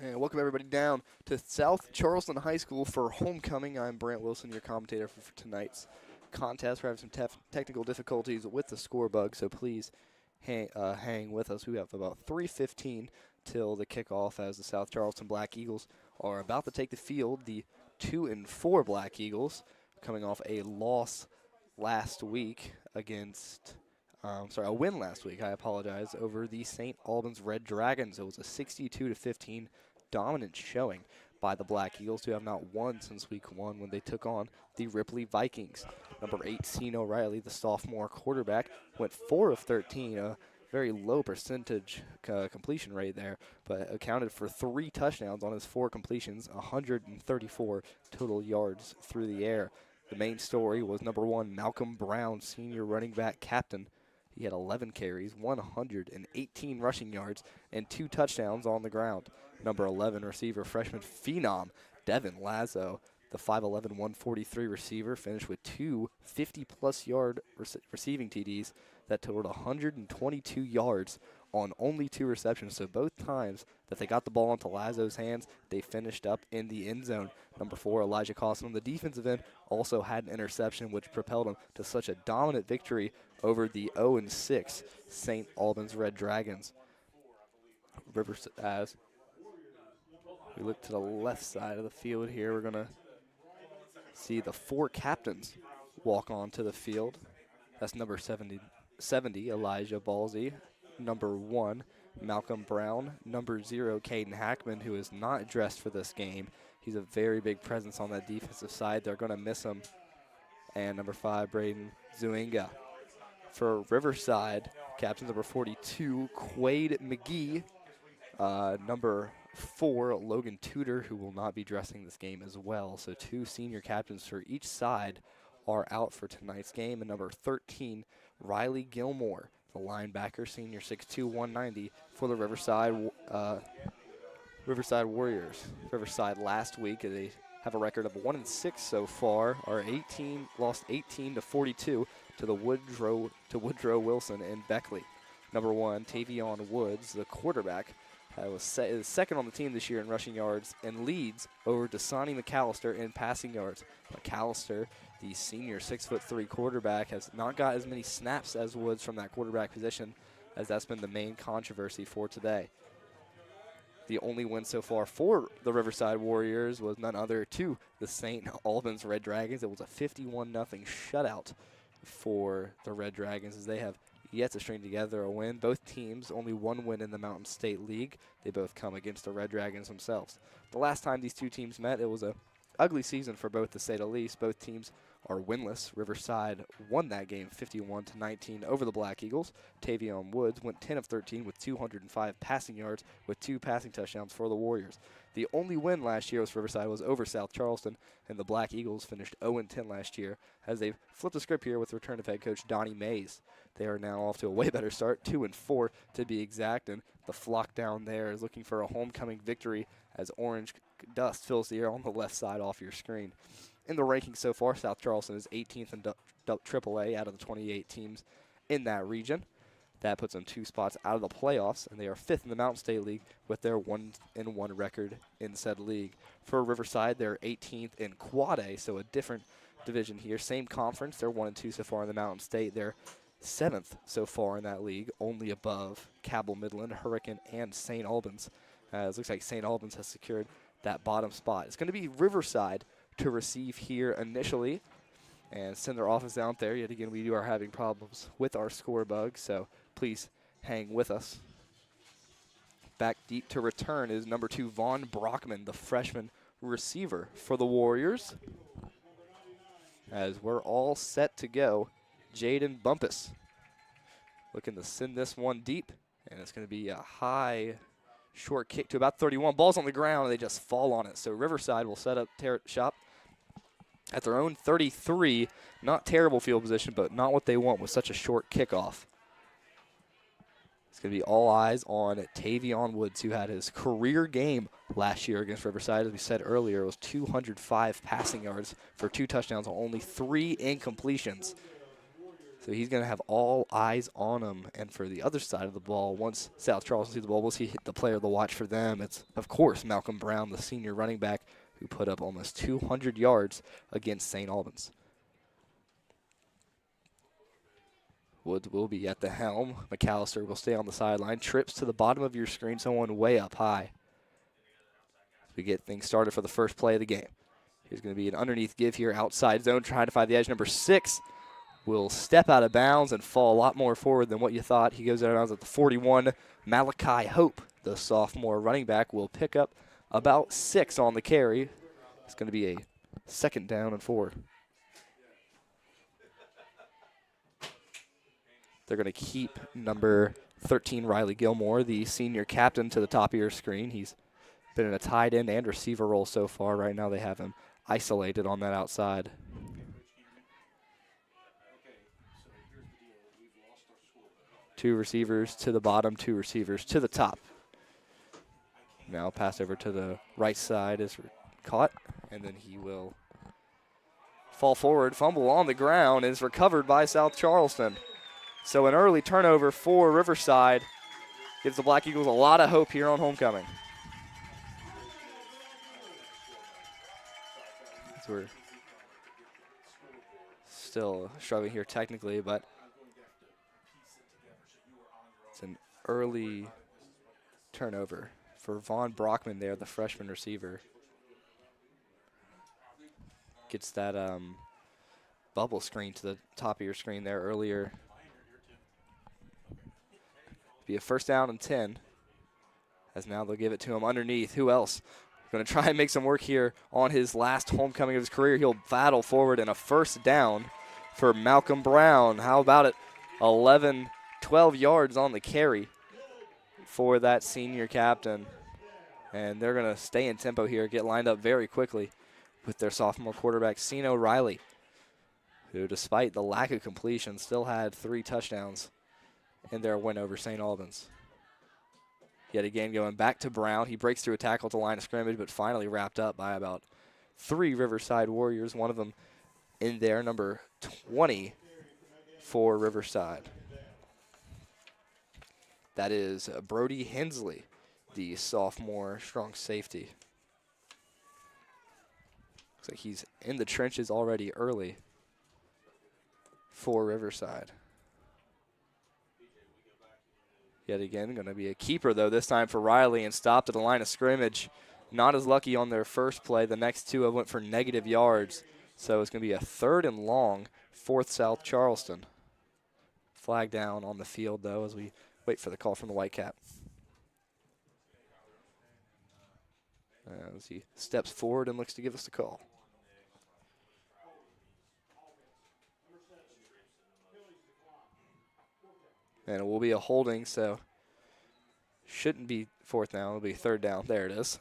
And welcome everybody down to South Charleston High School for homecoming. I'm Brant Wilson, your commentator for tonight's contest. We're having some technical difficulties with the score bug, so please hang with us. We have about 3:15 till the kickoff as the South Charleston Black Eagles are about to take the field. The 2-4 Black Eagles coming off a loss last week against a win last week, I apologize, over the St. Albans Red Dragons. It was a 62-15 dominant showing by the Black Eagles, who have not won since week 1 when they took on the Ripley Vikings. Number 8, Sean O'Reilly, the sophomore quarterback, went 4 of 13, a very low percentage completion rate there, but accounted for 3 touchdowns on his 4 completions, 134 total yards through the air. The main story was number 1, Malcolm Brown, senior running back captain. He had 11 carries, 118 rushing yards, and 2 touchdowns on the ground. Number 11 receiver, freshman phenom, Devin Lazo, the 5'11", 143 receiver, finished with 2 50-plus yard receiving TDs that totaled 122 yards on only 2 receptions. So both times that they got the ball into Lazo's hands, they finished up in the end zone. Number 4, Elijah Costin on the defensive end also had an interception, which propelled him to such a dominant victory over the 0-6 St. Albans Red Dragons. As we look to the left side of the field here, we're going to see the 4 captains walk onto the field. That's number 70 Elijah Balsey, number 1, Malcolm Brown, number 0, Caden Hackman, who is not dressed for this game. He's a very big presence on that defensive side. They're going to miss him. And number 5, Braden Zuinga. For Riverside, captain number 42, Quade McGee. Number 4, Logan Tudor, who will not be dressing this game as well. So 2 senior captains for each side are out for tonight's game. And number 13, Riley Gilmore, the linebacker, senior 6'2", 190 for the Riverside Warriors. Riverside last week, they have a record of 1-6 so far, lost 18-42 to Woodrow Wilson and Beckley. Number 1, Tavion Woods, the quarterback, was second on the team this year in rushing yards and leads over Dasani McAllister in passing yards. McAllister, the senior 6'3" quarterback, has not got as many snaps as Woods from that quarterback position, as that's been the main controversy for today. The only win so far for the Riverside Warriors was none other to the St. Albans Red Dragons. It was a 51-0 shutout for the Red Dragons, as they have yet to string together a win. Both teams only 1 win in the Mountain State League. They both come against the Red Dragons themselves. The last time these 2 teams met, it was a ugly season for both, to say the least. Both teams are winless. Riverside won that game 51-19 over the Black Eagles. Tavion Woods went 10 of 13 with 205 passing yards with 2 passing touchdowns for the Warriors. The only win last year was Riverside was over South Charleston, and the Black Eagles finished 0-10 last year, as they've flipped the script here with the return of head coach Donnie Mays. They are now off to a way better start, 2-4 to be exact, and the flock down there is looking for a homecoming victory as orange dust fills the air on the left side off your screen. In the rankings so far, South Charleston is 18th in AAA out of the 28 teams in that region. That puts them 2 spots out of the playoffs, and they are 5th in the Mountain State League with their 1-1 record in said league. For Riverside, they're 18th in Quad A, so a different division here. Same conference. They're 1-2 so far in the Mountain State. They're 7th so far in that league, only above Cabell Midland, Hurricane, and St. Albans. It looks like St. Albans has secured that bottom spot. It's going to be Riverside to receive here initially and send their offense out there. Yet again, we are having problems with our score bug, so please hang with us. Back deep to return is number 2, Vaughn Brockman, the freshman receiver for the Warriors. As we're all set to go, Jaden Bumpus looking to send this one deep, and it's going to be a high, short kick to about 31. Ball's on the ground, and they just fall on it. So Riverside will set up shop at their own 33. Not terrible field position, but not what they want with such a short kickoff. It's going to be all eyes on Tavion Woods, who had his career game last year against Riverside. As we said earlier, it was 205 passing yards for 2 touchdowns on only 3 incompletions. So he's going to have all eyes on him. And for the other side of the ball, once South Charleston sees the ball, we'll see the player to watch for them. It's, of course, Malcolm Brown, the senior running back, who put up almost 200 yards against St. Albans. Woods will be at the helm. McAllister will stay on the sideline. Trips to the bottom of your screen, someone way up high. We get things started for the first play of the game. Here's going to be an underneath give here, outside zone, trying to find the edge. Number 6 will step out of bounds and fall a lot more forward than what you thought. He goes out of bounds at the 41. Malachi Hope, the sophomore running back, will pick up about 6 on the carry. It's going to be a 2nd down and 4. They're going to keep number 13, Riley Gilmore, the senior captain, to the top of your screen. He's been in a tight end and receiver role so far. Right now they have him isolated on that outside. Two receivers to the bottom, 2 receivers to the top. Now pass over to the right side is caught, and then he will fall forward, fumble on the ground, is recovered by South Charleston. So an early turnover for Riverside gives the Black Eagles a lot of hope here on homecoming. So we're still struggling here technically, but it's an early turnover for Vaughn Brockman there, the freshman receiver. Gets that bubble screen to the top of your screen there earlier. Be a 1st down and 10, as now they'll give it to him underneath. Who else? Going to try and make some work here on his last homecoming of his career. He'll battle forward, and a 1st down for Malcolm Brown. How about it? 11, 12 yards on the carry for that senior captain. And they're going to stay in tempo here, get lined up very quickly with their sophomore quarterback, Ceno Riley, who, despite the lack of completion, still had 3 touchdowns in their win over St. Albans. Yet again, going back to Brown. He breaks through a tackle at the line of scrimmage, but finally wrapped up by about 3 Riverside Warriors, one of them in there, number 20 for Riverside. That is Brody Hensley, the sophomore strong safety. Looks like he's in the trenches already early for Riverside. Yet again, going to be a keeper, though, this time for Riley, and stopped at the line of scrimmage. Not as lucky on their first play. The next 2 went for negative yards. So it's going to be a 3rd and long, 4th South Charleston. Flag down on the field, though, as we wait for the call from the Whitecap. As he steps forward and looks to give us the call. And it will be a holding, so shouldn't be 4th down. It'll be 3rd down. There it is.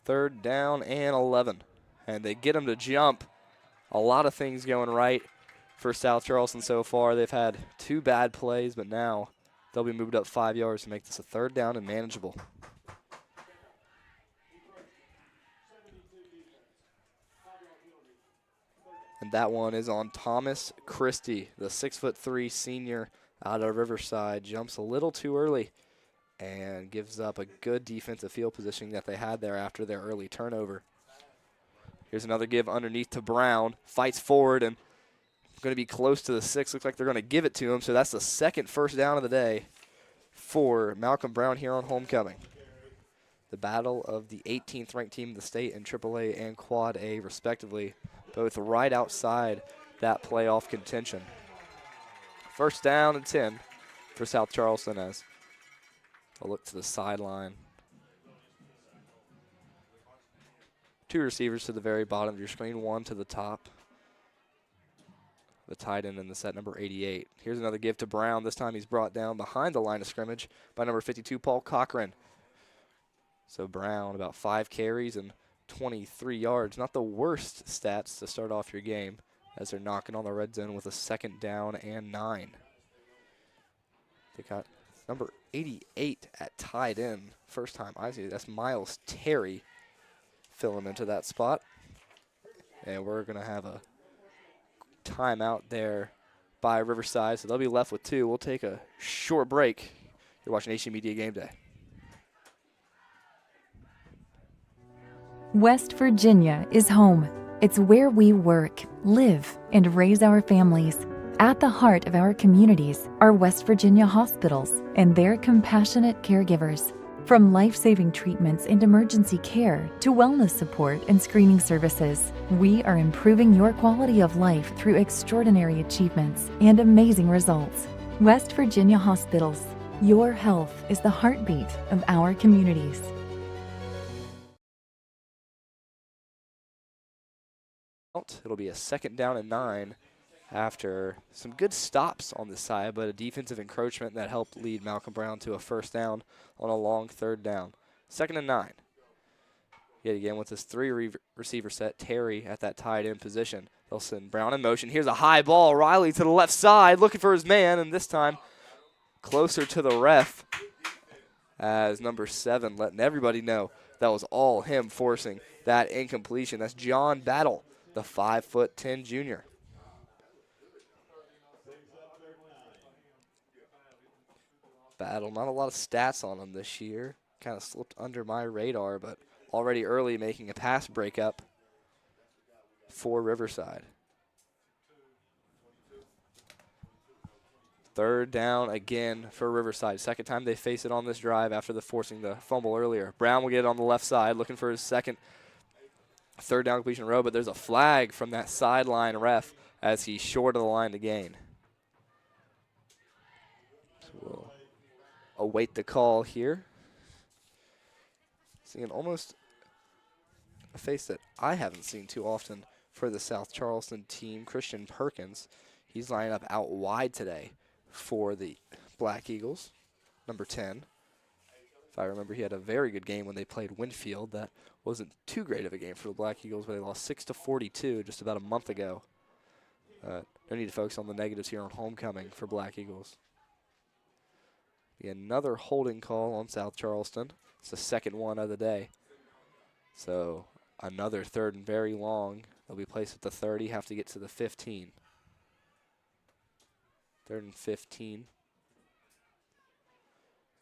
Third down and 11. And they get him to jump. A lot of things going right for South Charleston so far. They've had 2 bad plays, but now they'll be moved up 5 yards to make this a 3rd down and manageable. And that one is on Thomas Christie, the 6'3" senior out of Riverside. Jumps a little too early and gives up a good defensive field positioning that they had there after their early turnover. Here's another give underneath to Brown. Fights forward and going to be close to the 6. Looks like they're going to give it to him. So that's the 2nd 1st down of the day for Malcolm Brown here on homecoming. The battle of the 18th ranked team in the state in AAA and Quad A respectively, both right outside that playoff contention. 1st down and 10 for South Charleston as a look to the sideline. 2 receivers to the very bottom of your screen, 1 to the top. The tight end in the set, number 88. Here's another give to Brown. This time he's brought down behind the line of scrimmage by number 52, Paul Cochran. So Brown, about 5 carries and 23 yards. Not the worst stats to start off your game as they're knocking on the red zone with a 2nd down and 9. They got number 88 at tight end. First time I see it. That's Miles Terry. filling into that spot. And we're going to have a timeout there by Riverside, so they'll be left with 2. We'll take a short break. You're watching AC Media Game Day. West Virginia is home. It's where we work, live, and raise our families. At the heart of our communities are West Virginia hospitals and their compassionate caregivers. From life-saving treatments and emergency care to wellness support and screening services, we are improving your quality of life through extraordinary achievements and amazing results. West Virginia Hospitals. Your health is the heartbeat of our communities. It'll be a 2nd down and 9 after some good stops on the side, but a defensive encroachment that helped lead Malcolm Brown to a 1st down on a long 3rd down. 2nd and 9. Yet again with this 3 receiver set, Terry at that tight end position. They'll send Brown in motion. Here's a high ball. Riley to the left side looking for his man, and this time closer to the ref as number 7 letting everybody know that was all him forcing that incompletion. That's John Battle, the 5'10" junior. Battle, not a lot of stats on him this year. Kind of slipped under my radar, but already early making a pass breakup for Riverside. 3rd down again for Riverside. 2nd time they face it on this drive after the forcing the fumble earlier. Brown will get it on the left side, looking for his 2nd 3rd down completion in a row, but there's a flag from that sideline ref as he's short of the line to gain. So we'll await the call here. Seeing almost a face that I haven't seen too often for the South Charleston team, Christian Perkins. He's lining up out wide today for the Black Eagles, number 10. If I remember, he had a very good game when they played Winfield. That wasn't too great of a game for the Black Eagles, but they lost 6-42 just about a month ago. No need to focus on the negatives here on homecoming for Black Eagles. Be another holding call on South Charleston. It's the 2nd one of the day. So another 3rd and very long. They'll be placed at the 30, have to get to the 15. 3rd and 15.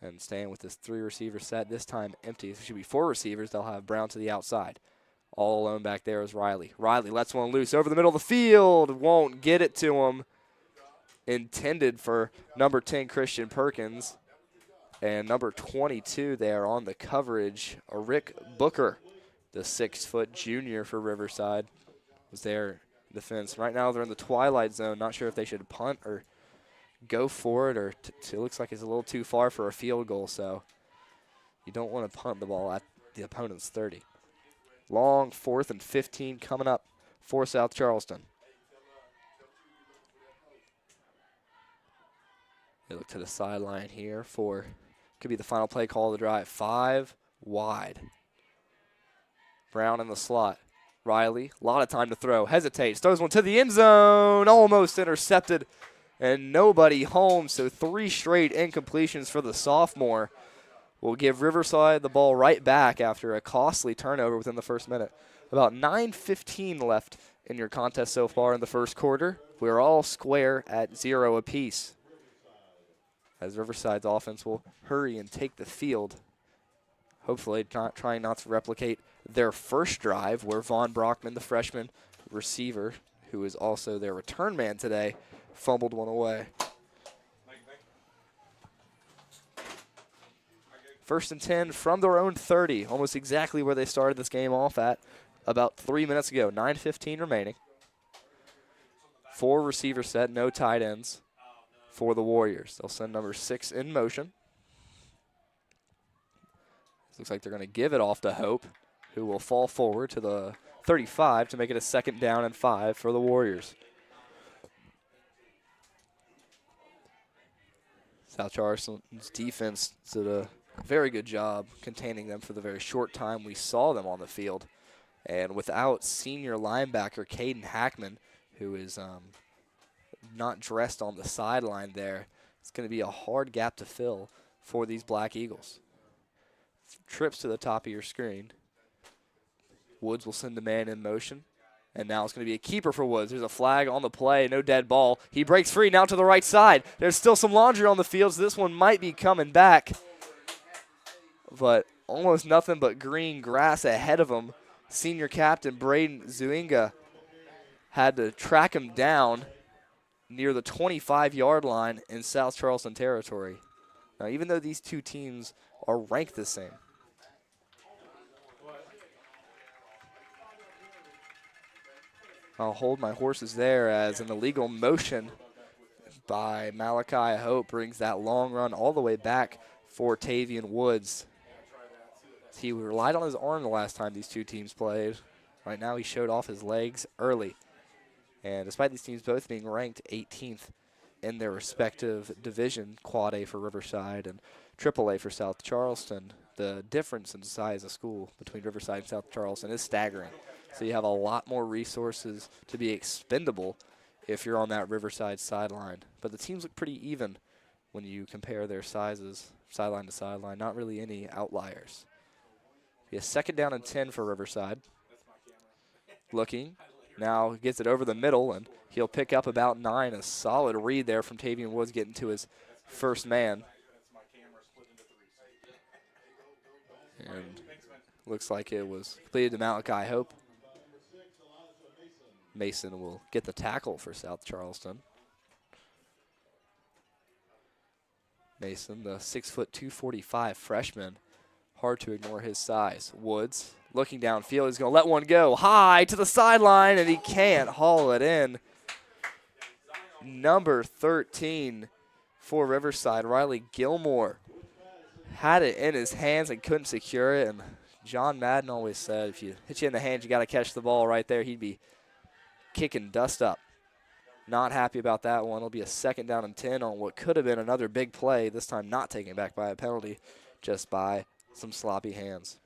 And staying with this 3 receiver set, this time empty. There should be 4 receivers. They'll have Brown to the outside. All alone back there is Riley. Riley lets one loose over the middle of the field. Won't get it to him. Intended for number 10, Christian Perkins. And number 22 there on the coverage, Rick Booker, the 6-foot junior for Riverside, was there in defense. Right now they're in the twilight zone. Not sure if they should punt or go for it, or it looks like it's a little too far for a field goal, so you don't want to punt the ball at the opponent's 30. Long 4th and 15 coming up for South Charleston. They look to the sideline here for, could be the final play call of the drive. 5 wide. Brown in the slot. Riley, a lot of time to throw. Hesitates, throws one to the end zone. Almost intercepted, and nobody home. So 3 straight incompletions for the sophomore will give Riverside the ball right back after a costly turnover within the 1st minute. About 9:15 left in your contest so far in the 1st quarter. We're all square at 0 apiece, as Riverside's offense will hurry and take the field. Hopefully trying not to replicate their first drive where Vaughn Brockman, the freshman receiver, who is also their return man today, fumbled one away. 1st and 10 from their own 30, almost exactly where they started this game off at about 3 minutes ago. 9:15 remaining. 4 receiver set, no tight ends for the Warriors. They'll send number 6 in motion. Looks like they're going to give it off to Hope, who will fall forward to the 35 to make it a 2nd down and 5 for the Warriors. South Charleston's defense did a very good job containing them for the very short time we saw them on the field. And without senior linebacker Caden Hackman, who is not dressed on the sideline there, it's going to be a hard gap to fill for these Black Eagles. Trips to the top of your screen. Woods will send the man in motion. And now it's going to be a keeper for Woods. There's a flag on the play, no dead ball. He breaks free now to the right side. There's still some laundry on the field, so this one might be coming back. But almost nothing but green grass ahead of him. Senior captain Braden Zuinga had to track him down near the 25-yard line in South Charleston territory. Now, even though these two teams are ranked the same, I'll hold my horses there as an illegal motion by Malachi Hope brings that long run all the way back for Tavian Woods. He relied on his arm the last time these two teams played. Right now he showed off his legs early. And despite these teams both being ranked 18th in their respective division, Quad A for Riverside and Triple A for South Charleston, the difference in size of school between Riverside and South Charleston is staggering. So you have a lot more resources to be expendable if you're on that Riverside sideline. But the teams look pretty even when you compare their sizes sideline to sideline. Not really any outliers. Be a 2nd down and 10 for Riverside. Looking. Now gets it over the middle, and he'll pick up about 9. A solid read there from Tavian Woods getting to his first man. And looks like it was completed to Malachi Hope. Mason will get the tackle for South Charleston. Mason, the 6', 245 freshman. Hard to ignore his size. Woods looking downfield. He's going to let one go high to the sideline, and he can't haul it in. Number 13 for Riverside, Riley Gilmore, had it in his hands and couldn't secure it. And John Madden always said, if you hit you in the hands, you got to catch the ball right there. He'd be kicking dust up. Not happy about that one. It'll be a 2nd down and 10 on what could have been another big play, this time not taken back by a penalty, just by some sloppy hands.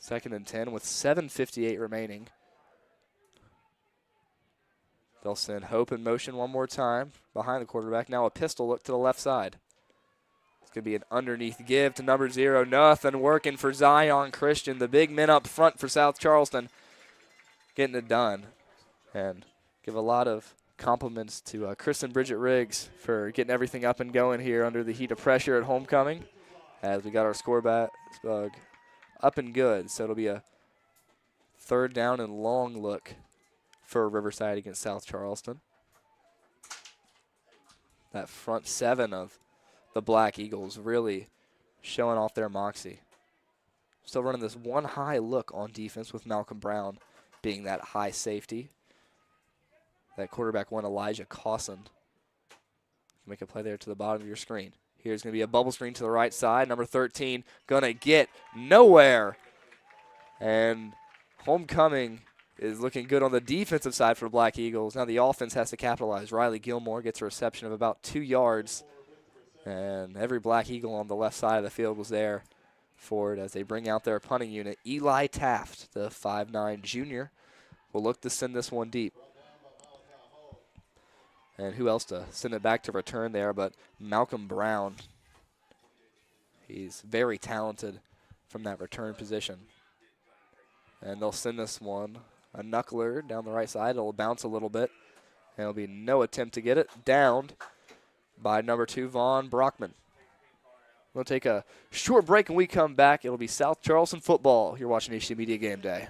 2nd and 10 with 7:58 remaining. They'll send Hope in motion one more time behind the quarterback. Now a pistol look to the left side. It's going to be an underneath give to number 0. Nothing working for Zion Christian. The big men up front for South Charleston getting it done. And give a lot of compliments to Chris and Bridget Riggs for getting everything up and going here under the heat of pressure at homecoming, as we got our score back up and good. So it'll be a 3rd down and long look for Riverside against South Charleston. That front 7 of the Black Eagles really showing off their moxie. Still running this one high look on defense with Malcolm Brown being that high safety. That quarterback one, Elijah Cawson. Make a play there to the bottom of your screen. Here's going to be a bubble screen to the right side. Number 13 going to get nowhere. And homecoming is looking good on the defensive side for the Black Eagles. Now the offense has to capitalize. Riley Gilmore gets a reception of about 2 yards. And every Black Eagle on the left side of the field was there for it as they bring out their punting unit. Eli Taft, the 5'9 junior, will look to send this one deep. And who else to send it back to return there but Malcolm Brown. He's very talented from that return position. And they'll send this one, a knuckler down the right side. It'll bounce a little bit. And there'll be no attempt to get it. Downed by number 2, Vaughn Brockman. We'll take a short break and we come back. It'll be South Charleston football. You're watching HC Media Game Day.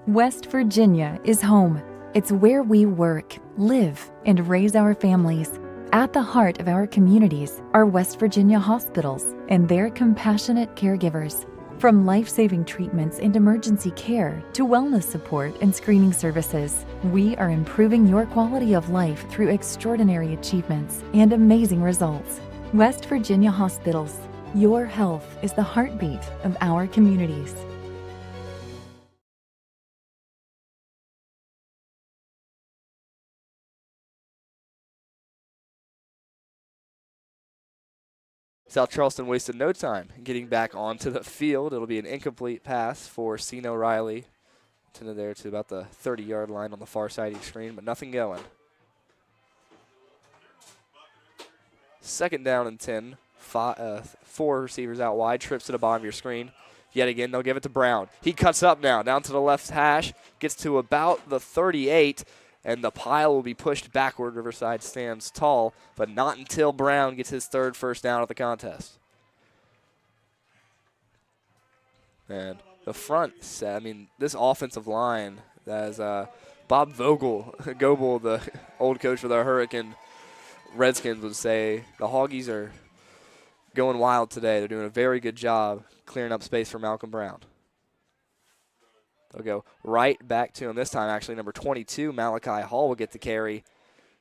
West Virginia is home. It's where we work, live, and raise our families. At the heart of our communities are West Virginia hospitals and their compassionate caregivers. From life-saving treatments and emergency care to wellness support and screening services, we are improving your quality of life through extraordinary achievements and amazing results. West Virginia Hospitals. Your health is the heartbeat of our communities. South Charleston wasted no time in getting back onto the field. It'll be an incomplete pass for Ceno Riley. Tended there to about the 30-yard line on the far side of the screen, but nothing going. 2nd down and 10 4 receivers out wide, trips to the bottom of your screen. Yet again, they'll give it to Brown. He cuts up now, down to the left hash, gets to about the 38, and the pile will be pushed backward. Riverside stands tall, but not until Brown gets his 3rd first down of the contest. And the front, I mean, this offensive line, as Bob Goebel, the old coach for the Hurricane Redskins, would say, the Hoggies are going wild today. They're doing a very good job clearing up space for Malcolm Brown. They'll go right back to him. This time, actually, number 22, Malachi Hall, will get the carry.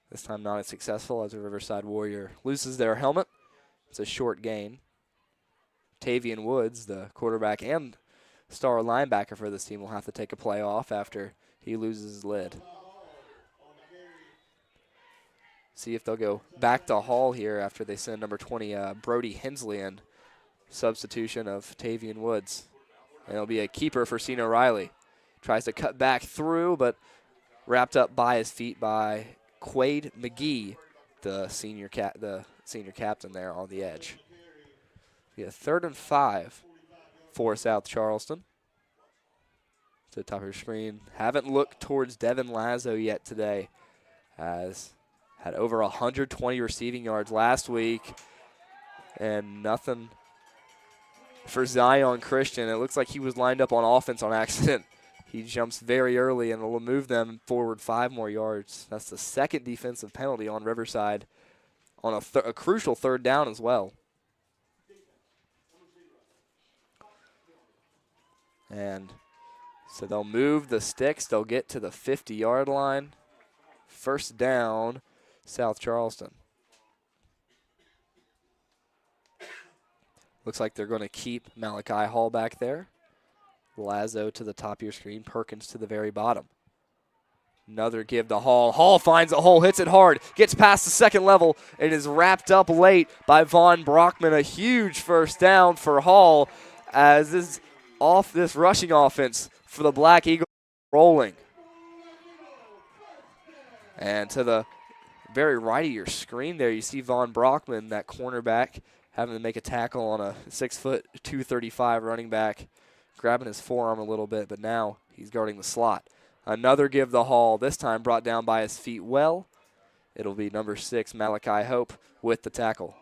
This time not as successful as the Riverside Warrior loses their helmet. It's a short gain. Tavian Woods, the quarterback and star linebacker for this team, will have to take a play off after he loses his lid. See if they'll go back to Hall here after they send number 20, Brody Hensley in. Substitution of Tavian Woods. And it'll be a keeper for Cena Riley. Tries to cut back through, but wrapped up by his feet by Quade McGee, the senior captain there on the edge. We have 3rd and 5 for South Charleston. To the top of your screen. Haven't looked towards Devin Lazo yet today. Has had over 120 receiving yards last week. And nothing for Zion Christian. It looks like he was lined up on offense on accident. He jumps very early and will move them forward 5 more yards. That's the 2nd defensive penalty on Riverside on a crucial 3rd down as well. And so they'll move the sticks. They'll get to the 50-yard line. First down, South Charleston. Looks like they're going to keep Malachi Hall back there. Lazo to the top of your screen. Perkins to the very bottom. Another give to Hall. Hall finds a hole, hits it hard, gets past the 2nd level, and is wrapped up late by Von Brockman. A huge first down for Hall as this rushing offense for the Black Eagles rolling. And to the very right of your screen there, you see Von Brockman, that cornerback, having to make a tackle on a 6', 235 running back, grabbing his forearm a little bit, but now he's guarding the slot. Another give to Hall, this time brought down by his feet well. It'll be number 6, Malachi Hope, with the tackle.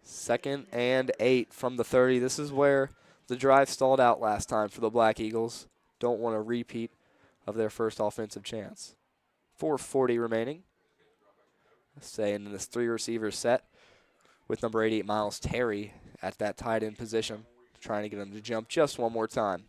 2nd and 8 from the 30. This is where the drive stalled out last time for the Black Eagles. Don't want a repeat of their first offensive chance. 4:40 remaining. Staying in this 3-receiver set with number 88, Miles Terry, at that tight end position, trying to get him to jump just one more time.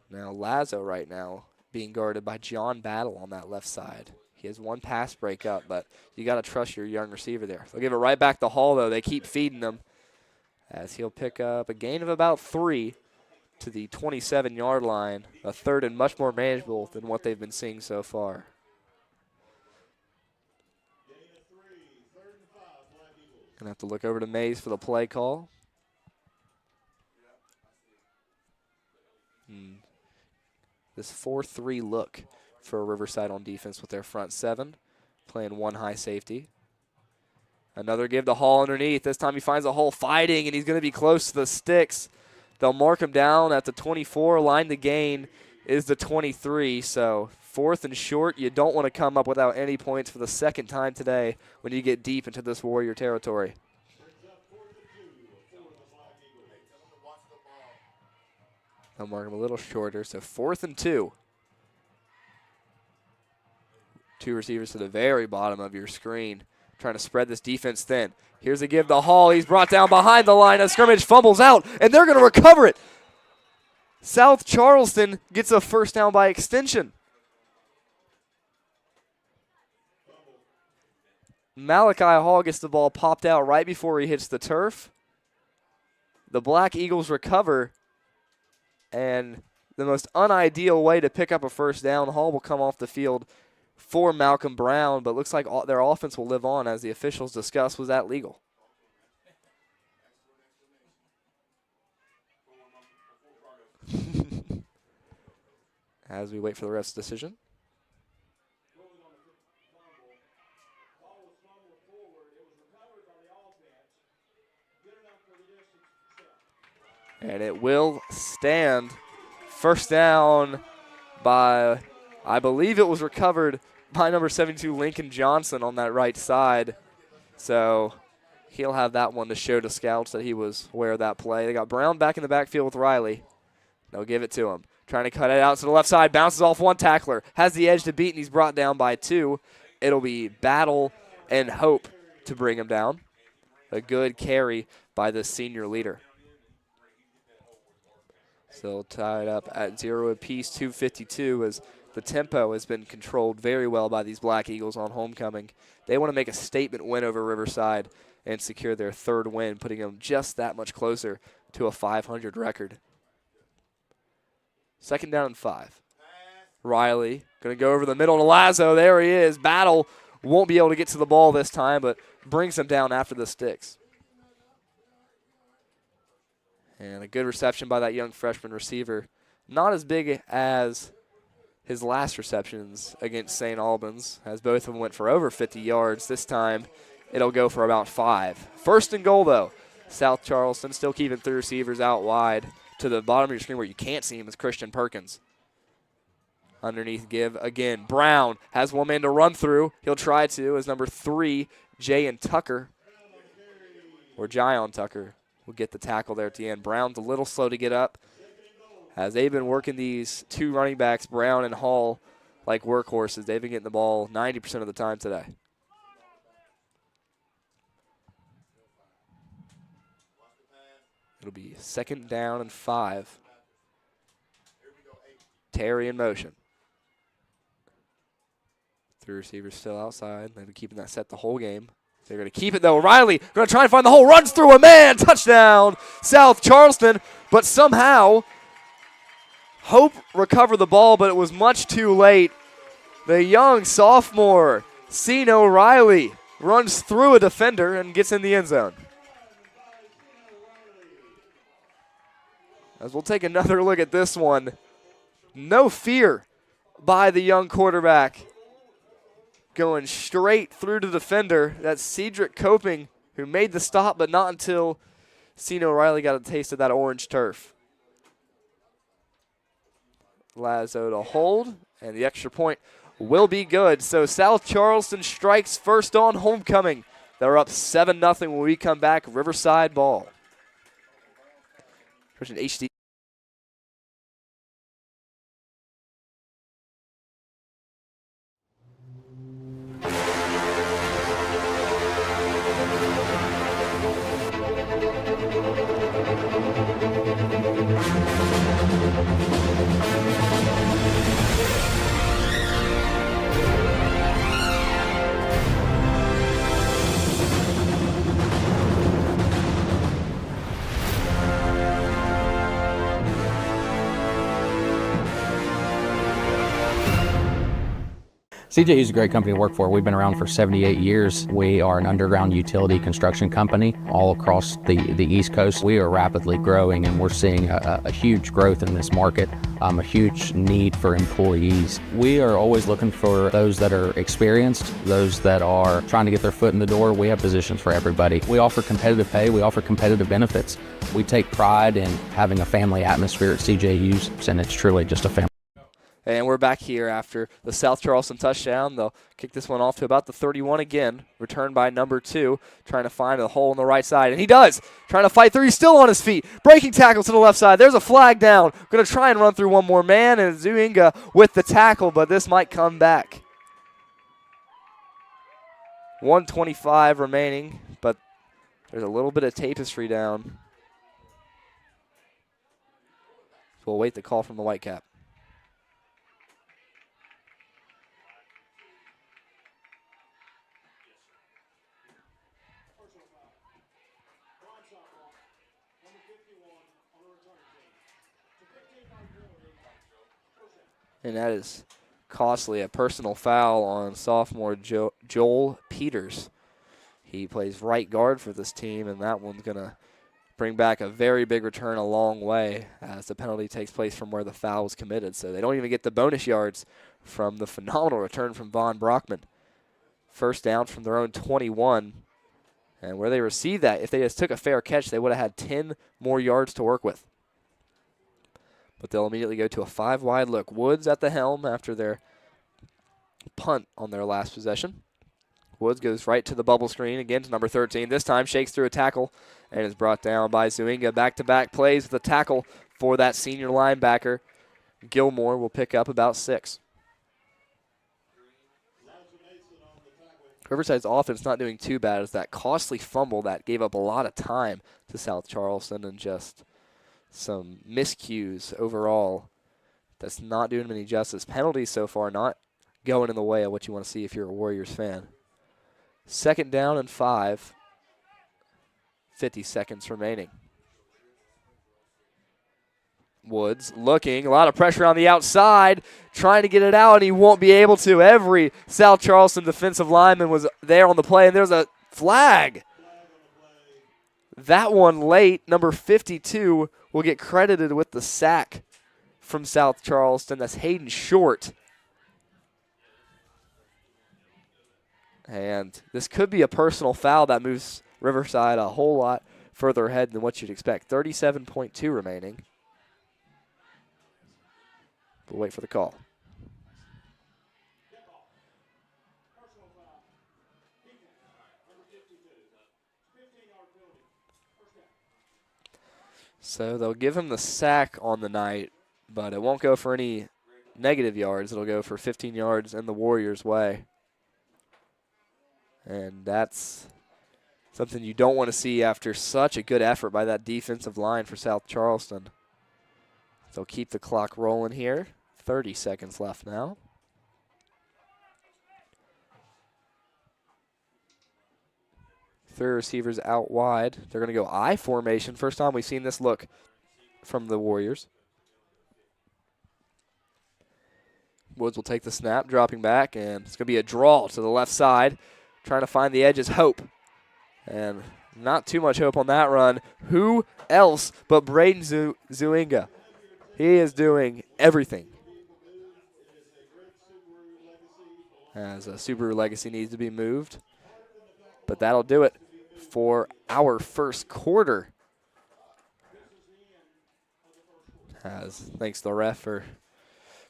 Now Lazo right now being guarded by John Battle on that left side. He has 1 pass break up, but you got to trust your young receiver there. They'll give it right back to Hall, though. They keep feeding him as he'll pick up a gain of about 3 to the 27-yard line, a 3rd and much more manageable than what they've been seeing so far. Gonna have to look over to Mays for the play call. This 4-3 look for Riverside on defense with their front 7, playing 1 high safety. Another give to Hall underneath. This time he finds a hole fighting, and he's going to be close to the sticks. They'll mark him down at the 24. Line to gain is the 23. So 4th and short, you don't want to come up without any points for the 2nd time today when you get deep into this Warrior territory. They'll mark him a little shorter, so 4th and 2. 2 receivers to the very bottom of your screen, trying to spread this defense thin. Here's a give to Hall. He's brought down behind the line of scrimmage, fumbles out, and they're going to recover it. South Charleston gets a first down by extension. Malachi Hall gets the ball popped out right before he hits the turf. The Black Eagles recover, and the most unideal way to pick up a first down, Hall will come off the field for Malcolm Brown, but looks like their offense will live on, as the officials discussed. Was that legal? As we wait for the ref's decision. And it will stand. First down by, I believe it was recovered by number 72, Lincoln Johnson, on that right side. So he'll have that one to show to scouts that he was aware of that play. They got Brown back in the backfield with Riley. They'll give it to him. Trying to cut it out to the left side. Bounces off one tackler. Has the edge to beat, and he's brought down by 2. It'll be battle and hope to bring him down. A good carry by the senior leader. Still tied up at 0 apiece, 2:52, as the tempo has been controlled very well by these Black Eagles on homecoming. They want to make a statement win over Riverside and secure their 3rd win, putting them just that much closer to a 500 record. 2nd down and 5. Riley going to go over the middle to Lazo. There he is. Battle won't be able to get to the ball this time, but brings him down after the sticks. And a good reception by that young freshman receiver. Not as big as his last receptions against St. Albans, as both of them went for over 50 yards. This time, it'll go for about 5. 1st and goal, though. South Charleston still keeping 3 receivers out wide. To the bottom of your screen where you can't see him is Christian Perkins. Underneath give again. Brown has one man to run through. He'll try to as number 3, Jayon Tucker. Or Jayon Tucker will get the tackle there at the end. Brown's a little slow to get up, as they've been working these 2 running backs, Brown and Hall, like workhorses. They've been getting the ball 90% of the time today. It'll be 2nd down and 5. Terry in motion. 3 receivers still outside. They've been keeping that set the whole game. They're going to keep it, though. Riley going to try and find the hole. Runs through a man. Touchdown, South Charleston. But somehow, Hope recovered the ball, but it was much too late. The young sophomore, Sino Riley, runs through a defender and gets in the end zone. As we'll take another look at this one. No fear by the young quarterback. Going straight through to the defender. That's Cedric Coping, who made the stop, but not until Sino Riley got a taste of that orange turf. Lazo to hold, and the extra point will be good. So South Charleston strikes first on homecoming. They're up 7-0 when we come back. Riverside ball. HD. CJU is a great company to work for. We've been around for 78 years. We are an underground utility construction company all across the East Coast. We are rapidly growing, and we're seeing a huge growth in this market, a huge need for employees. We are always looking for those that are experienced, those that are trying to get their foot in the door. We have positions for everybody. We offer competitive pay. We offer competitive benefits. We take pride in having a family atmosphere at CJU's, and it's truly just a family. And we're back here after the South Charleston touchdown. They'll kick this one off to about the 31 again. Returned by number 2, trying to find a hole on the right side. And he does. Trying to fight through. He's still on his feet. Breaking tackle to the left side. There's a flag down. Going to try and run through one more man. And Zuinga with the tackle, but this might come back. 1:25 remaining, but there's a little bit of tapestry down. We'll await the call from the Whitecap. And that is costly, a personal foul on sophomore Joel Peters. He plays right guard for this team, and that one's going to bring back a very big return a long way as the penalty takes place from where the foul was committed. So they don't even get the bonus yards from the phenomenal return from Von Brockman. First down from their own 21. And where they received that, if they just took a fair catch, they would have had 10 more yards to work with. But they'll immediately go to a 5-wide look. Woods at the helm after their punt on their last possession. Woods goes right to the bubble screen, again to number 13. This time shakes through a tackle and is brought down by Zuinga. Back-to-back plays with a tackle for that senior linebacker. Gilmore will pick up about 6. Riverside's offense not doing too bad as that costly fumble that gave up a lot of time to South Charleston and just some miscues overall. That's not doing them any justice. Penalties so far not going in the way of what you want to see if you're a Warriors fan. 2nd down and 5. 50 seconds remaining. Woods looking, a lot of pressure on the outside, trying to get it out, and he won't be able to. Every South Charleston defensive lineman was there on the play, and there's a flag. That one late, number 52, will get credited with the sack from South Charleston. That's Hayden Short. And this could be a personal foul that moves Riverside a whole lot further ahead than what you'd expect. 37.2 remaining. We'll wait for the call. So they'll give him the sack on the night, but it won't go for any negative yards. It'll go for 15 yards in the Warriors' way. And that's something you don't want to see after such a good effort by that defensive line for South Charleston. They'll keep the clock rolling here. 30 seconds left now. Three receivers out wide. They're going to go I formation. First time we've seen this look from the Warriors. Woods will take the snap, dropping back, and it's going to be a draw to the left side. Trying to find the edges, Hope. And not too much hope on that run. Who else but Braden Zuinga? He is doing everything. As a Subaru Legacy needs to be moved. But that'll do it for our first quarter. Thanks to the ref for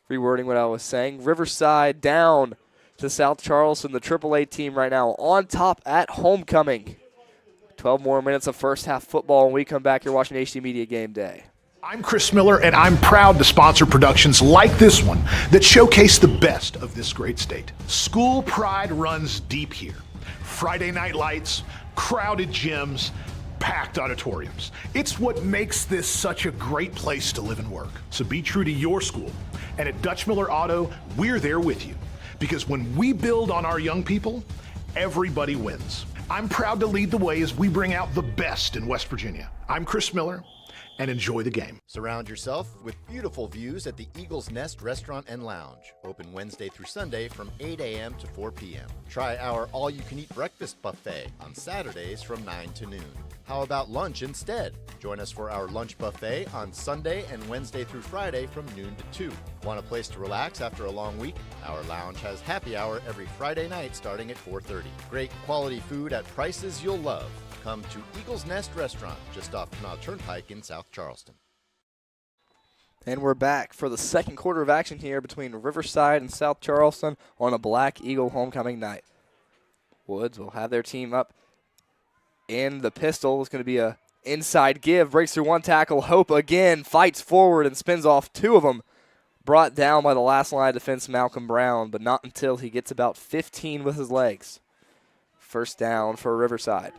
rewording what I was saying. Riverside down to South Charleston, the AAA team right now on top at homecoming. 12 more minutes of first half football. When we come back, you're watching HD Media Game Day. I'm Chris Miller, and I'm proud to sponsor productions like this one that showcase the best of this great state. School pride runs deep here. Friday night lights, crowded gyms, packed auditoriums. It's what makes this such a great place to live and work. So be true to your school. And at Dutch Miller Auto, we're there with you. Because when we build on our young people, everybody wins. I'm proud to lead the way as we bring out the best in West Virginia. I'm Chris Miller, and enjoy the game. Surround yourself with beautiful views at the Eagle's Nest Restaurant and Lounge, open Wednesday through Sunday from 8 a.m. to 4 p.m. Try our all-you-can-eat breakfast buffet on Saturdays from 9 to noon. How about lunch instead? Join us for our lunch buffet on Sunday and Wednesday through Friday from noon to 2. Want a place to relax after a long week? Our lounge has happy hour every Friday night starting at 4:30. Great quality food at prices you'll love. Come to Eagle's Nest Restaurant, just off Canal Turnpike in South Charleston. And we're back for the second quarter of action here between Riverside and South Charleston on a Black Eagle homecoming night. Woods will have their team up in the pistol. It's going to be a inside give, breaks through one tackle. Hope again fights forward and spins off two of them. Brought down by the last line of defense, Malcolm Brown, but not until he gets about 15 with his legs. First down for Riverside.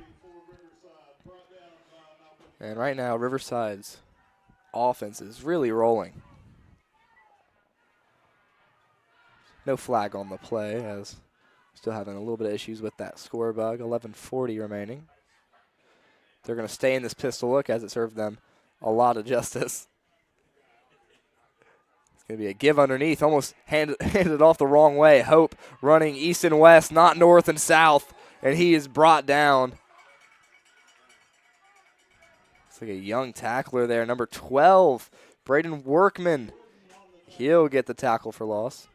And right now, Riverside's offense is really rolling. No flag on the play, as still having a little bit of issues with that score bug. 11:40 remaining. They're going to stay in this pistol look as it served them a lot of justice. It's going to be a give underneath, almost handed it off the wrong way. Hope running east and west, not north and south, and he is brought down. Like a young tackler there, number 12, Braden Workman. He'll get the tackle for loss.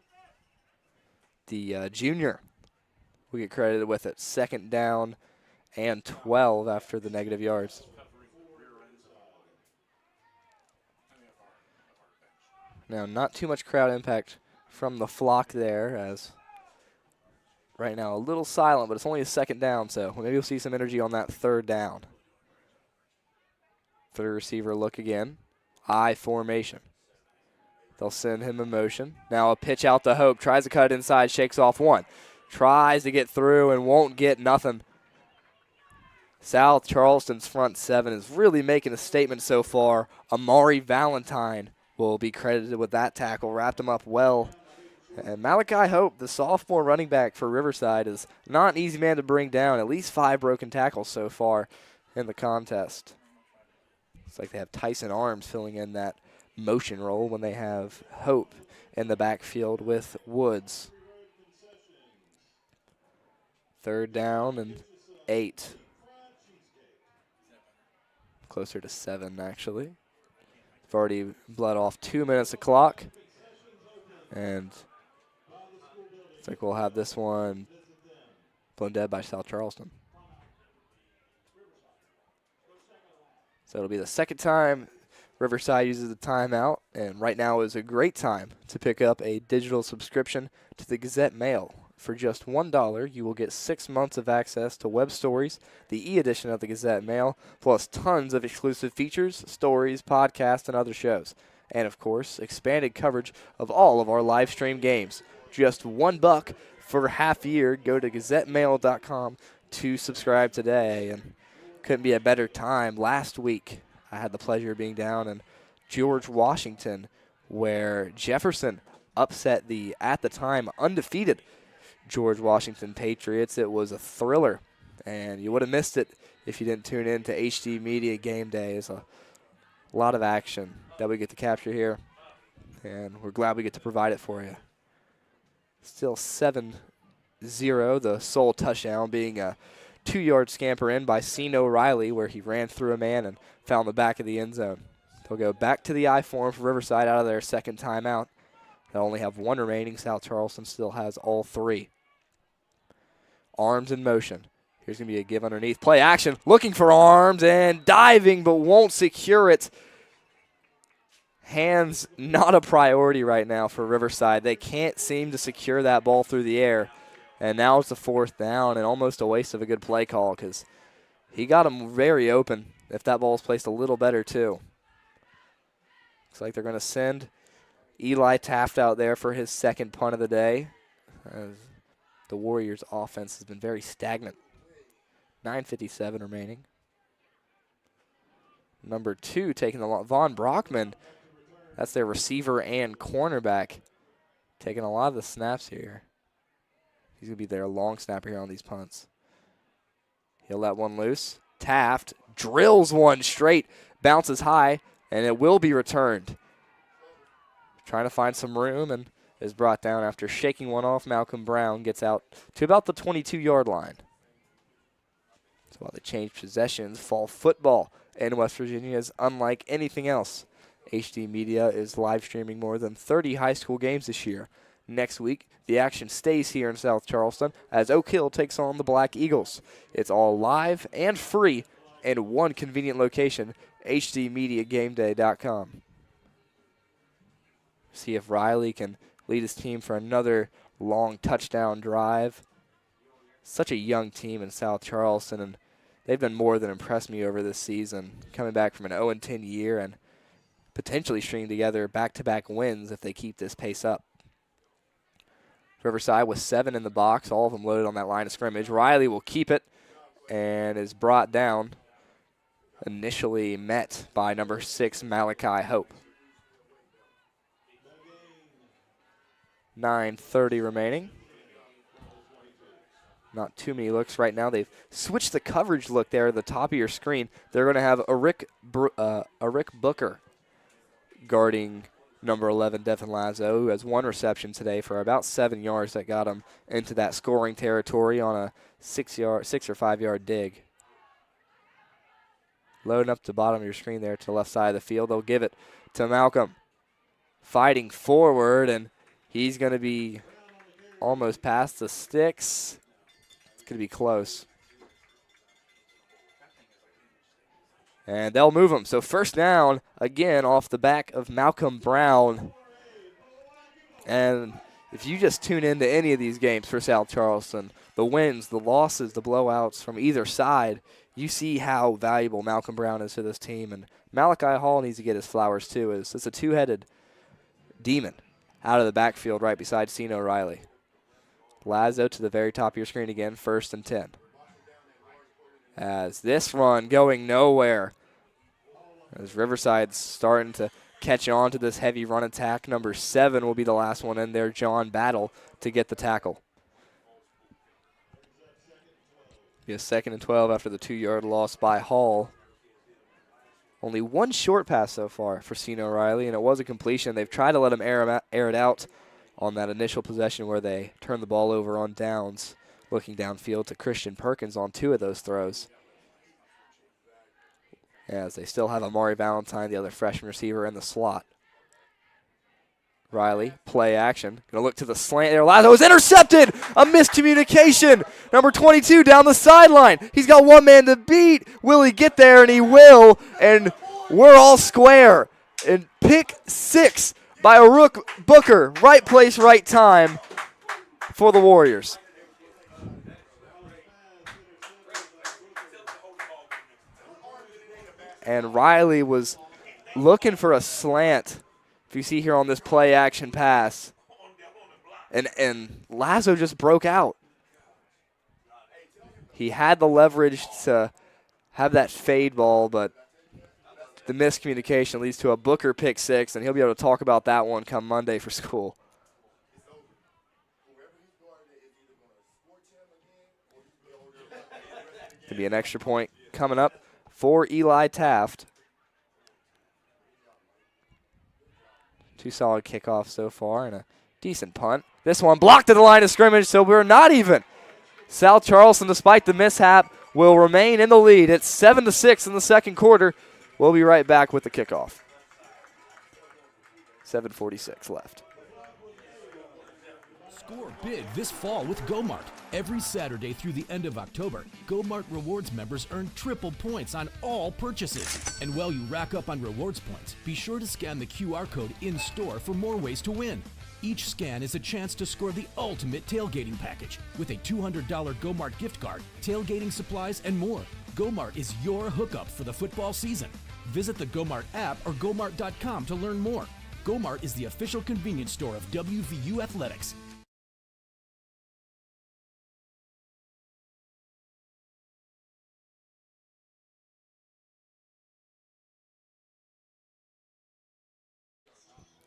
The junior will get credited with it. Second down and 12 after the negative yards. Now, not too much crowd impact from the flock there, as right now a little silent, but it's only a second down, so maybe we'll see some energy on that third down. Third receiver look again. I formation. They'll send him in motion. Now a pitch out to Hope. Tries to cut it inside, shakes off one. Tries to get through and won't get nothing. South Charleston's front seven is really making a statement so far. Amari Valentine will be credited with that tackle. Wrapped him up well. And Malachi Hope, the sophomore running back for Riverside, is not an easy man to bring down. At least 5 broken tackles so far in the contest. It's like they have Tyson Arms filling in that motion role when they have Hope in the backfield with Woods. Third down and 8. Closer to 7, actually. We've already bled off 2 minutes of clock. And it's like we'll have this one blown dead by South Charleston. So it'll be the second time Riverside uses the timeout, and right now is a great time to pick up a digital subscription to the Gazette Mail. For just $1, you will get 6 months of access to web stories, the e-edition of the Gazette Mail, plus tons of exclusive features, stories, podcasts, and other shows. And, of course, expanded coverage of all of our live stream games. Just $1 for half a year. Go to GazetteMail.com to subscribe today. And couldn't be a better time. Last week, I had the pleasure of being down in George Washington, where Jefferson upset the, at the time, undefeated George Washington Patriots. It was a thriller, and you would have missed it if you didn't tune in to HD Media Game Day. It's a lot of action that we get to capture here, and we're glad we get to provide it for you. Still 7-0, the sole touchdown being a 2-yard scamper in by Ceno Riley, where he ran through a man and found the back of the end zone. They'll go back to the I form for Riverside out of their second timeout. They'll only have 1 remaining. South Charleston still has all 3. Arms in motion. Here's going to be a give underneath. Play action. Looking for Arms and diving, but won't secure it. Hands not a priority right now for Riverside. They can't seem to secure that ball through the air. And now it's a 4th down and almost a waste of a good play call because he got him very open if that ball was placed a little better too. Looks like they're going to send Eli Taft out there for his second punt of the day. The Warriors' offense has been very stagnant. 9:57 remaining. Number 2 taking the lot. Vaughn Brockman, that's their receiver and cornerback, taking a lot of the snaps here. He's going to be their long snapper here on these punts. He'll let one loose. Taft drills one straight, bounces high, and it will be returned. Trying to find some room and is brought down after shaking one off. Malcolm Brown gets out to about the 22-yard line. So while they change possessions, fall football in West Virginia is unlike anything else. HD Media is live streaming more than 30 high school games this year. Next week, the action stays here in South Charleston as Oak Hill takes on the Black Eagles. It's all live and free in one convenient location, hdmediagameday.com. See if Riley can lead his team for another long touchdown drive. Such a young team in South Charleston, and they've been more than impressed me over this season, coming back from an 0-10 year and potentially stringing together back-to-back wins if they keep this pace up. Riverside with 7 in the box, all of them loaded on that line of scrimmage. Riley will keep it and is brought down, initially met by number 6, Malachi Hope. 9:30 remaining. Not too many looks right now. They've switched the coverage look there at the top of your screen. They're going to have a Rick Booker guarding number 11, Devin Lazo, who has 1 reception today for about 7 yards that got him into that scoring territory on a 6 or 5-yard dig. Loading up to the bottom of your screen there to the left side of the field. They'll give it to Malcolm. Fighting forward, and he's going to be almost past the sticks. It's going to be close. And they'll move him. So first down, again, off the back of Malcolm Brown. And if you just tune into any of these games for South Charleston, the wins, the losses, the blowouts from either side, you see how valuable Malcolm Brown is to this team. And Malachi Hall needs to get his flowers too. It's a two-headed demon out of the backfield right beside Ceno Riley. Lazo to the very top of your screen again, 1st and 10. As this run going nowhere. As Riverside's starting to catch on to this heavy run attack. Number 7 will be the last one in there, John Battle, to get the tackle. Be a 2nd and 12 after the 2-yard loss by Hall. Only one short pass so far for Ceno Riley, and it was a completion. They've tried to let him air it out on that initial possession where they turned the ball over on downs, looking downfield to Christian Perkins on 2 of those throws. As they still have Amari Valentine, the other freshman receiver, in the slot. Riley, play action. Going to look to the slant there. Lazo is intercepted. A miscommunication. Number 22 down the sideline. He's got one man to beat. Will he get there? And he will. And we're all square. And pick 6 by Aruk Booker. Right place, right time for the Warriors. And Riley was looking for a slant, if you see here on this play action pass. And Lazo just broke out. He had the leverage to have that fade ball, but the miscommunication leads to a Booker pick 6, and he'll be able to talk about that one come Monday for school. Could be an extra point coming up for Eli Taft. 2 solid kickoffs so far and a decent punt. This one blocked at the line of scrimmage, so we're not even. South Charleston, despite the mishap, will remain in the lead. It's 7-6 in the second quarter. We'll be right back with the kickoff. 7:46 left. Score big this fall with GoMart. Every Saturday through the end of October, GoMart Rewards members earn triple points on all purchases. And while you rack up on rewards points, be sure to scan the QR code in-store for more ways to win. Each scan is a chance to score the ultimate tailgating package with a $200 GoMart gift card, tailgating supplies, and more. GoMart is your hookup for the football season. Visit the GoMart app or GoMart.com to learn more. GoMart is the official convenience store of WVU Athletics.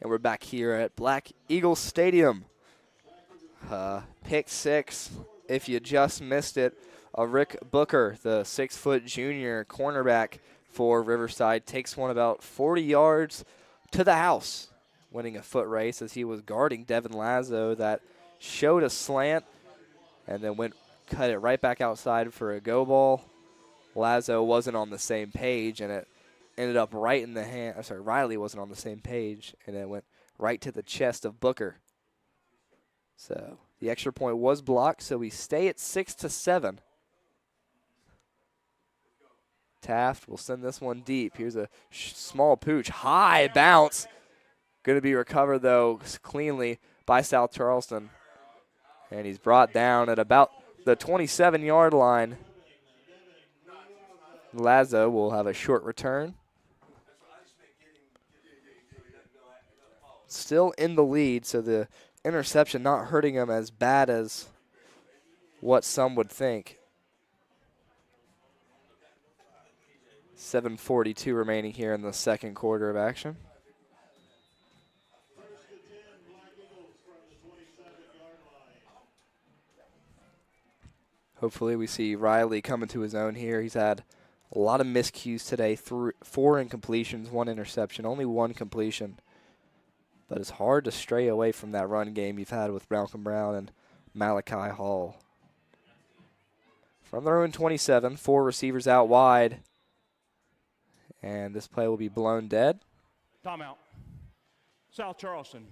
And we're back here at Black Eagle Stadium. Pick 6, if you just missed it. Rick Booker, the 6-foot junior cornerback for Riverside, takes one about 40 yards to the house, winning a foot race as he was guarding Devin Lazo that showed a slant and then cut it right back outside for a go ball. Lazo wasn't on the same page, and it ended up right in the hand. Riley wasn't on the same page, and it went right to the chest of Booker. So the extra point was blocked, so we stay at 6-7. Taft will send this one deep. Here's a small pooch. High bounce. Going to be recovered, though, cleanly by South Charleston. And he's brought down at about the 27-yard line. Lazo will have a short return. Still in the lead, so the interception not hurting him as bad as what some would think. 7:42 remaining here in the second quarter of action. Hopefully we see Riley coming to his own here. He's had a lot of miscues today, 4 incompletions, 1 interception, only 1 completion. But it's hard to stray away from that run game you've had with Malcolm Brown and Malachi Hall. From their own 27, 4 receivers out wide. And this play will be blown dead. Timeout. South Charleston.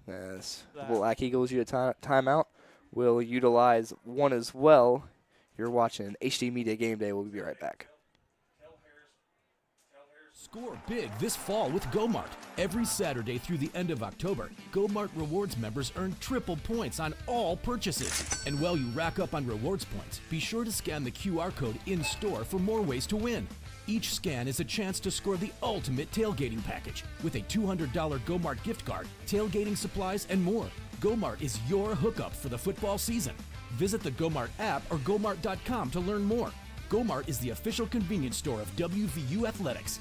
As the Black Eagles use a timeout, will utilize one as well. You're watching HD Media Game Day. We'll be right back. Score big this fall with GoMart. Every Saturday through the end of October, GoMart Rewards members earn triple points on all purchases. And while you rack up on rewards points, be sure to scan the QR code in-store for more ways to win. Each scan is a chance to score the ultimate tailgating package with a $200 GoMart gift card, tailgating supplies, and more. GoMart is your hookup for the football season. Visit the GoMart app or GoMart.com to learn more. GoMart is the official convenience store of WVU Athletics.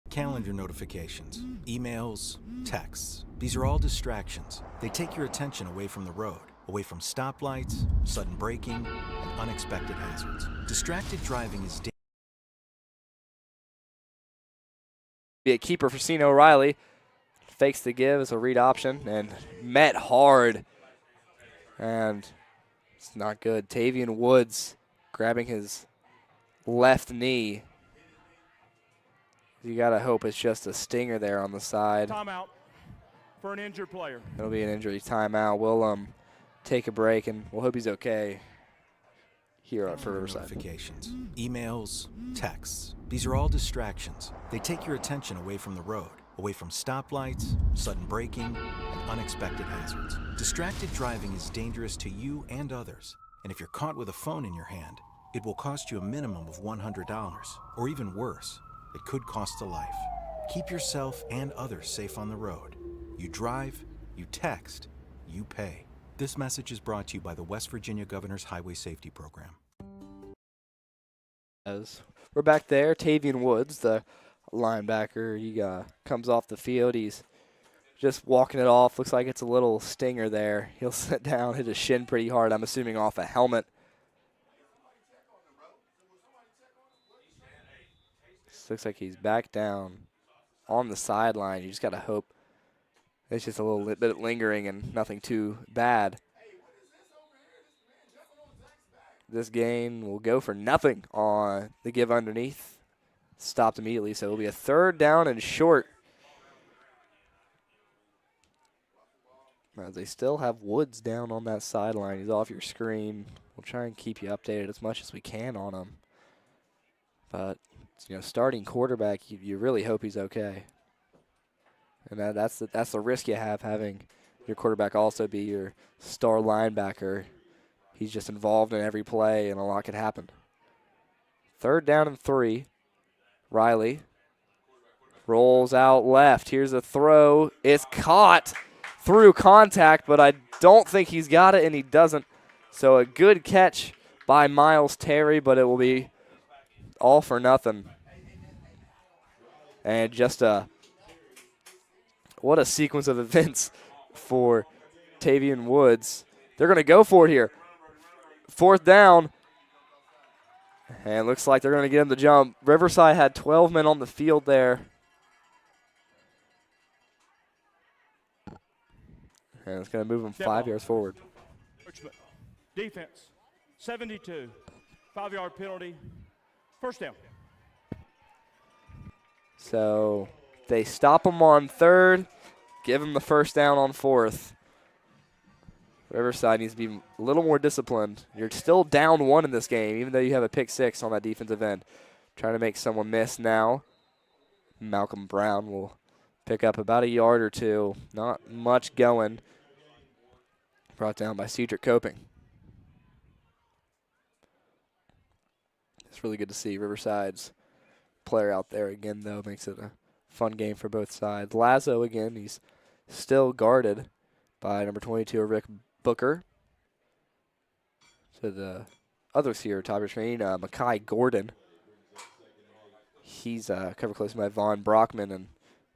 Calendar notifications, emails, texts. These are all distractions. They take your attention away from the road, away from stoplights, sudden braking, and unexpected hazards. Distracted driving is dangerous. Be a keeper for Cena O'Reilly. Fakes the give as a read option and met hard. And it's not good. Tavian Woods grabbing his left knee. You got to hope it's just a stinger there on the side. Timeout for an injured player. It'll be an injury timeout. We'll take a break, and we'll hope he's okay here for Riverside. Notifications, emails, texts. These are all distractions. They take your attention away from the road, away from stoplights, sudden braking, and unexpected hazards. Distracted driving is dangerous to you and others. And if you're caught with a phone in your hand, it will cost you a minimum of $100, or even worse. It could cost a life. Keep yourself and others safe on the road. You drive, you text, you pay. This message is brought to you by the West Virginia Governor's Highway Safety Program. As we're back there, Tavian Woods, the linebacker, he comes off the field. He's just walking it off. Looks like it's a little stinger there. He'll sit down, hit his shin pretty hard, I'm assuming off a helmet. Looks like he's back down on the sideline. You just got to hope it's just a little bit lingering and nothing too bad. This game will go for nothing on the give underneath. Stopped immediately, so it'll be a 3rd down and short. As they still have Woods down on that sideline. He's off your screen. We'll try and keep you updated as much as we can on him. But starting quarterback, you really hope he's okay. And that's the risk you have, having your quarterback also be your star linebacker. He's just involved in every play, and a lot could happen. 3rd down and 3. Riley rolls out left. Here's a throw. It's caught through contact, but I don't think he's got it, and he doesn't. So a good catch by Miles Terry, but it will be all for nothing. And just what a sequence of events for Tavian Woods. They're going to go for it here. 4th down. And looks like they're going to get him the jump. Riverside had 12 men on the field there. And it's going to move them 5 yards forward. Defense, 72. 5-yard penalty. 1st down. So they stop him on 3rd, give him the 1st down on 4th. Riverside needs to be a little more disciplined. You're still down 1 in this game, even though you have a pick 6 on that defensive end. Trying to make someone miss now. Malcolm Brown will pick up about a yard or 2. Not much going. Brought down by Cedric Coping. It's really good to see Riverside's player out there again, though. Makes it a fun game for both sides. Lazo again, he's still guarded by number 22, Rick Booker. To the others here, top of the screen, Makai Gordon. He's covered close by Vaughn Brockman, and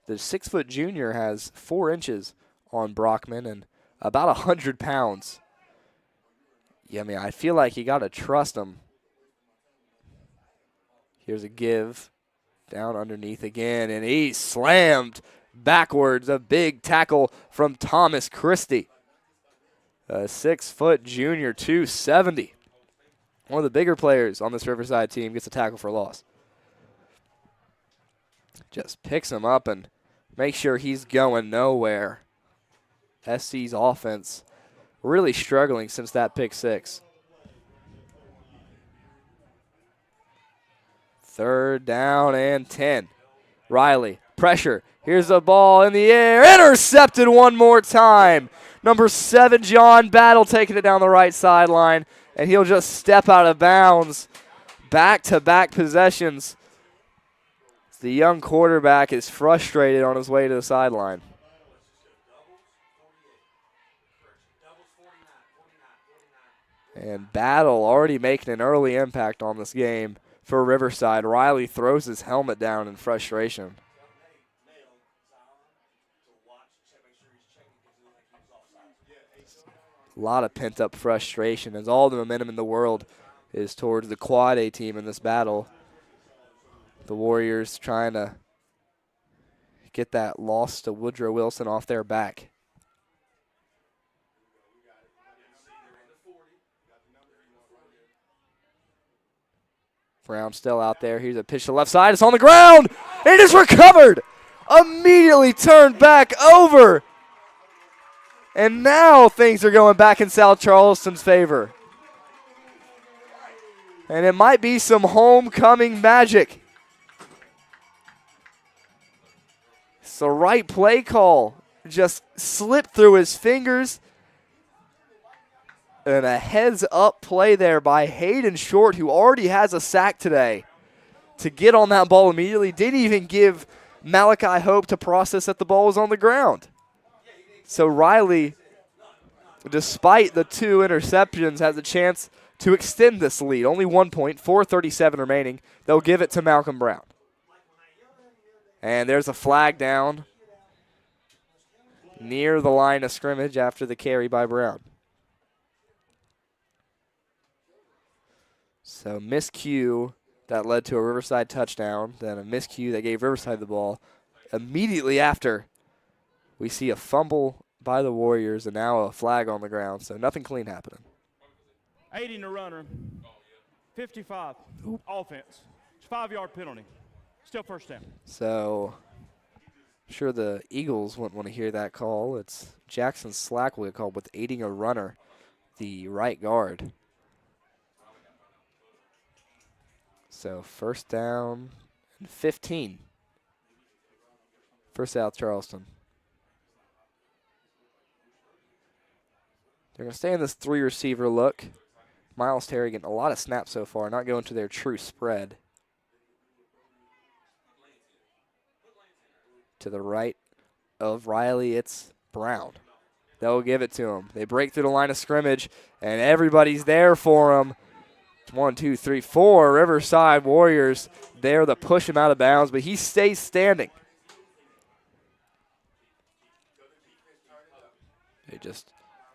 the 6-foot junior has 4 inches on Brockman and about 100 pounds. Yeah, I mean, I feel like you got to trust him. Here's a give. Down underneath again, and he slammed backwards. A big tackle from Thomas Christie. A 6-foot junior, 270. One of the bigger players on this Riverside team gets a tackle for a loss. Just picks him up and makes sure he's going nowhere. SC's offense really struggling since that pick 6. 3rd down and 10. Riley, pressure. Here's the ball in the air. Intercepted one more time. Number 7, John Battle, taking it down the right sideline, and he'll just step out of bounds. Back-to-back possessions. The young quarterback is frustrated on his way to the sideline. And Battle already making an early impact on this game for Riverside. Riley throws his helmet down in frustration. A lot of pent-up frustration as all the momentum in the world is towards the Quad A team in this battle. The Warriors trying to get that loss to Woodrow Wilson off their back. Brown still out there. Here's a pitch to the left side. It's on the ground. It is recovered. Immediately turned back over. And now things are going back in South Charleston's favor. And it might be some homecoming magic. It's the right play call. Just slipped through his fingers. And a heads-up play there by Hayden Short, who already has a sack today, to get on that ball immediately. Didn't even give Malachi hope to process that the ball was on the ground. So Riley, despite the 2 interceptions, has a chance to extend this lead. Only 1 point, 4:37 remaining. They'll give it to Malcolm Brown. And there's a flag down near the line of scrimmage after the carry by Brown. So miscue that led to a Riverside touchdown, then a miscue that gave Riverside the ball. Immediately after, we see a fumble by the Warriors and now a flag on the ground, so nothing clean happening. 80 to runner, 55, offense. It's a 5-yard penalty. Still first down. So I'm sure the Eagles wouldn't want to hear that call. It's Jackson Slack will get called with aiding a runner, the right guard. So first down and 15 for South Charleston. They're going to stay in this 3-receiver look. Miles Terry getting a lot of snaps so far, not going to their true spread. To the right of Riley, it's Brown. They'll give it to him. They break through the line of scrimmage, and everybody's there for him. 1, 2, 3, 4. Riverside Warriors there to push him out of bounds, but he stays standing. They're just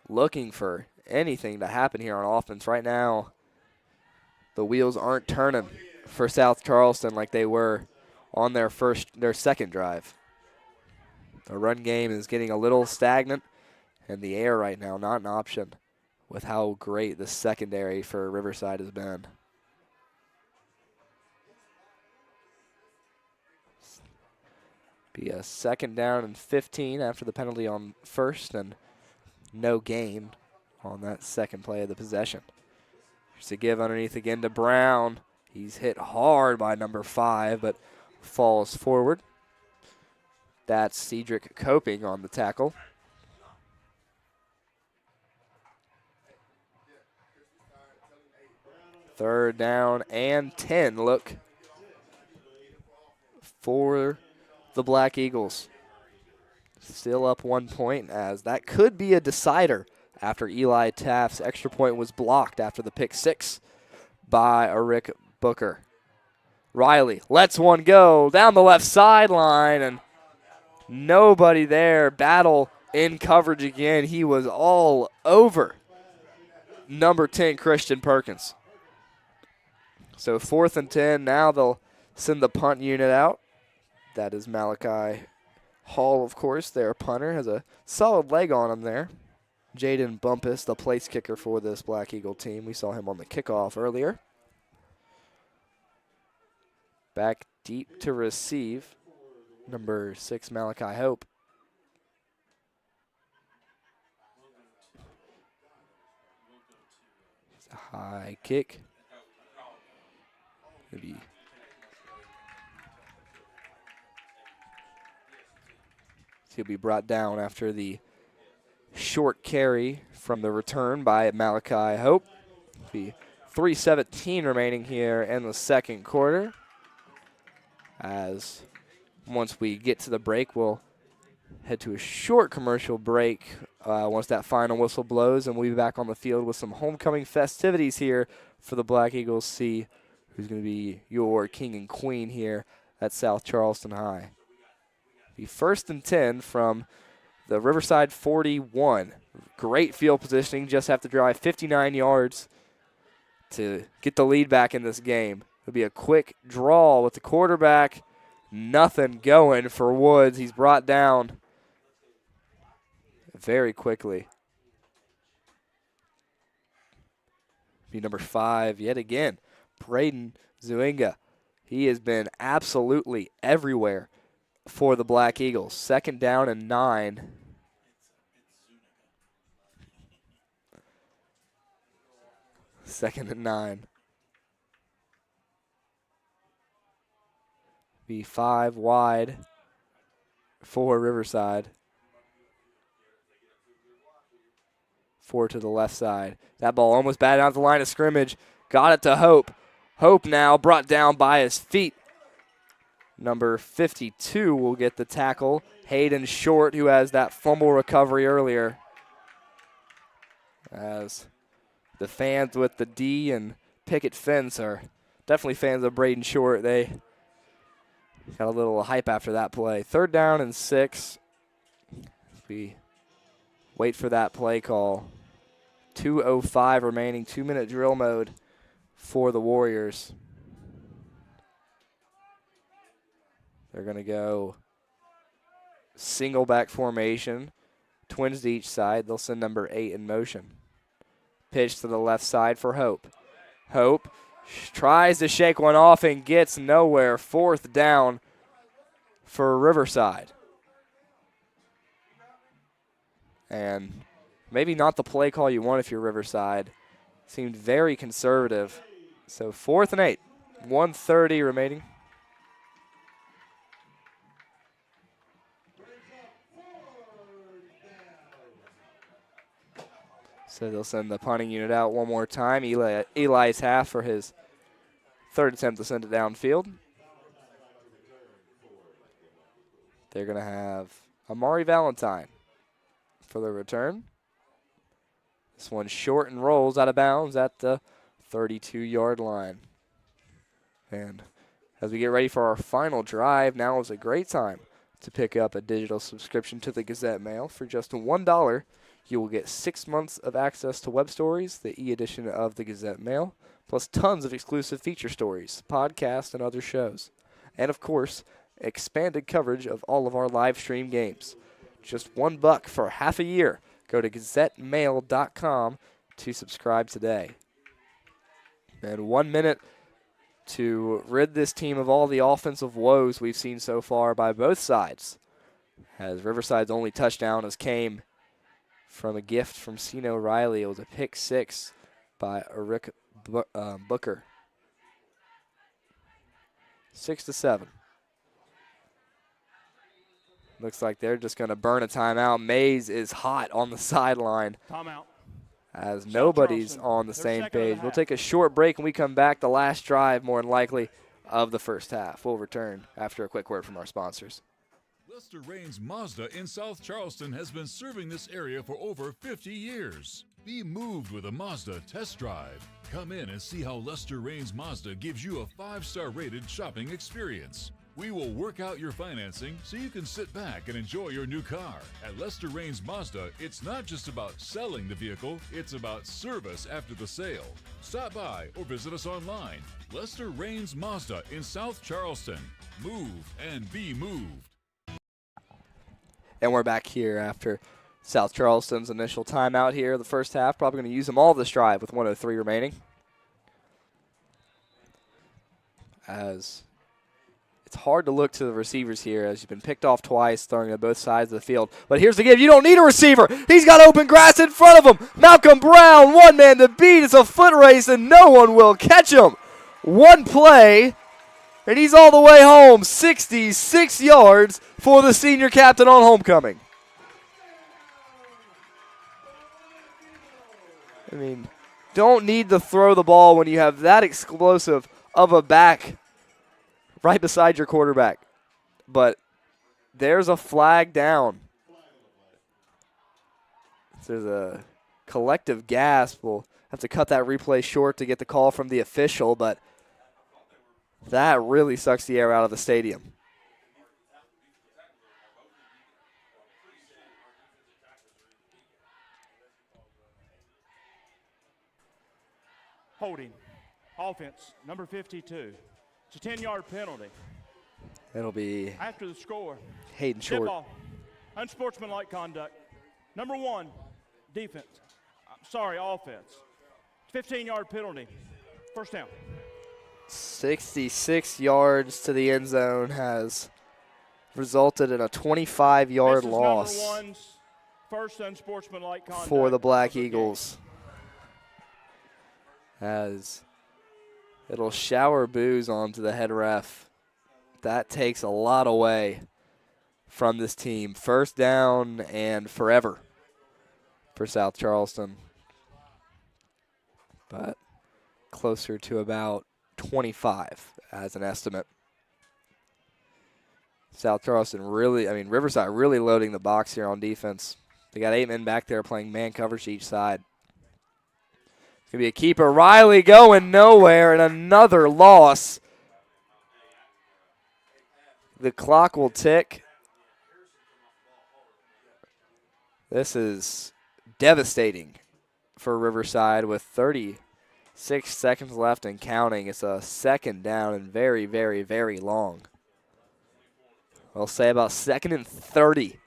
looking for anything to happen here on offense. Right now, the wheels aren't turning for South Charleston like they were on their second drive. The run game is getting a little stagnant, and the air right now not an option with how great the secondary for Riverside has been. Be a second down and 15 after the penalty on first and no gain on that second play of the possession. Here's a give underneath again to Brown. He's hit hard by number 5, but falls forward. That's Cedric Coping on the tackle. Third down and 10 look for the Black Eagles. Still up 1 point, as that could be a decider after Eli Taft's extra point was blocked after the pick 6 by a Rick Booker. Riley lets one go down the left sideline, and nobody there. Battle in coverage again. He was all over number 10, Christian Perkins. So 4th and 10. Now they'll send the punt unit out. That is Malachi Hall, of course. Their punter has a solid leg on him there. Jaden Bumpus, the place kicker for this Black Eagle team. We saw him on the kickoff earlier. Back deep to receive, number 6, Malachi Hope. It's a high kick. Maybe He'll be brought down after the short carry from the return by Malachi Hope. Be 3:17 remaining here in the second quarter. As once we get to the break, we'll head to a short commercial break once that final whistle blows, and we'll be back on the field with some homecoming festivities here for the Black Eagles. See who's going to be your king and queen here at South Charleston High. Be 1st and 10 from the Riverside 41. Great field positioning, just have to drive 59 yards to get the lead back in this game. It'll be a quick draw with the quarterback. Nothing going for Woods. He's brought down very quickly. Be number 5 yet again, Braden Zuinga. He has been absolutely everywhere for the Black Eagles. 2nd down and 9. Second and 9. Be 5 wide for Riverside. 4 to the left side. That ball almost batted out the line of scrimmage. Got it to Hope. Hope now brought down by his feet. Number 52 will get the tackle. Hayden Short, who has that fumble recovery earlier. As the fans with the D and picket fence are definitely fans of Braden Short. They got a little hype after that play. 3rd down and 6. We wait for that play call. 2:05 remaining, 2-minute drill mode for the Warriors. They're going to go single back formation, twins to each side. They'll send number 8 in motion. Pitch to the left side for Hope. Hope tries to shake one off and gets nowhere. 4th down for Riverside. And maybe not the play call you want if you're Riverside. Seemed very conservative. So 4th and 8, 1:30 remaining. So they'll send the punting unit out one more time. Eli's half for his 3rd attempt to send it downfield. They're going to have Amari Valentine for the return. This one short and rolls out of bounds at the 32-yard line. And as we get ready for our final drive, now is a great time to pick up a digital subscription to the Gazette Mail. For just $1, you will get 6 months of access to web stories, the e-edition of the Gazette Mail, plus tons of exclusive feature stories, podcasts, and other shows. And, of course, expanded coverage of all of our live stream games. Just $1 for half a year. Go to gazettemail.com to subscribe today. And 1 minute to rid this team of all the offensive woes we've seen so far by both sides, as Riverside's only touchdown came from a gift from Ceno Riley. It was a pick 6 by Rick Booker. 6-7. Looks like they're just going to burn a timeout. Mays is hot on the sideline. Timeout. As nobody's on the same page. We'll take a short break when we come back. The last drive, more than likely, of the first half. We'll return after a quick word from our sponsors. Lester Raines Mazda in South Charleston has been serving this area for over 50 years. Be moved with a Mazda test drive. Come in and see how Lester Raines Mazda gives you a 5-star rated shopping experience. We will work out your financing so you can sit back and enjoy your new car. At Lester Raines Mazda, it's not just about selling the vehicle, it's about service after the sale. Stop by or visit us online. Lester Raines Mazda in South Charleston. Move and be moved. And we're back here after South Charleston's initial timeout here the first half. Probably going to use them all this drive with 1:03 remaining. As it's hard to look to the receivers here as you've been picked off twice, throwing at both sides of the field. But here's the give. You don't need a receiver. He's got open grass in front of him. Malcolm Brown, one man to beat. It's a foot race, and no one will catch him. One play, and he's all the way home, 66 yards for the senior captain on homecoming. I mean, don't need to throw the ball when you have that explosive of a back right beside your quarterback. But there's a flag down. There's a collective gasp. We'll have to cut that replay short to get the call from the official, but that really sucks the air out of the stadium. Holding. Offense, number 52. It's a 10-yard penalty. It'll be After the score. Hayden Tip Short. ball. Unsportsmanlike conduct. Number 1, defense. Offense. 15-yard penalty. First down. 66 yards to the end zone has resulted in a 25-yard loss Number 1's first unsportsmanlike conduct for the Black of the game. Eagles. As it'll shower boos onto the head ref. That takes a lot away from this team. First down and forever for South Charleston. But closer to about 25 as an estimate. South Charleston Riverside really loading the box here on defense. They got 8 men back there playing man coverage each side. It's going to be a keeper. Riley going nowhere, and another loss. The clock will tick. This is devastating for Riverside with 36 seconds left and counting. It's a second down and very, very, very long. I'll say about 2nd and 30.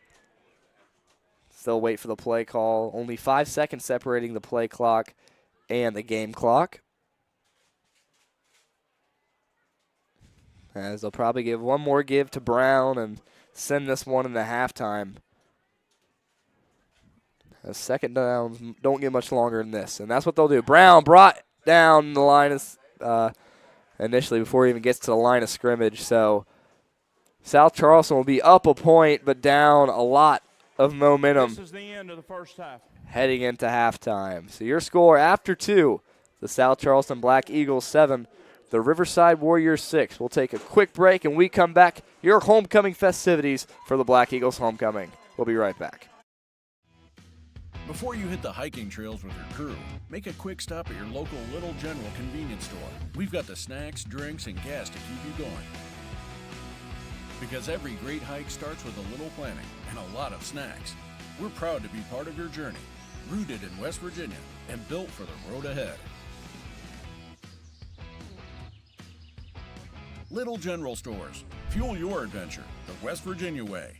Still wait for the play call. Only 5 seconds separating the play clock and the game clock. As they'll probably give one more give to Brown and send this one into halftime. As second downs don't get much longer than this, and that's what they'll do. Brown brought down the line initially before he even gets to the line of scrimmage. So South Charleston will be up a point, but down a lot of momentum. This is the end of the first half. Heading into halftime. So your score after 2, the South Charleston Black Eagles 7, the Riverside Warriors 6. We'll take a quick break, and we come back. Your homecoming festivities for the Black Eagles homecoming. We'll be right back. Before you hit the hiking trails with your crew, make a quick stop at your local Little General convenience store. We've got the snacks, drinks, and gas to keep you going. Because every great hike starts with a little planning and a lot of snacks. We're proud to be part of your journey, rooted in West Virginia and built for the road ahead. Little General Stores. Fuel your adventure the West Virginia way.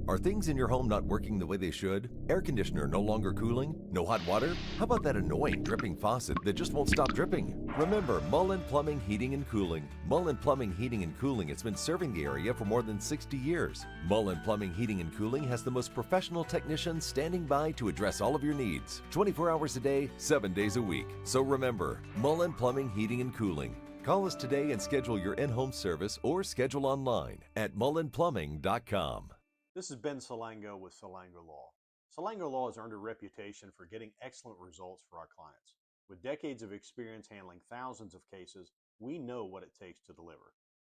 Are things in your home not working the way they should? Air conditioner no longer cooling? No hot water? How about that annoying dripping faucet that just won't stop dripping? Remember Mullen Plumbing, Heating and Cooling. Mullen Plumbing, Heating and Cooling has been serving the area for more than 60 years. Mullen Plumbing, Heating and Cooling has the most professional technicians standing by to address all of your needs. 24 hours a day, 7 days a week. So remember, Mullen Plumbing, Heating and Cooling. Call us today and schedule your in-home service or schedule online at mullenplumbing.com. This is Ben Salango with Salango Law. Salango Law has earned a reputation for getting excellent results for our clients. With decades of experience handling thousands of cases, we know what it takes to deliver.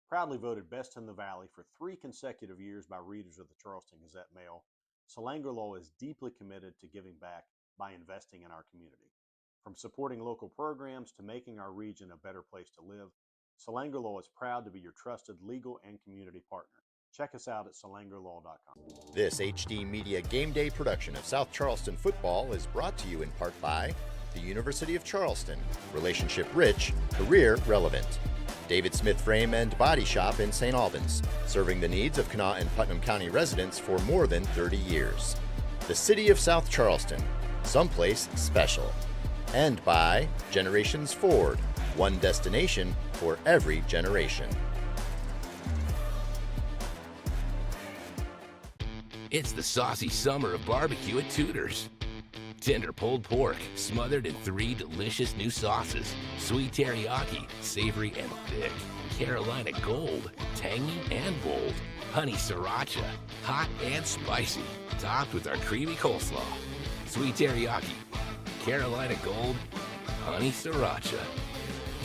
Proudly voted Best in the Valley for 3 consecutive years by readers of the Charleston Gazette-Mail, Salango Law is deeply committed to giving back by investing in our community. From supporting local programs to making our region a better place to live, Salango Law is proud to be your trusted legal and community partner. Check us out at salangolaw.com. This HD Media Game Day production of South Charleston football is brought to you in part by the University of Charleston, relationship rich, career relevant. David Smith Frame and Body Shop in St. Albans, serving the needs of Kanawha and Putnam County residents for more than 30 years. The City of South Charleston, someplace special. And by Generations Ford, one destination for every generation. It's the saucy summer of barbecue at Tudor's. Tender pulled pork, smothered in 3 delicious new sauces. Sweet teriyaki, savory and thick. Carolina Gold, tangy and bold. Honey sriracha, hot and spicy. Topped with our creamy coleslaw. Sweet teriyaki, Carolina Gold, honey sriracha.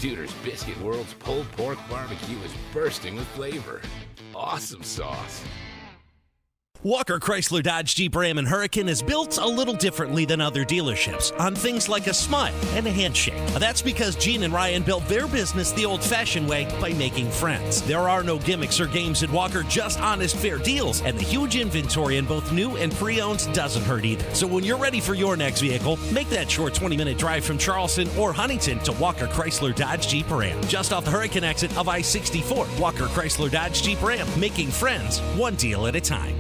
Tudor's Biscuit World's pulled pork barbecue is bursting with flavor. Awesome sauce. Walker Chrysler Dodge Jeep Ram and Hurricane is built a little differently than other dealerships on things like a smile and a handshake. That's because Gene and Ryan built their business the old-fashioned way by making friends. There are no gimmicks or games at Walker, just honest, fair deals, and the huge inventory in both new and pre-owned doesn't hurt either. So when you're ready for your next vehicle, make that short 20-minute drive from Charleston or Huntington to Walker Chrysler Dodge Jeep Ram. Just off the Hurricane exit of I-64, Walker Chrysler Dodge Jeep Ram, making friends one deal at a time.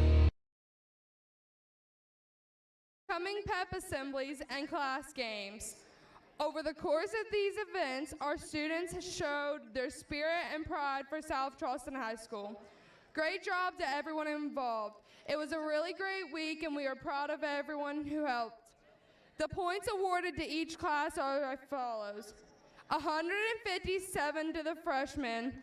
Coming pep assemblies and class games. Over the course of these events, our students showed their spirit and pride for South Charleston High School. Great job to everyone involved. It was a really great week and we are proud of everyone who helped. The points awarded to each class are as follows. 157 to the freshmen,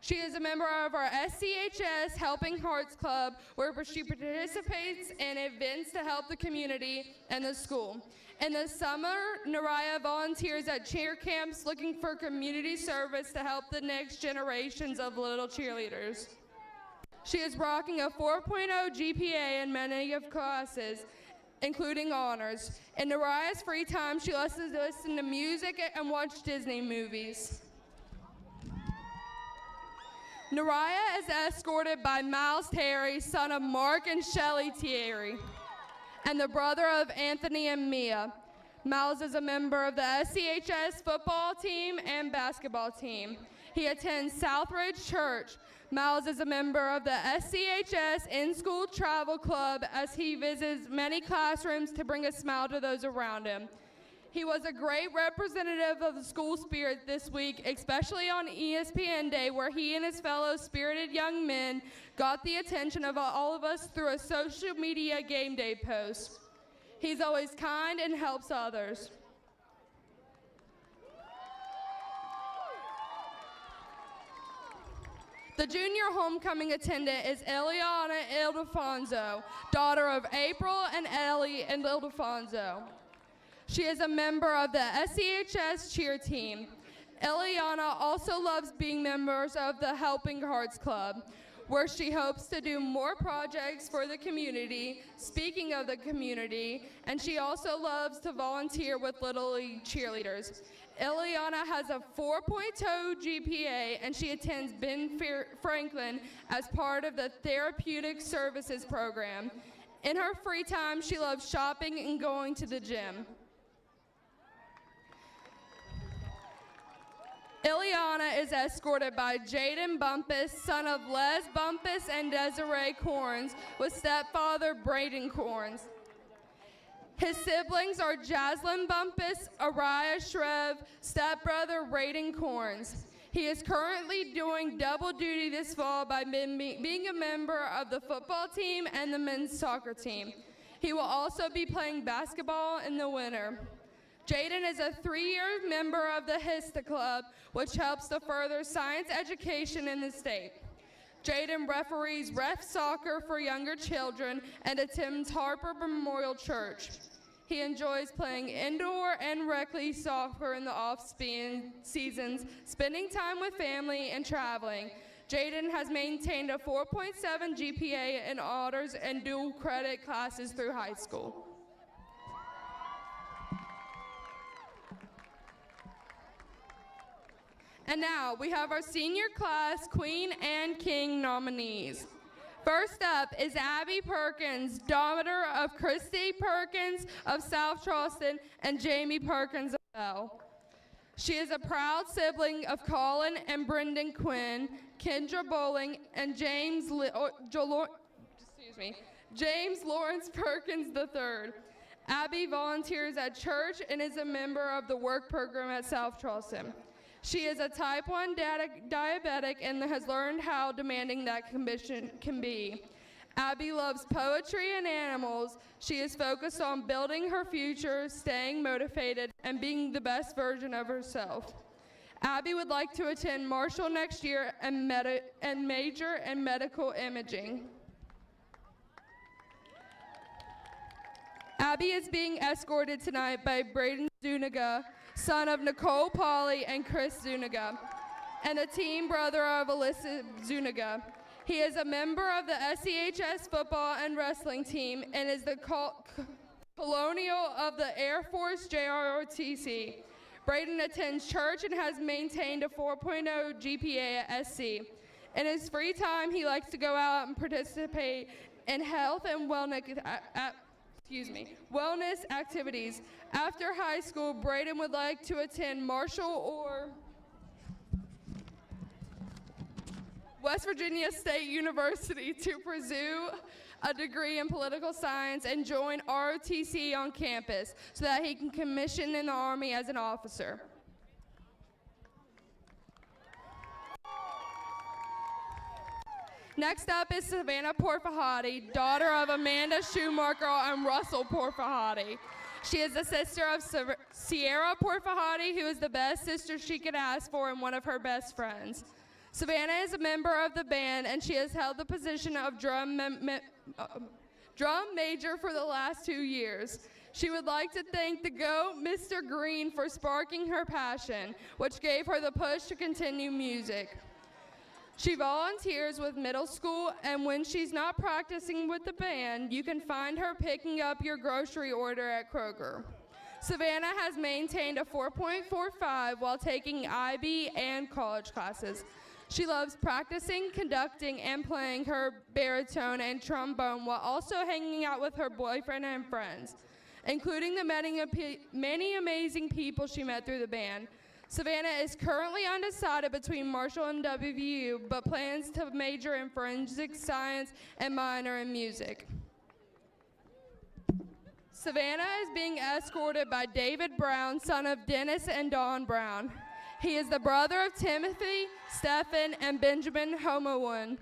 She is a member of our SCHS Helping Hearts Club, where she participates in events to help the community and the school. In the summer, Naraya volunteers at cheer camps looking for community service to help the next generations of little cheerleaders. She is rocking a 4.0 GPA in many of classes, including honors. In Naraya's free time, she loves to listen to music and watch Disney movies. Naraya is escorted by Miles Terry, son of Mark and Shelley Terry, and the brother of Anthony and Mia. Miles is a member of the SCHS football team and basketball team. He attends Southridge Church. Miles is a member of the SCHS In-School Travel Club as he visits many classrooms to bring a smile to those around him. He was a great representative of the school spirit this week, especially on ESPN Day, where he and his fellow spirited young men got the attention of all of us through a social media game day post. He's always kind and helps others. The junior homecoming attendant is Eliana Ildefonso, daughter of April and Ellie and Ildefonso. She is a member of the SCHS cheer team. Eliana also loves being members of the Helping Hearts Club, where she hopes to do more projects for the community, speaking of the community, and she also loves to volunteer with Little League cheerleaders. Eliana has a 4.0 GPA, and she attends Ben Franklin as part of the Therapeutic Services program. In her free time, she loves shopping and going to the gym. Ileana is escorted by Jaden Bumpus, son of Les Bumpus and Desiree Corns, with stepfather Braden Corns. His siblings are Jaslyn Bumpus, Araya Shreve, stepbrother Braden Corns. He is currently doing double duty this fall by being a member of the football team and the men's soccer team. He will also be playing basketball in the winter. Jaden is a 3-year member of the HISTA Club, which helps to further science education in the state. Jaden referees ref soccer for younger children and attends Harper Memorial Church. He enjoys playing indoor and rec league soccer in the off-seasons, spending time with family and traveling. Jaden has maintained a 4.7 GPA in honors and dual credit classes through high school. And now we have our senior class Queen and King nominees. First up is Abby Perkins, daughter of Christy Perkins of South Charleston and Jamie Perkins of Bell. She is a proud sibling of Colin and Brendan Quinn, Kendra Bowling, and James Lawrence Perkins III. Abby volunteers at church and is a member of the work program at South Charleston. She is a type 1 diabetic and has learned how demanding that condition can be. Abby loves poetry and animals. She is focused on building her future, staying motivated, and being the best version of herself. Abby would like to attend Marshall next year and major in medical imaging. Abby is being escorted tonight by Braden Zuniga, son of Nicole Polly and Chris Zuniga, and a teen brother of Alyssa Zuniga. He is a member of the SCHS football and wrestling team and is the colonial of the Air Force JROTC. Braden attends church and has maintained a 4.0 GPA at SC. In his free time, he likes to go out and participate in health and wellness activities. After high school, Braden would like to attend Marshall or West Virginia State University to pursue a degree in political science and join ROTC on campus so that he can commission in the Army as an officer. Next up is Savannah Porfahati, daughter of Amanda Schumacher and Russell Porfahati. She is the sister of Sierra Porfahati, who is the best sister she could ask for and one of her best friends. Savannah is a member of the band, and she has held the position of drum major for the last 2 years. She would like to thank the GOAT, Mr. Green, for sparking her passion, which gave her the push to continue music. She volunteers with middle school, and when she's not practicing with the band, you can find her picking up your grocery order at Kroger. Savannah has maintained a 4.45 while taking IB and college classes. She loves practicing, conducting, and playing her baritone and trombone while also hanging out with her boyfriend and friends, including the many amazing people she met through the band. Savannah is currently undecided between Marshall and WVU, but plans to major in forensic science and minor in music. Savannah is being escorted by David Brown, son of Dennis and Dawn Brown. He is the brother of Timothy, Stephen, and Benjamin Homowan.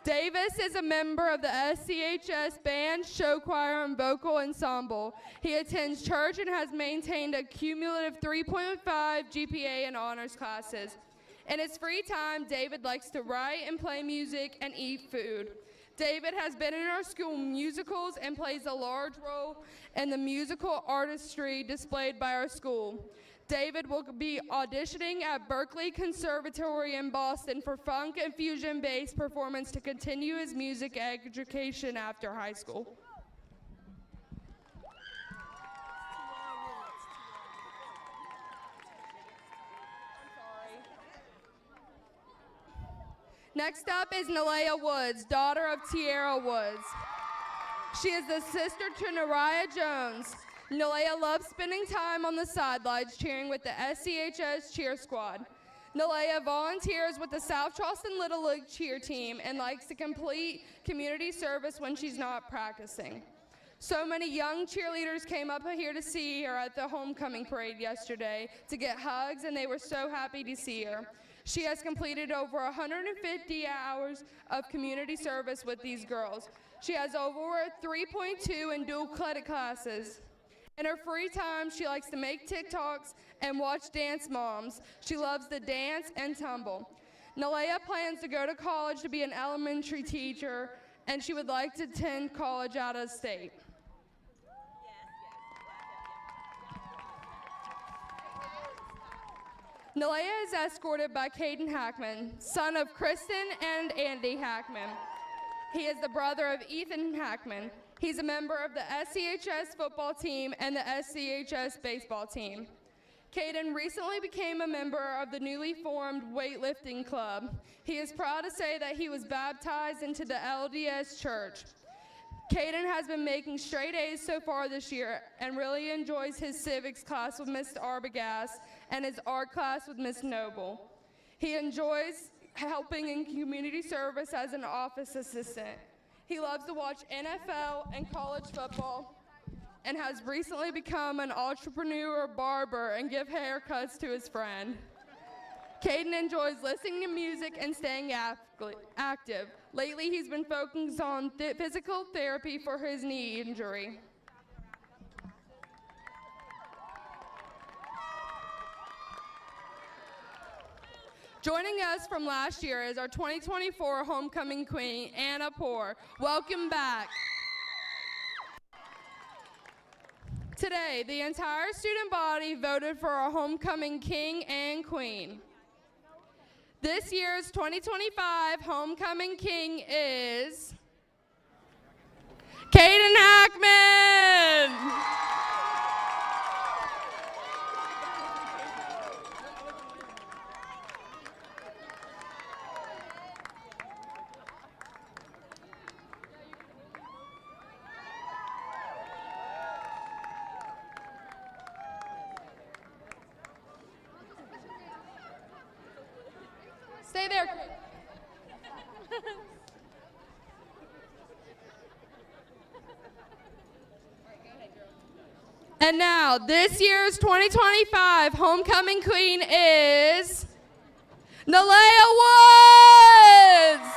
Davis is a member of the SCHS band, show choir, and vocal ensemble. He attends church and has maintained a cumulative 3.5 GPA in honors classes. In his free time, David likes to write and play music and eat food. David has been in our school musicals and plays a large role in the musical artistry displayed by our school. David will be auditioning at Berklee Conservatory in Boston for funk and fusion-based performance to continue his music education after high school. Next up is Nalea Woods, daughter of Tierra Woods. She is the sister to Nariah Jones. Nalea loves spending time on the sidelines cheering with the SCHS cheer squad. Nalea volunteers with the South Charleston Little League cheer team and likes to complete community service when she's not practicing. So many young cheerleaders came up here to see her at the homecoming parade yesterday to get hugs, and they were so happy to see her. She has completed over 150 hours of community service with these girls. She has over 3.2 in dual credit classes. In her free time, she likes to make TikToks and watch Dance Moms. She loves to dance and tumble. Nalea plans to go to college to be an elementary teacher, and she would like to attend college out of state. Nalea is escorted by Caden Hackman, son of Kristen and Andy Hackman. He is the brother of Ethan Hackman. He's a member of the SCHS football team and the SCHS baseball team. Caden recently became a member of the newly formed weightlifting club. He is proud to say that he was baptized into the LDS church. Caden has been making straight A's so far this year and really enjoys his civics class with Ms. Arbogast and his art class with Ms. Noble. He enjoys helping in community service as an office assistant. He loves to watch NFL and college football and has recently become an entrepreneur barber and give haircuts to his friend. Caden enjoys listening to music and staying active. Lately, he's been focused on physical therapy for his knee injury. Joining us from last year is our 2024 homecoming queen, Anna Poor. Welcome back. Today, the entire student body voted for our homecoming king and queen. This year's 2025 homecoming king is Caden Hackman. Stay there. And now, this year's 2025 homecoming queen is Nalea Woods.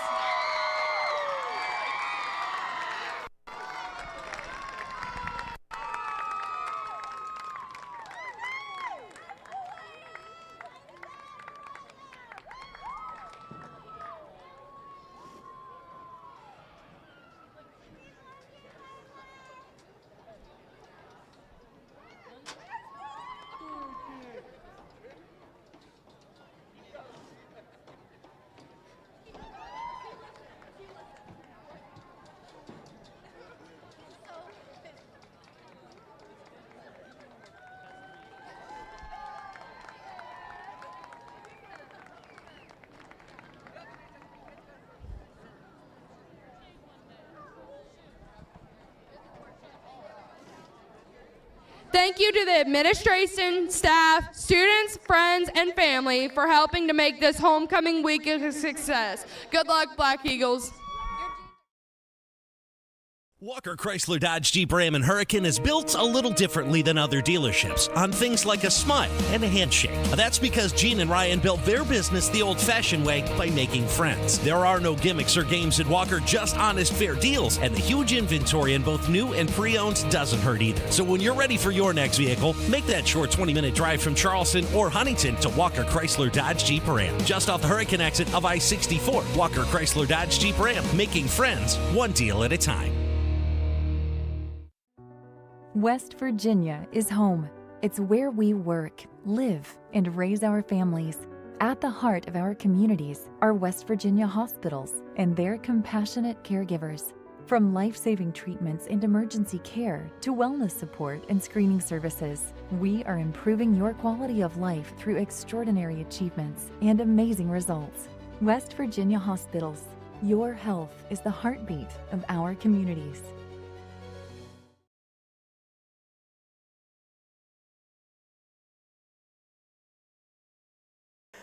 Thank you to the administration, staff, students, friends, and family for helping to make this homecoming week a success. Good luck, Black Eagles. Walker Chrysler Dodge Jeep Ram and Hurricane is built a little differently than other dealerships on things like a smile and a handshake. That's because Gene and Ryan built their business the old-fashioned way by making friends. There are no gimmicks or games at Walker, just honest, fair deals, and the huge inventory in both new and pre-owned doesn't hurt either. So when you're ready for your next vehicle, make that short 20-minute drive from Charleston or Huntington to Walker Chrysler Dodge Jeep Ram. Just off the Hurricane exit of I-64, Walker Chrysler Dodge Jeep Ram, making friends one deal at a time. West Virginia is home. It's where we work, live, and raise our families. At the heart of our communities are West Virginia hospitals and their compassionate caregivers. From life-saving treatments and emergency care to wellness support and screening services, we are improving your quality of life through extraordinary achievements and amazing results. West Virginia hospitals. Your health is the heartbeat of our communities.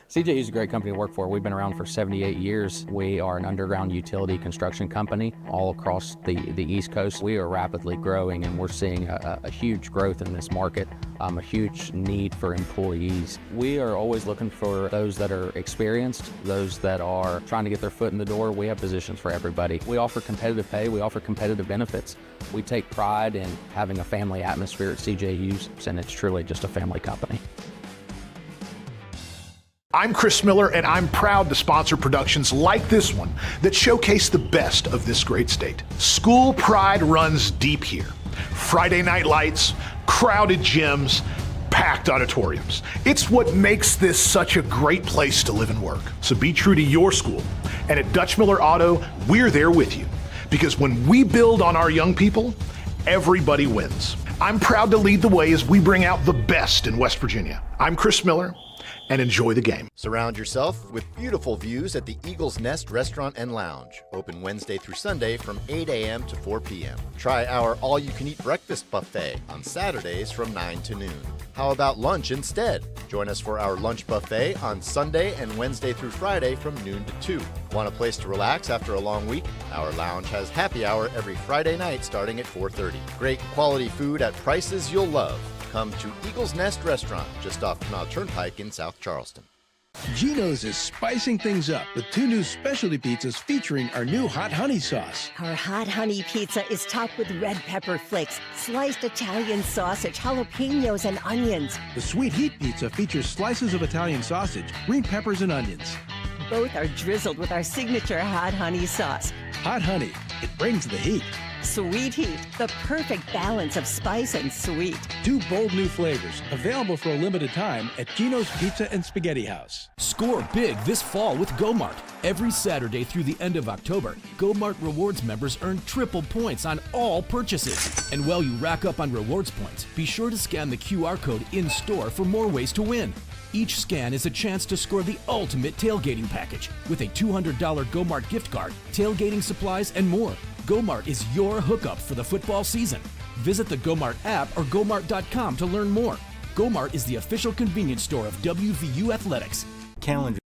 CJU is a great company to work for. We've been around for 78 years. We are an underground utility construction company all across the East Coast. We are rapidly growing, and we're seeing a huge growth in this market, a huge need for employees. We are always looking for those that are experienced, those that are trying to get their foot in the door. We have positions for everybody. We offer competitive pay. We offer competitive benefits. We take pride in having a family atmosphere at CJU's, and it's truly just a family company. I'm Chris Miller, and I'm proud to sponsor productions like this one that showcase the best of this great state. School pride runs deep here. Friday night lights, crowded gyms, packed auditoriums. It's what makes this such a great place to live and work. So be true to your school. And at Dutch Miller Auto, we're there with you. Because when we build on our young people, everybody wins. I'm proud to lead the way as we bring out the best in West Virginia. I'm Chris Miller, and enjoy the game. Surround yourself with beautiful views at the Eagles Nest Restaurant and Lounge, open Wednesday through Sunday from 8 a.m. to 4 p.m. Try our all-you-can-eat breakfast buffet on Saturdays from 9 to noon. How about lunch instead? Join us for our lunch buffet on Sunday and Wednesday through Friday from noon to 2. Want a place to relax after a long week? Our lounge has happy hour every Friday night starting at 4:30. Great quality food at prices you'll love. Come to Eagles Nest Restaurant, just off Canal Turnpike in South Charleston. Geno's is spicing things up with 2 new specialty pizzas featuring our new hot honey sauce. Our hot honey pizza is topped with red pepper flakes, sliced Italian sausage, jalapenos, and onions. The sweet heat pizza features slices of Italian sausage, green peppers, and onions. Both are drizzled with our signature hot honey sauce. Hot honey, it brings the heat. Sweet heat, the perfect balance of spice and sweet. 2 bold new flavors, available for a limited time at Geno's Pizza and Spaghetti House. Score big this fall with GoMart. Every Saturday through the end of October, GoMart Rewards members earn triple points on all purchases. And while you rack up on rewards points, be sure to scan the QR code in-store for more ways to win. Each scan is a chance to score the ultimate tailgating package with a $200 GoMart gift card, tailgating supplies, and more. GoMart is your hookup for the football season. Visit the GoMart app or GoMart.com to learn more. GoMart is the official convenience store of WVU Athletics. Calendar.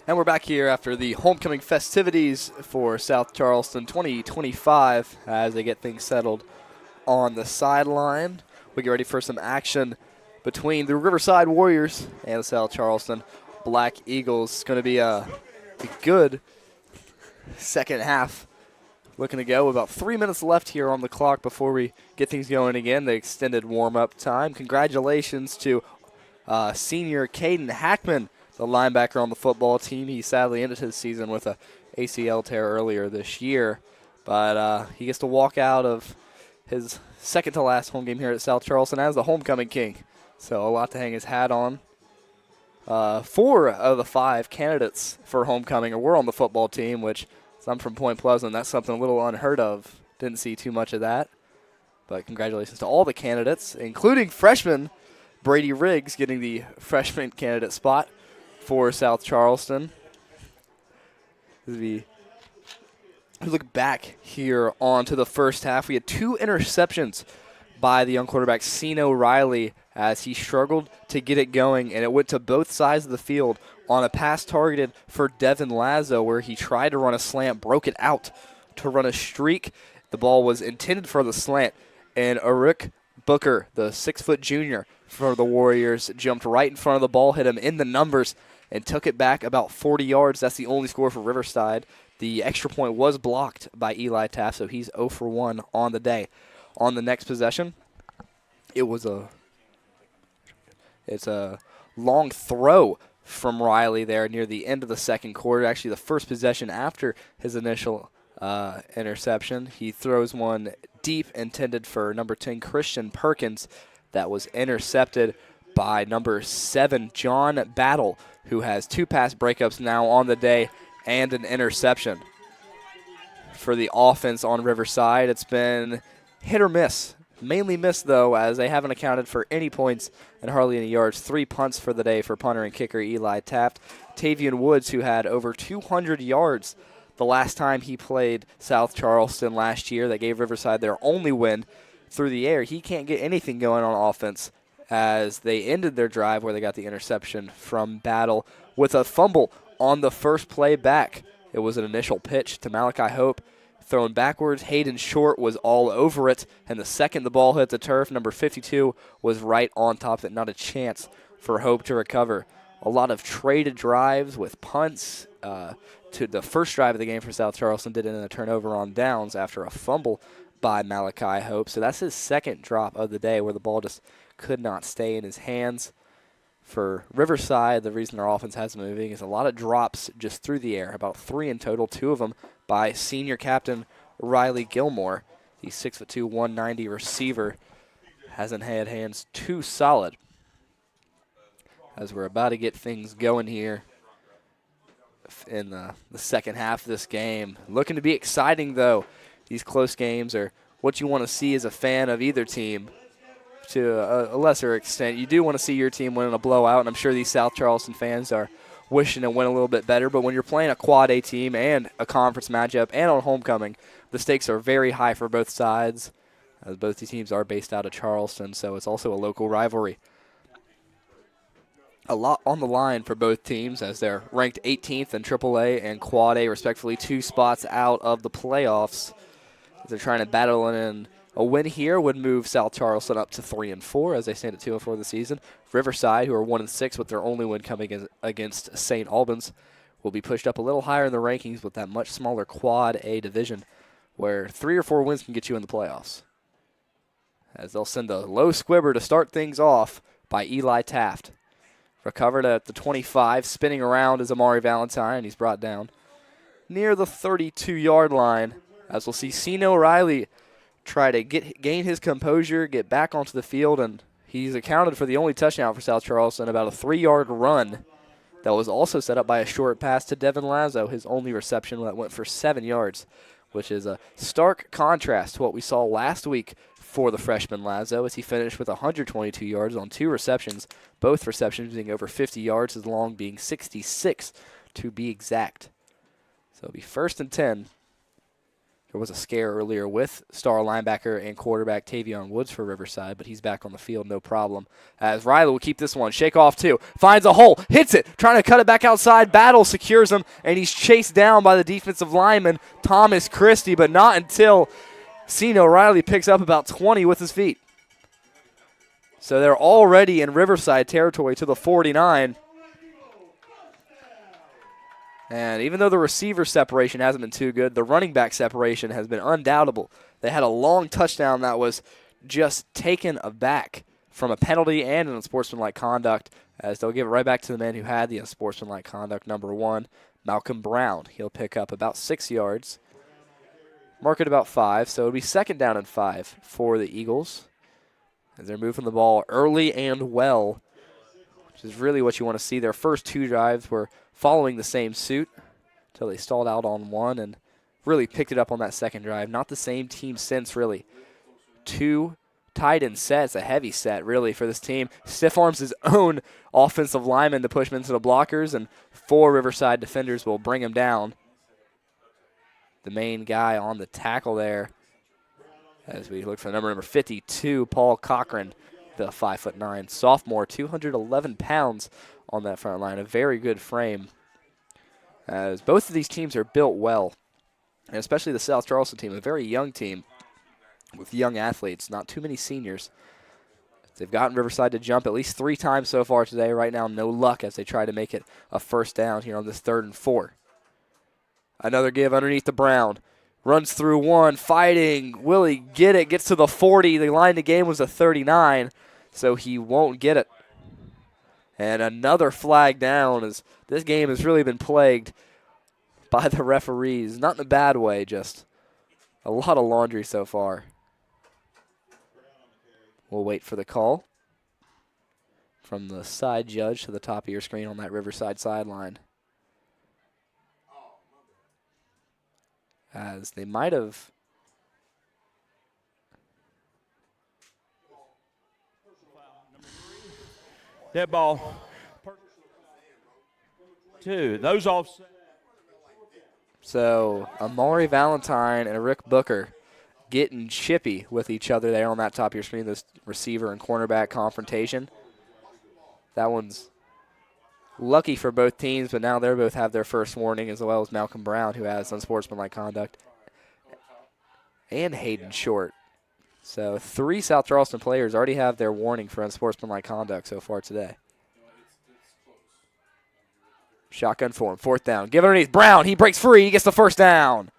And we're back here after the homecoming festivities for South Charleston 2025 as they get things settled on the sideline. We get ready for some action between the Riverside Warriors and the South Charleston Black Eagles. It's going to be a good second half looking to go. About 3 minutes left here on the clock before we get things going again, the extended warm-up time. Congratulations to senior Caden Hackman, the linebacker on the football team. He sadly ended his season with a ACL tear earlier this year, but he gets to walk out of his second-to-last home game here at South Charleston as the homecoming king. So a lot to hang his hat on. 4 of the 5 candidates for homecoming were on the football team, which I'm from Point Pleasant. That's something a little unheard of. Didn't see too much of that. But congratulations to all the candidates, including freshman Brady Riggs getting the freshman candidate spot for South Charleston. As we look back here onto the first half, we had 2 interceptions by the young quarterback, Sino Riley, as he struggled to get it going, and it went to both sides of the field on a pass targeted for Devin Lazo, where he tried to run a slant, broke it out to run a streak. The ball was intended for the slant, and Arik Booker, the 6-foot junior for the Warriors, jumped right in front of the ball, hit him in the numbers, and took it back about 40 yards. That's the only score for Riverside. The extra point was blocked by Eli Taft, so he's 0 for 1 on the day. On the next possession, it's a long throw from Riley there near the end of the second quarter. Actually, the first possession after his initial interception. He throws one deep intended for number 10, Christian Perkins, that was intercepted by number 7, John Battle, who has 2 pass breakups now on the day and an interception. For the offense on Riverside, it's been hit or miss. Mainly missed, though, as they haven't accounted for any points and hardly any yards. 3 punts for the day for punter and kicker Eli Taft. Tavian Woods, who had over 200 yards the last time he played South Charleston last year, that gave Riverside their only win through the air. He can't get anything going on offense as they ended their drive where they got the interception from Battle with a fumble on the first play back. It was an initial pitch to Malachi Hope. Thrown backwards, Hayden Short was all over it, and the second the ball hit the turf, number 52 was right on top of it. Not a chance for Hope to recover. A lot of traded drives with punts. To the first drive of the game for South Charleston did end in a turnover on downs after a fumble by Malachi Hope. So that's his second drop of the day where the ball just could not stay in his hands. For Riverside, the reason their offense has been moving is a lot of drops just through the air, about 3 in total, 2 of them by senior captain Riley Gilmore. The 6'2", 190 receiver hasn't had hands too solid. As we're about to get things going here in the second half of this game. Looking to be exciting, though. These close games are what you want to see as a fan of either team. To a lesser extent, you do want to see your team win in a blowout, and I'm sure these South Charleston fans are wishing to win a little bit better. But when you're playing a Quad A team and a conference matchup and on homecoming, the stakes are very high for both sides, as both these teams are based out of Charleston, so it's also a local rivalry. A lot on the line for both teams as they're ranked 18th in AAA and Quad A, respectively, 2 spots out of the playoffs. They're trying to battle in A win here would move South Charleston up to 3-4 as they stand at 2-4 this season. Riverside, who are 1-6 with their only win coming against St. Albans, will be pushed up a little higher in the rankings with that much smaller Quad A division where 3 or 4 wins can get you in the playoffs. As they'll send a low squibber to start things off by Eli Taft. Recovered at the 25, spinning around is Amari Valentine. He's brought down near the 32-yard line. As we'll see Ceno Riley try to gain his composure, get back onto the field, and he's accounted for the only touchdown for South Charleston, about a 3-yard run that was also set up by a short pass to Devin Lazo, his only reception that went for 7 yards, which is a stark contrast to what we saw last week for the freshman Lazo, as he finished with 122 yards on 2 receptions, both receptions being over 50 yards, his long being 66 to be exact. So it'll be 1st and 10. There was a scare earlier with star linebacker and quarterback Tavion Woods for Riverside, but he's back on the field, no problem. As Riley will keep this one, shake off 2, finds a hole, hits it, trying to cut it back outside. Battle secures him, and he's chased down by the defensive lineman, Thomas Christie, but not until Ceno Riley picks up about 20 with his feet. So they're already in Riverside territory to the 49. And even though the receiver separation hasn't been too good, the running back separation has been undoubtable. They had a long touchdown that was just taken aback from a penalty and an unsportsmanlike conduct, as they'll give it right back to the man who had the unsportsmanlike conduct, number 1, Malcolm Brown. He'll pick up about 6 yards. Mark it about 5, so it'll be 2nd down and 5 for the Eagles as they're moving the ball early and well, which is really what you want to see. Their first 2 drives were following the same suit until they stalled out on 1 and really picked it up on that 2nd drive. Not the same team since, really. 2 tight end sets, a heavy set, really, for this team. Stiff arms his own offensive lineman to push him into the blockers, and 4 Riverside defenders will bring him down. The main guy on the tackle there, as we look for number 52, Paul Cochran, the 5'9" sophomore, 211 pounds on that front line. A very good frame, as both of these teams are built well, and especially the South Charleston team, a very young team with young athletes, not too many seniors. They've gotten Riverside to jump at least 3 times so far today. Right now, no luck as they try to make it a 1st down here on this 3rd and 4. Another give underneath the Brown. Runs through 1, fighting. Will he get it? Gets to the 40. The line to gain was a 39, so he won't get it. And another flag down, as this game has really been plagued by the referees. Not in a bad way, just a lot of laundry so far. We'll wait for the call from the side judge to the top of your screen on that Riverside sideline. As they might have dead ball. 2. Those offset. So Amari Valentine and Rick Booker getting chippy with each other there on that top of your screen, this receiver and cornerback confrontation. That one's lucky for both teams, but now they both have their first warning, as well as Malcolm Brown, who has unsportsmanlike conduct, and Hayden Short. So 3 South Charleston players already have their warning for unsportsmanlike conduct so far today. Shotgun for him, 4th down. Give it underneath. Brown, he breaks free. He gets the 1st down.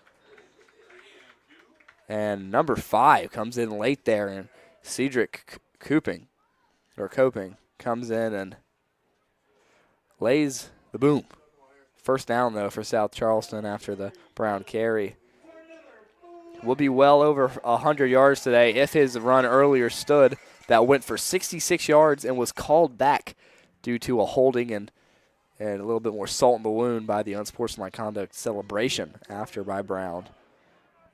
And number 5 comes in late there, and Cedric Coping comes in and lays the boom. 1st down, though, for South Charleston after the Brown carry. Will be well over 100 yards today if his run earlier stood. That went for 66 yards and was called back due to a holding and a little bit more salt in the wound by the unsportsmanlike conduct celebration after by Brown.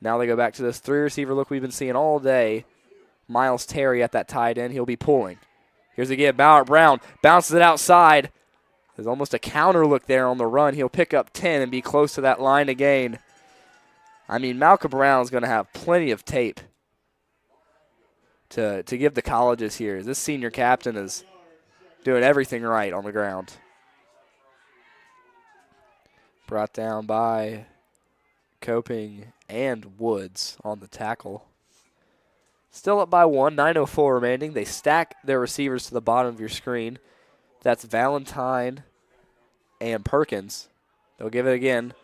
Now they go back to this 3-receiver look we've been seeing all day. Miles Terry at that tight end. He'll be pulling. Here's again, Brown bounces it outside. There's almost a counter look there on the run. He'll pick up 10 and be close to that line again. I mean, Malcolm Brown's going to have plenty of tape to give the colleges here. This senior captain is doing everything right on the ground. Brought down by Coping and Woods on the tackle. Still up by 1, 9:04 remaining. They stack their receivers to the bottom of your screen. That's Valentine and Perkins. They'll give it again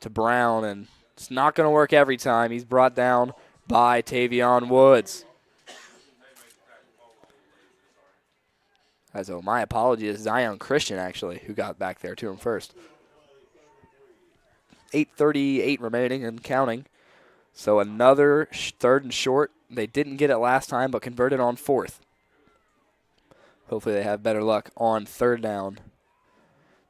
to Brown, and it's not going to work every time. He's brought down by Tavion Woods. So my apologies, Zion Christian, actually, who got back there to him first. 8:38 remaining and counting. So another third and short. They didn't get it last time, but converted on fourth. Hopefully they have better luck on third down.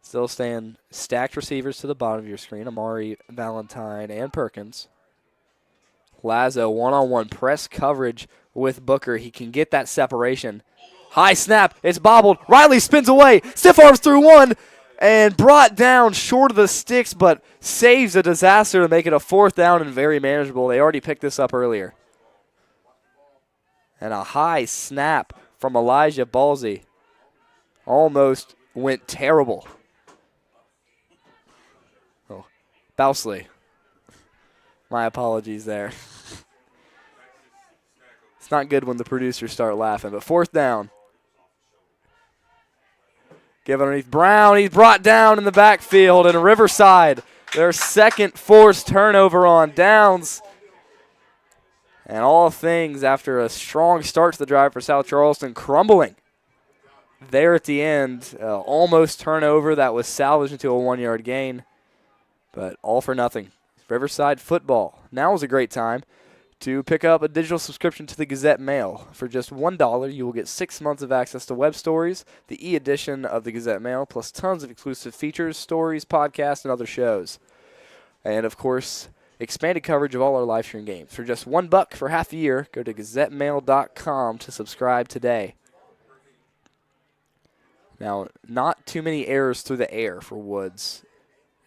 Still staying stacked receivers to the bottom of your screen. Amari, Valentine, and Perkins. Lazo one-on-one press coverage with Booker. He can get that separation. High snap. It's bobbled. Riley spins away. Stiff arms through one and brought down short of the sticks, but saves a disaster to make it a fourth down and very manageable. They already picked this up earlier. And a high snap from Elijah Balsey. Almost went terrible. Oh, Bousley. My apologies there. It's not good when the producers start laughing, but fourth down. Give it underneath Brown. He's brought down in the backfield, and Riverside, their second forced turnover on downs. And all things after a strong start to the drive for South Charleston crumbling there at the end. Almost turnover that was salvaged into a 1-yard gain, but all for nothing. Riverside football. Now is a great time to pick up a digital subscription to the Gazette Mail. For just $1, you will get 6 months of access to web stories, the e-edition of the Gazette Mail, plus tons of exclusive features, stories, podcasts, and other shows. And, of course, expanded coverage of all our live stream games. For just $1 for half a year, go to gazettemail.com to subscribe today. Now, not too many errors through the air for Woods.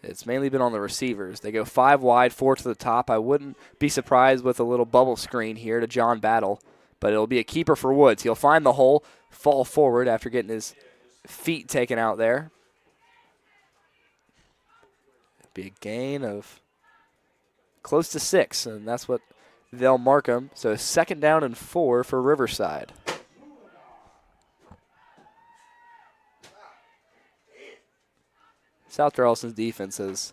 It's mainly been on the receivers. They go 5 wide, 4 to the top. I wouldn't be surprised with a little bubble screen here to John Battle, but it'll be a keeper for Woods. He'll find the hole, fall forward after getting his feet taken out there. It'll be a gain of close to 6, and that's what they'll mark him. So 2nd down and 4 for Riverside. South Charleston's defense has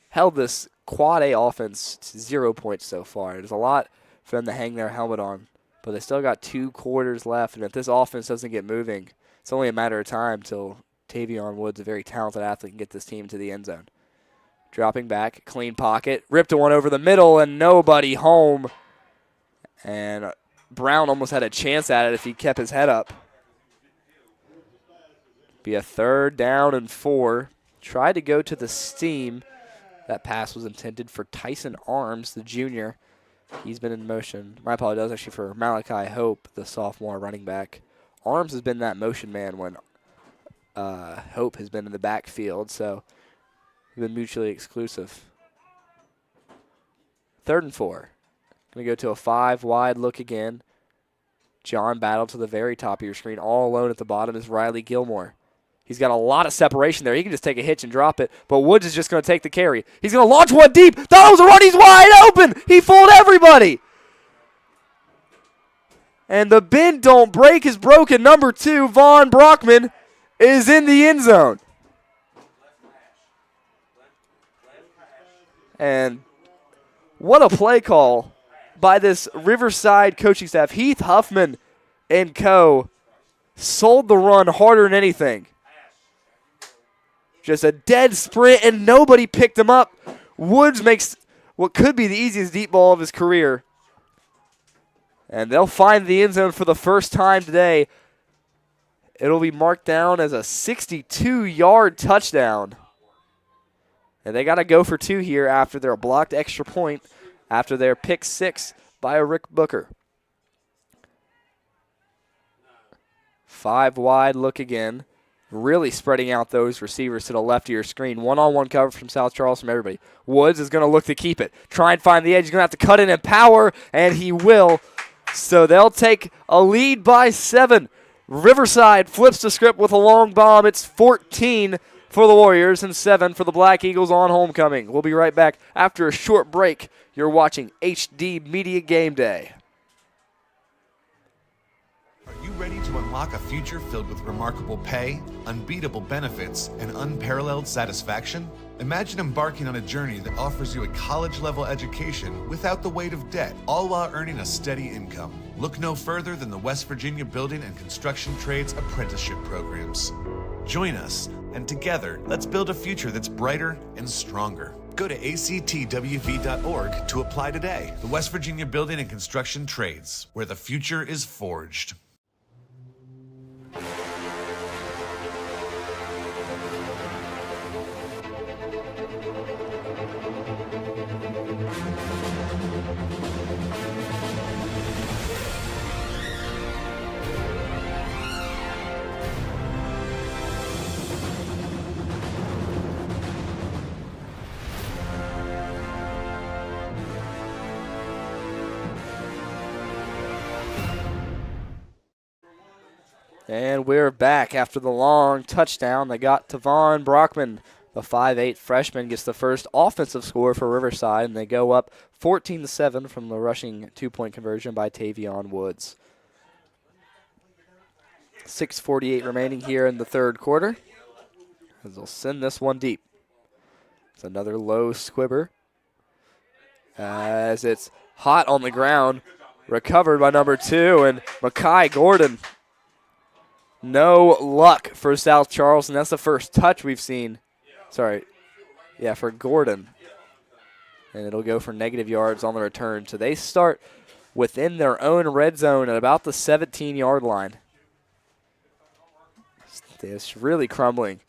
held this quad A offense to 0 points so far. There's a lot for them to hang their helmet on, but they still got 2 quarters left, and if this offense doesn't get moving, it's only a matter of time till Tavion Woods, a very talented athlete, can get this team to the end zone. Dropping back, clean pocket, ripped one over the middle, and nobody home. And Brown almost had a chance at it if he kept his head up. Be a 3rd down and 4. Tried to go to the steam. That pass was intended for Tyson Arms, the junior. He's been in motion. My apologies, actually, for Malachi Hope, the sophomore running back. Arms has been that motion man when Hope has been in the backfield, so they've been mutually exclusive. 3rd and 4. Going to go to a 5 wide look again. John Battle to the very top of your screen. All alone at the bottom is Riley Gilmore. He's got a lot of separation there. He can just take a hitch and drop it, but Woods is just going to take the carry. He's going to launch one deep. Thought it was a run. He's wide open. He fooled everybody. And the bend don't break is broken. Number 2, Vaughn Brockman, is in the end zone. And what a play call by this Riverside coaching staff. Heath Huffman and co. sold the run harder than anything. Just a dead sprint, and nobody picked him up. Woods makes what could be the easiest deep ball of his career. And they'll find the end zone for the first time today. It'll be marked down as a 62-yard touchdown. And they got to go for 2 here after their blocked extra point, after their pick 6 by Rick Booker. 5 wide look again. Really spreading out those receivers to the left of your screen. One-on-one coverage from South Charleston, everybody. Woods is going to look to keep it. Try and find the edge. He's going to have to cut in and power, and he will. So they'll take a lead by 7. Riverside flips the script with a long bomb. It's 14 for the Warriors and 7 for the Black Eagles on homecoming. We'll be right back after a short break. You're watching HD Media Game Day. ready to unlock a future filled with remarkable pay, unbeatable benefits, and unparalleled satisfaction? Imagine embarking on a journey that offers you a college-level education without the weight of debt, all while earning a steady income. Look no further than the West Virginia Building and Construction Trades Apprenticeship Programs. Join us, and together, let's build a future that's brighter and stronger. Go to actwv.org to apply today. The West Virginia Building and Construction Trades, where the future is forged. And we're back after the long touchdown that got Tavon Brockman. The 5'8 freshman gets the first offensive score for Riverside, and they go up 14-7 from the rushing two-point conversion by Tavion Woods. 6:48 remaining here in the third quarter, as they'll send this one deep. It's another low squibber, as it's hot on the ground, recovered by number 2, and Makai Gordon. No luck for South Charleston. That's the first touch we've seen. For Gordon. And it'll go for negative yards on the return. So they start within their own red zone at about the 17-yard line. It's really crumbling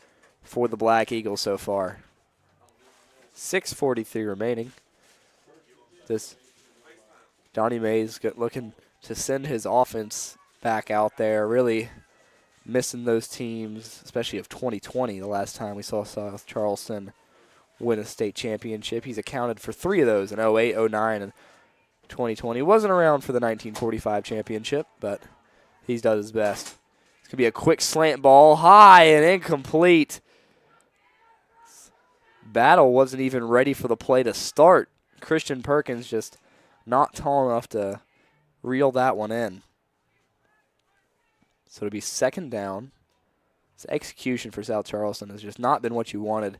for the Black Eagles so far. 6:43 remaining. Donnie Mays looking to send his offense back out there, really missing those teams, especially of 2020, the last time we saw South Charleston win a state championship. He's accounted for 3 of those in 08, 09, and 2020. Wasn't around for the 1945 championship, but he's done his best. It's going to be a quick slant ball, high and incomplete. Battle wasn't even ready for the play to start. Christian Perkins just not tall enough to reel that one in. So it'll be second down. This execution for South Charleston has just not been what you wanted.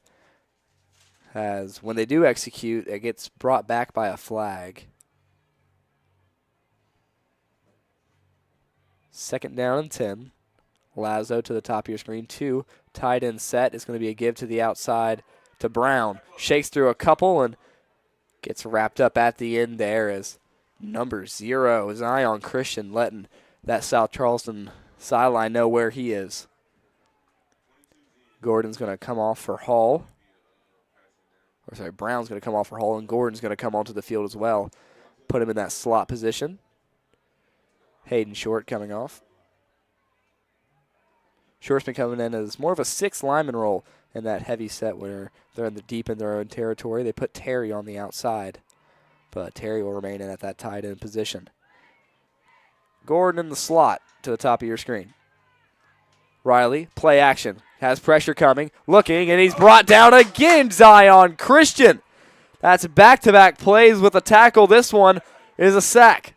As when they do execute, it gets brought back by a flag. Second down and 10. Lazo to the top of your screen. 2 tight end set. It's going to be a give to the outside to Brown. Shakes through a couple and gets wrapped up at the end there as number 0, Zion Christian, letting that South Charleston sideline know where he is. Gordon's going to come off for Hall. Brown's going to come off for Hall, and Gordon's going to come onto the field as well. Put him in that slot position. Hayden Short coming off. Short's been coming in as more of a 6 lineman role in that heavy set where they're deep in their own territory. They put Terry on the outside, but Terry will remain in at that tight end position. Gordon in the slot to the top of your screen. Riley, play action, has pressure coming, looking, and he's brought down again, Zion Christian. That's back-to-back plays with a tackle. This one is a sack.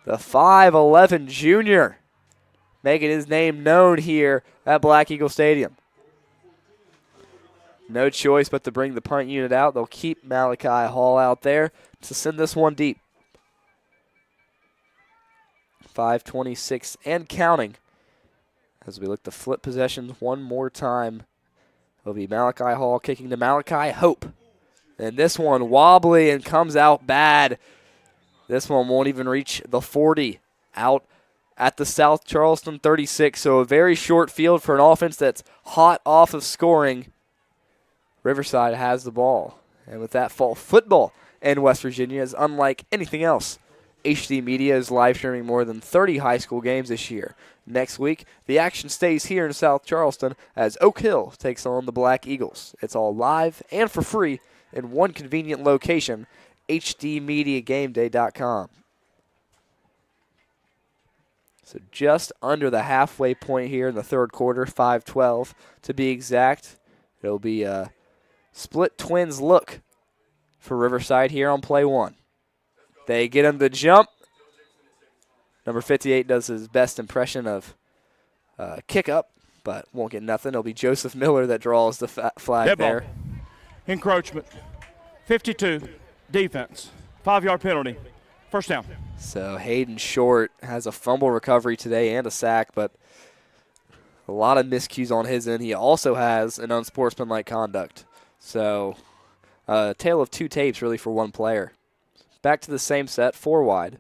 The 5'11 junior making his name known here at Black Eagle Stadium. No choice but to bring the punt unit out. They'll keep Malachi Hall out there to send this one deep. 5:26 and counting as we look to flip possessions one more time. It'll be Malachi Hall kicking to Malachi Hope. And this one wobbly and comes out bad. This one won't even reach the 40, out at the South Charleston 36. So a very short field for an offense that's hot off of scoring. Riverside has the ball. And with that, fall football in West Virginia is unlike anything else. HD Media is live streaming more than 30 high school games this year. Next week, the action stays here in South Charleston as Oak Hill takes on the Black Eagles. It's all live and for free in one convenient location, hdmediagameday.com. So just under the halfway point here in the third quarter, 5:12 to be exact. It'll be a split twins look for Riverside here on play 1. They get him the jump. Number 58 does his best impression of kick up, but won't get nothing. It'll be Joseph Miller that draws the flag Dead ball. there. Encroachment. 52, defense. 5-yard penalty. First down. So Hayden Short has a fumble recovery today and a sack, but a lot of miscues on his end. He also has an unsportsmanlike conduct. So a tale of two tapes really for one player. Back to the same set, 4 wide.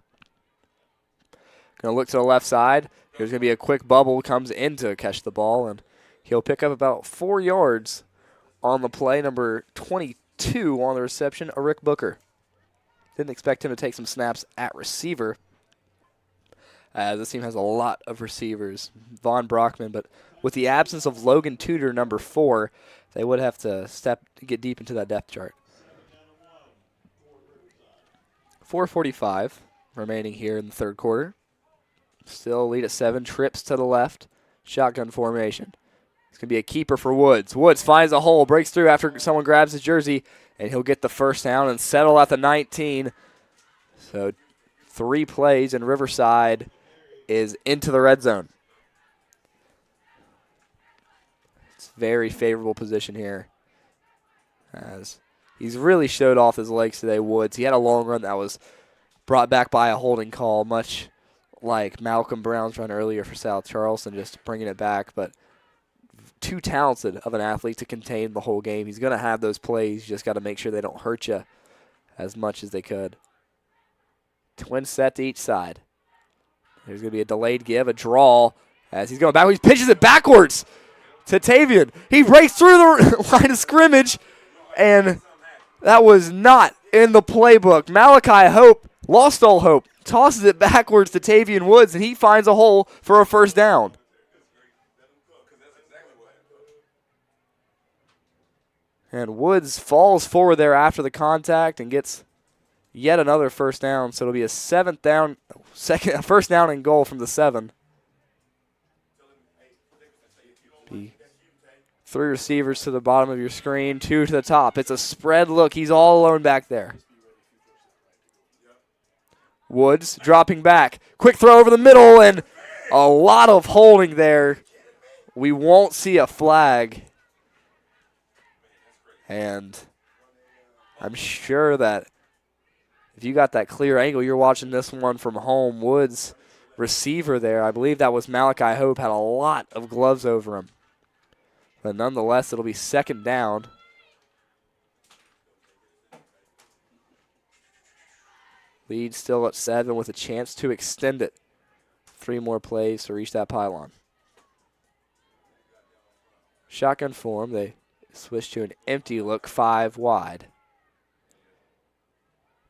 Going to look to the left side. There's going to be a quick bubble, comes in to catch the ball, and he'll pick up about 4 yards on the play. Number 22 on the reception, Rick Booker. Didn't expect him to take some snaps at receiver. This team has a lot of receivers. Vaughn Brockman, but with the absence of Logan Tudor, number 4, they would have to get deep into that depth chart. 4:45 remaining here in the third quarter. Still lead at 7. Trips to the left. Shotgun formation. It's going to be a keeper for Woods. Woods finds a hole, breaks through after someone grabs his jersey, and he'll get the first down and settle at the 19. So 3 plays, and Riverside is into the red zone. It's a very favorable position here, as he's really showed off his legs today, Woods. He had a long run that was brought back by a holding call, much like Malcolm Brown's run earlier for South Charleston, just bringing it back. But too talented of an athlete to contain the whole game. He's going to have those plays. You just got to make sure they don't hurt you as much as they could. Twin set to each side. There's going to be a delayed give, a draw, as he's going back. He pitches it backwards to Tavian. He breaks through the line of scrimmage, and that was not in the playbook. Malachi Hope lost all hope, tosses it backwards to Tavian Woods, and he finds a hole for a first down. And Woods falls forward there after the contact and gets yet another first down. So it'll be a first down and goal from the 7. Be 3 receivers to the bottom of your screen, 2 to the top. It's a spread look. He's all alone back there. Woods dropping back. Quick throw over the middle, and a lot of holding there. We won't see a flag. And I'm sure that if you got that clear angle, you're watching this one from home. Woods, receiver there, I believe that was Malachi Hope, had a lot of gloves over him. But nonetheless, it'll be second down. Lead still at 7 with a chance to extend it. 3 more plays to reach that pylon. Shotgun form, they switch to an empty look, 5 wide.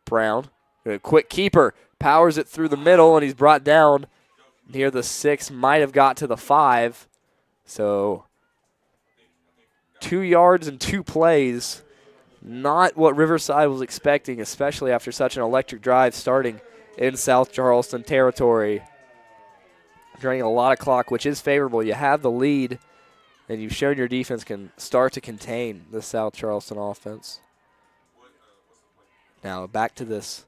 Brown, a quick keeper, powers it through the middle, and he's brought down near the 6, might have got to the 5. So 2 yards and 2 plays. Not what Riverside was expecting, especially after such an electric drive starting in South Charleston territory. Draining a lot of clock, which is favorable. You have the lead, and you've shown your defense can start to contain the South Charleston offense. Now back to this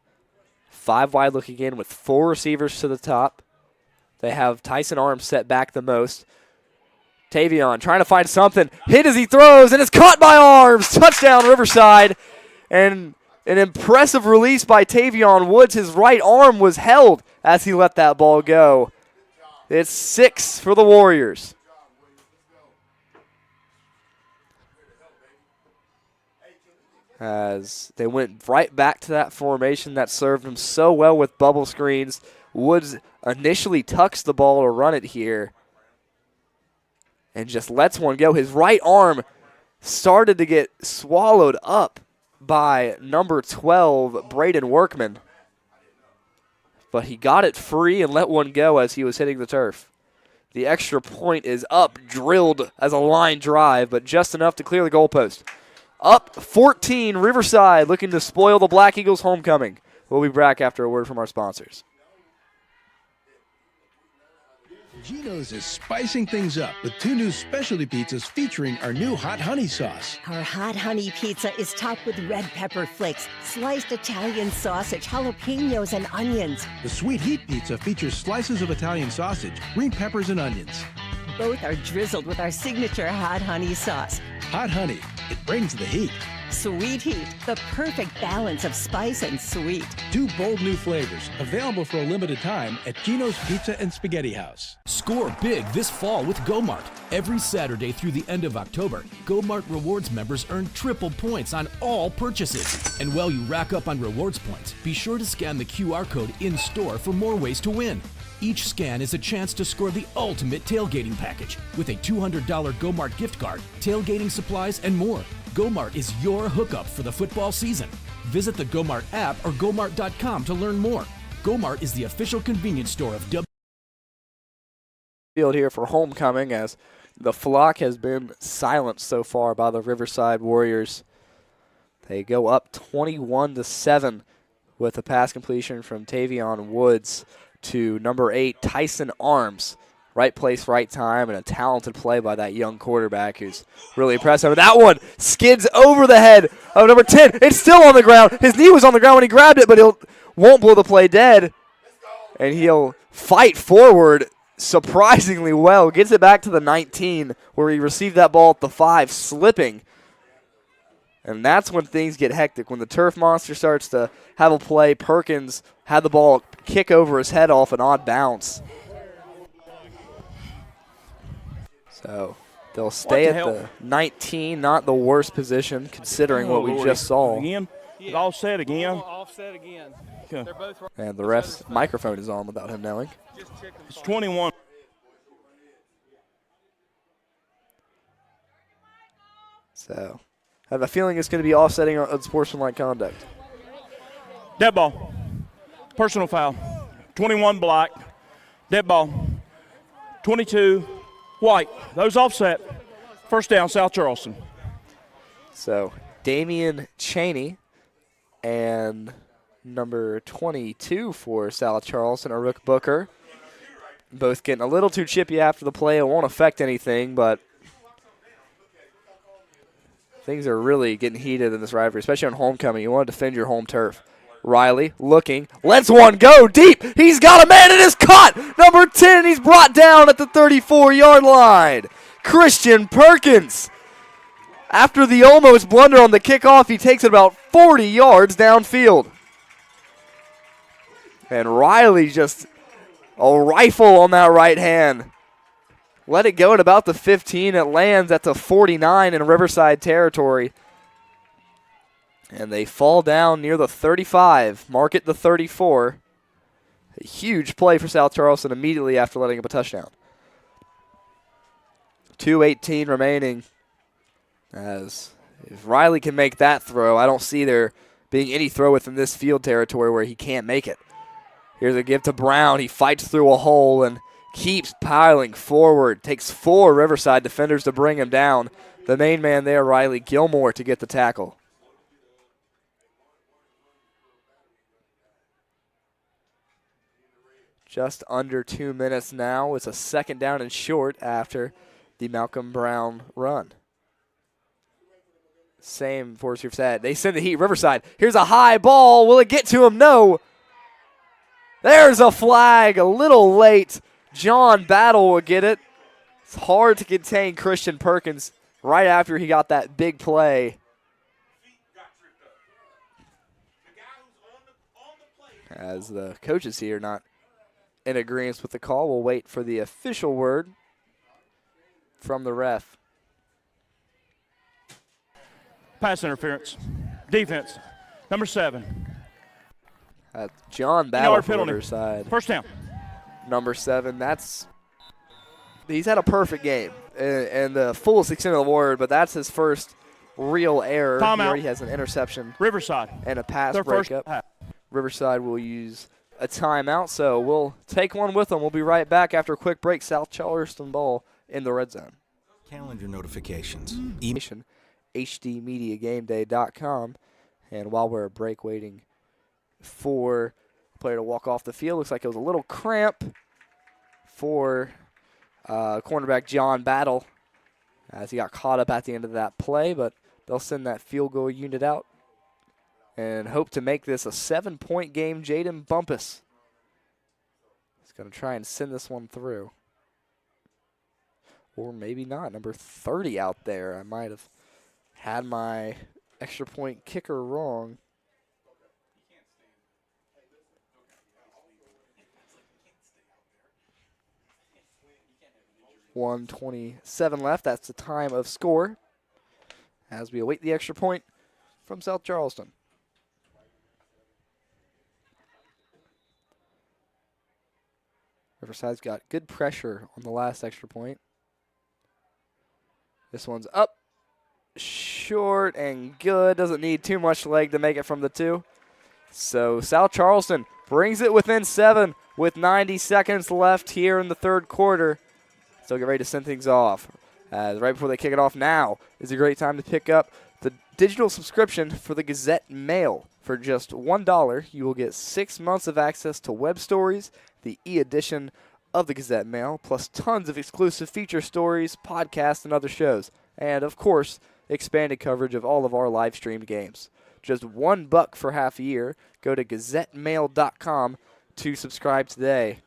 5 wide look again with 4 receivers to the top. They have Tyson Arms set back the most. Tavion trying to find something. Hit as he throws, and it's caught by Arms. Touchdown, Riverside. And an impressive release by Tavion Woods. His right arm was held as he let that ball go. It's 6 for the Warriors. As they went right back to that formation that served them so well with bubble screens. Woods initially tucks the ball to run it here and just lets one go. His right arm started to get swallowed up by number 12, Braden Workman. But he got it free and let one go as he was hitting the turf. The extra point is up, drilled as a line drive, but just enough to clear the goalpost. Up 14, Riverside looking to spoil the Black Eagles' homecoming. We'll be back after a word from our sponsors. Geno's is spicing things up with 2 new specialty pizzas featuring our new hot honey sauce. Our hot honey pizza is topped with red pepper flakes, sliced Italian sausage, jalapenos, and onions. The sweet heat pizza features slices of Italian sausage, green peppers, and onions. Both are drizzled with our signature hot honey sauce. Hot honey, it brings the heat. Sweet heat, the perfect balance of spice and sweet. 2 bold new flavors, available for a limited time at Geno's Pizza and Spaghetti House. Score big this fall with GoMart. Every Saturday through the end of October, GoMart Rewards members earn triple points on all purchases. And while you rack up on rewards points, be sure to scan the QR code in-store for more ways to win. Each scan is a chance to score the ultimate tailgating package with a $200 GoMart gift card, tailgating supplies, and more. GoMart is your hookup for the football season. Visit the GoMart app or gomart.com to learn more. GoMart is the official convenience store of Field here for homecoming as the flock has been silenced so far by the Riverside Warriors. They go up 21-7 with a pass completion from Tavion Woods to number 8, Tyson Arms. Right place, right time, and a talented play by that young quarterback who's really impressive. And that one skids over the head of number 10. It's still on the ground. His knee was on the ground when he grabbed it, but won't blow the play dead. And he'll fight forward surprisingly well. Gets it back to the 19 where he received that ball at the 5, slipping. And that's when things get hectic. When the turf monster starts to have a play, Perkins had the ball kick over his head off an odd bounce. So they'll stay at the 19, not the worst position considering what we just saw. Again, offset again. Offset again. Okay. And the ref's microphone is on without him knowing. It's 21. So I have a feeling it's going to be offsetting on sportsmanlike conduct. Dead ball. Personal foul. 21 black. Dead ball. 22 white. Those offset. First down, South Charleston. So Damian Cheney and number 22 for South Charleston, Arook Booker, both getting a little too chippy after the play. It won't affect anything, but things are really getting heated in this rivalry, especially on homecoming. You want to defend your home turf. Riley looking, lets one go deep. He's got a man, and it's caught. Number 10, and he's brought down at the 34-yard line. Christian Perkins. After the almost blunder on the kickoff, he takes it about 40 yards downfield. And Riley just a rifle on that right hand. Let it go at about the 15. It lands at the 49 in Riverside territory. And they fall down near the 35, mark it the 34. A huge play for South Charleston immediately after letting up a touchdown. 2:18 remaining. As if Riley can make that throw, I don't see there being any throw within this field territory where he can't make it. Here's a give to Brown. He fights through a hole and keeps piling forward. Takes 4 Riverside defenders to bring him down. The main man there, Riley Gilmore, to get the tackle. Just under 2 minutes now. It's a second down and short after the Malcolm Brown run. Same for Riverside. They send the heat. Riverside. Here's a high ball. Will it get to him? No. There's a flag. A little late. John Battle will get it. It's hard to contain Christian Perkins right after he got that big play. As the coaches here not in agreement with the call, we'll wait for the official word from the ref. Pass interference. Defense. Number 7. John Battle for penalty. Riverside. First down. Number 7. He's had a perfect game and the fullest extent of the word, but that's his first real error. Timeout. He has an interception. Riverside. And a pass Their first breakup. half. Riverside will use a timeout, so we'll take one with them. We'll be right back after a quick break. South Charleston ball in the red zone. Calendar notifications. HDMediaGameDay.com. And while we're at break waiting for the player to walk off the field, looks like it was a little cramp for cornerback John Battle as he got caught up at the end of that play, but they'll send that field goal unit out and hope to make this a 7-point game. Jaden Bumpus is going to try and send this one through. Or maybe not. Number 30 out there. I might have had my extra point kicker wrong. .127 left. That's the time of score as we await the extra point from South Charleston. Riverside's got good pressure on the last extra point. This one's up, short, and good. Doesn't need too much leg to make it from the 2. So South Charleston brings it within 7 with 90 seconds left here in the third quarter. So get ready to send things off. Right before they kick it off now is a great time to pick up the digital subscription for the Gazette Mail. For just $1, you will get 6 months of access to web stories, the e-edition of the Gazette Mail, plus tons of exclusive feature stories, podcasts, and other shows. And, of course, expanded coverage of all of our live-streamed games. Just $1 for half a year. Go to gazettemail.com to subscribe today.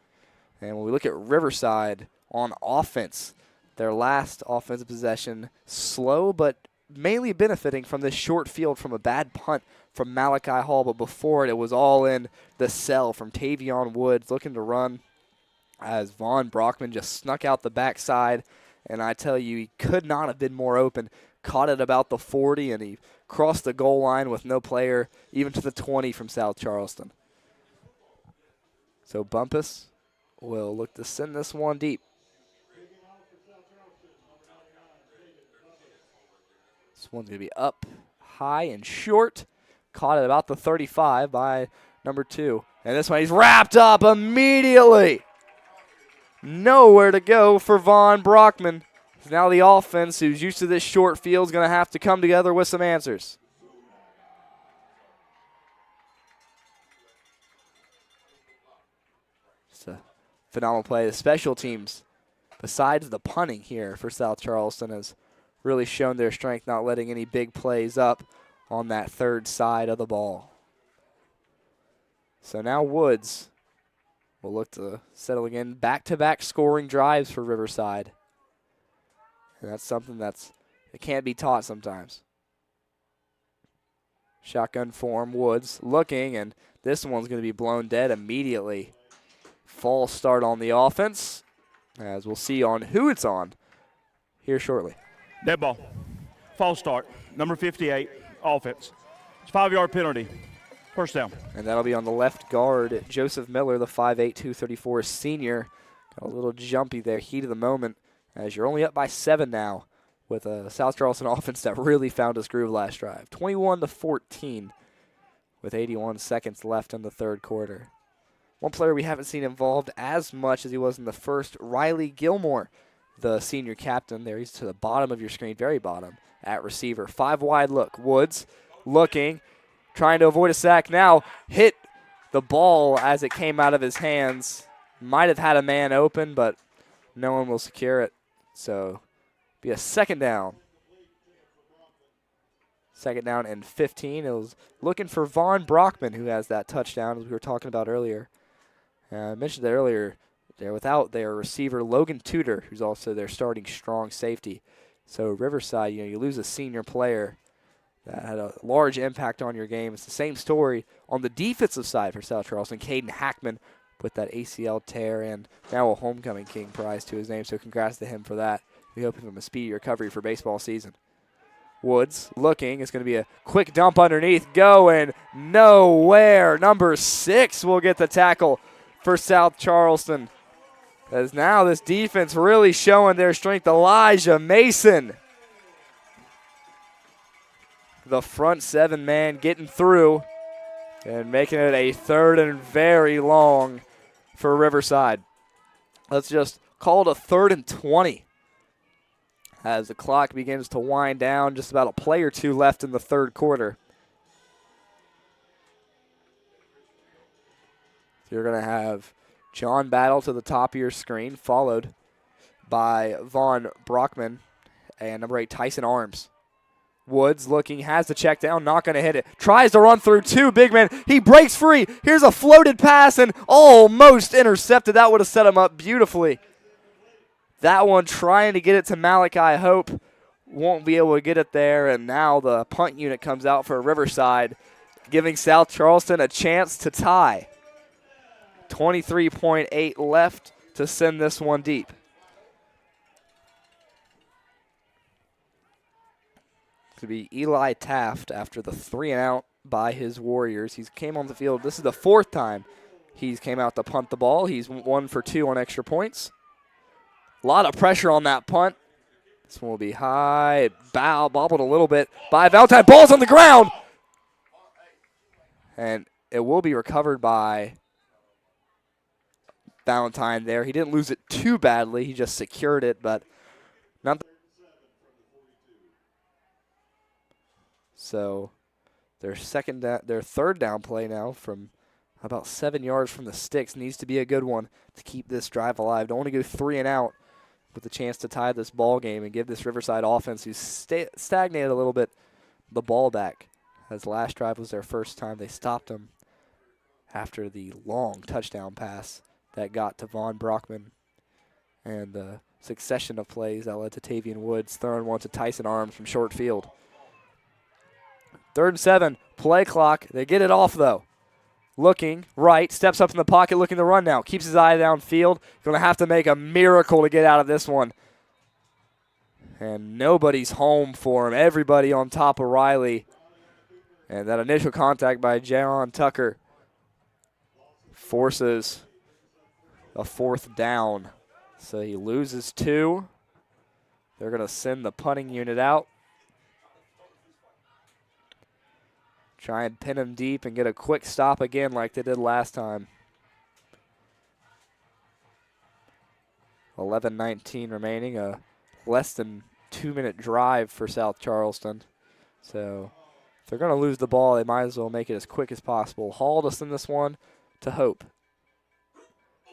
And when we look at Riverside on offense, their last offensive possession, slow but mainly benefiting from this short field from a bad punt from Malachi Hall, but before it was all in the cell from Tavion Woods looking to run as Vaughn Brockman just snuck out the backside, and I tell you, he could not have been more open. Caught it about the 40, and he crossed the goal line with no player, even to the 20 from South Charleston. So Bumpus will look to send this one deep. This one's going to be up, high, and short. Caught at about the 35 by number 2. And this one, he's wrapped up immediately. Nowhere to go for Vaughn Brockman. Now the offense, who's used to this short field, is going to have to come together with some answers. It's a phenomenal play. The special teams, besides the punting here for South Charleston, has really shown their strength, not letting any big plays up on that third side of the ball. So now Woods will look to settle again. Back-to-back scoring drives for Riverside. And that's something that can't be taught sometimes. Shotgun form, Woods looking, and this one's going to be blown dead immediately. False start on the offense, as we'll see on who it's on here shortly. Dead ball. False start. Number 58, offense. It's a 5-yard penalty. First down. And that'll be on the left guard, Joseph Miller, the 5'8", 234 senior. Got a little jumpy there, heat of the moment, as you're only up by 7 now with a South Charleston offense that really found its groove last drive. 21-14 with 81 seconds left in the third quarter. One player we haven't seen involved as much as he was in the first, Riley Gilmore, the senior captain. There he's to the bottom of your screen, very bottom, at receiver. 5 wide look. Woods looking, trying to avoid a sack now. Hit the ball as it came out of his hands. Might have had a man open, but no one will secure it. So be a second down. Second down and 15. It was looking for Vaughn Brockman, who has that touchdown, as we were talking about earlier. I mentioned that earlier. They're without their receiver, Logan Tudor, who's also their starting strong safety. So Riverside, you lose a senior player that had a large impact on your game. It's the same story on the defensive side for South Charleston. Caden Hackman with that ACL tear and now a homecoming king prize to his name, so congrats to him for that. We hope him a speedy recovery for baseball season. Woods looking. It's going to be a quick dump underneath. Going nowhere. Number 6 will get the tackle for South Charleston. As now this defense really showing their strength. Elijah Mason, the front 7 man, getting through and making it a third and very long for Riverside. Let's just call it a 3rd and 20 as the clock begins to wind down. Just about a play or two left in the third quarter. You're going to have John Battle to the top of your screen, followed by Vaughn Brockman and number 8, Tyson Arms. Woods looking, has the check down, not going to hit it. Tries to run through 2 big men. He breaks free. Here's a floated pass and almost intercepted. That would have set him up beautifully. That one trying to get it to Malachi Hope. Won't be able to get it there, and now the punt unit comes out for Riverside, giving South Charleston a chance to tie. 23.8 left to send this one deep. To be Eli Taft after the 3-and-out by his Warriors. He's came on the field. This is the 4th time he's came out to punt the ball. He's 1 for 2 on extra points. A lot of pressure on that punt. This one will be high. It bobbled a little bit by Valentine. Ball's on the ground. And it will be recovered by Valentine there. He didn't lose it too badly. He just secured it, but not. So their 3rd down play now from about 7 yards from the sticks needs to be a good one to keep this drive alive. Don't want to go 3-and-out with a chance to tie this ball game and give this Riverside offense, who's stagnated a little bit, the ball back. As last drive was their first time they stopped him after the long touchdown pass that got to Vaughn Brockman and the succession of plays that led to Tavian Woods throwing one to Tyson Arms from short field. 3rd and 7, play clock. They get it off, though. Looking right, steps up in the pocket, looking to run now. Keeps his eye downfield. Going to have to make a miracle to get out of this one. And nobody's home for him. Everybody on top of Riley. And that initial contact by Jaylon Tucker forces a 4th down. So he loses 2. They're going to send the punting unit out. Try and pin him deep and get a quick stop again like they did last time. 11:19 remaining, a less than 2-minute drive for South Charleston. So if they're going to lose the ball, they might as well make it as quick as possible. Hall to send this one to Hope.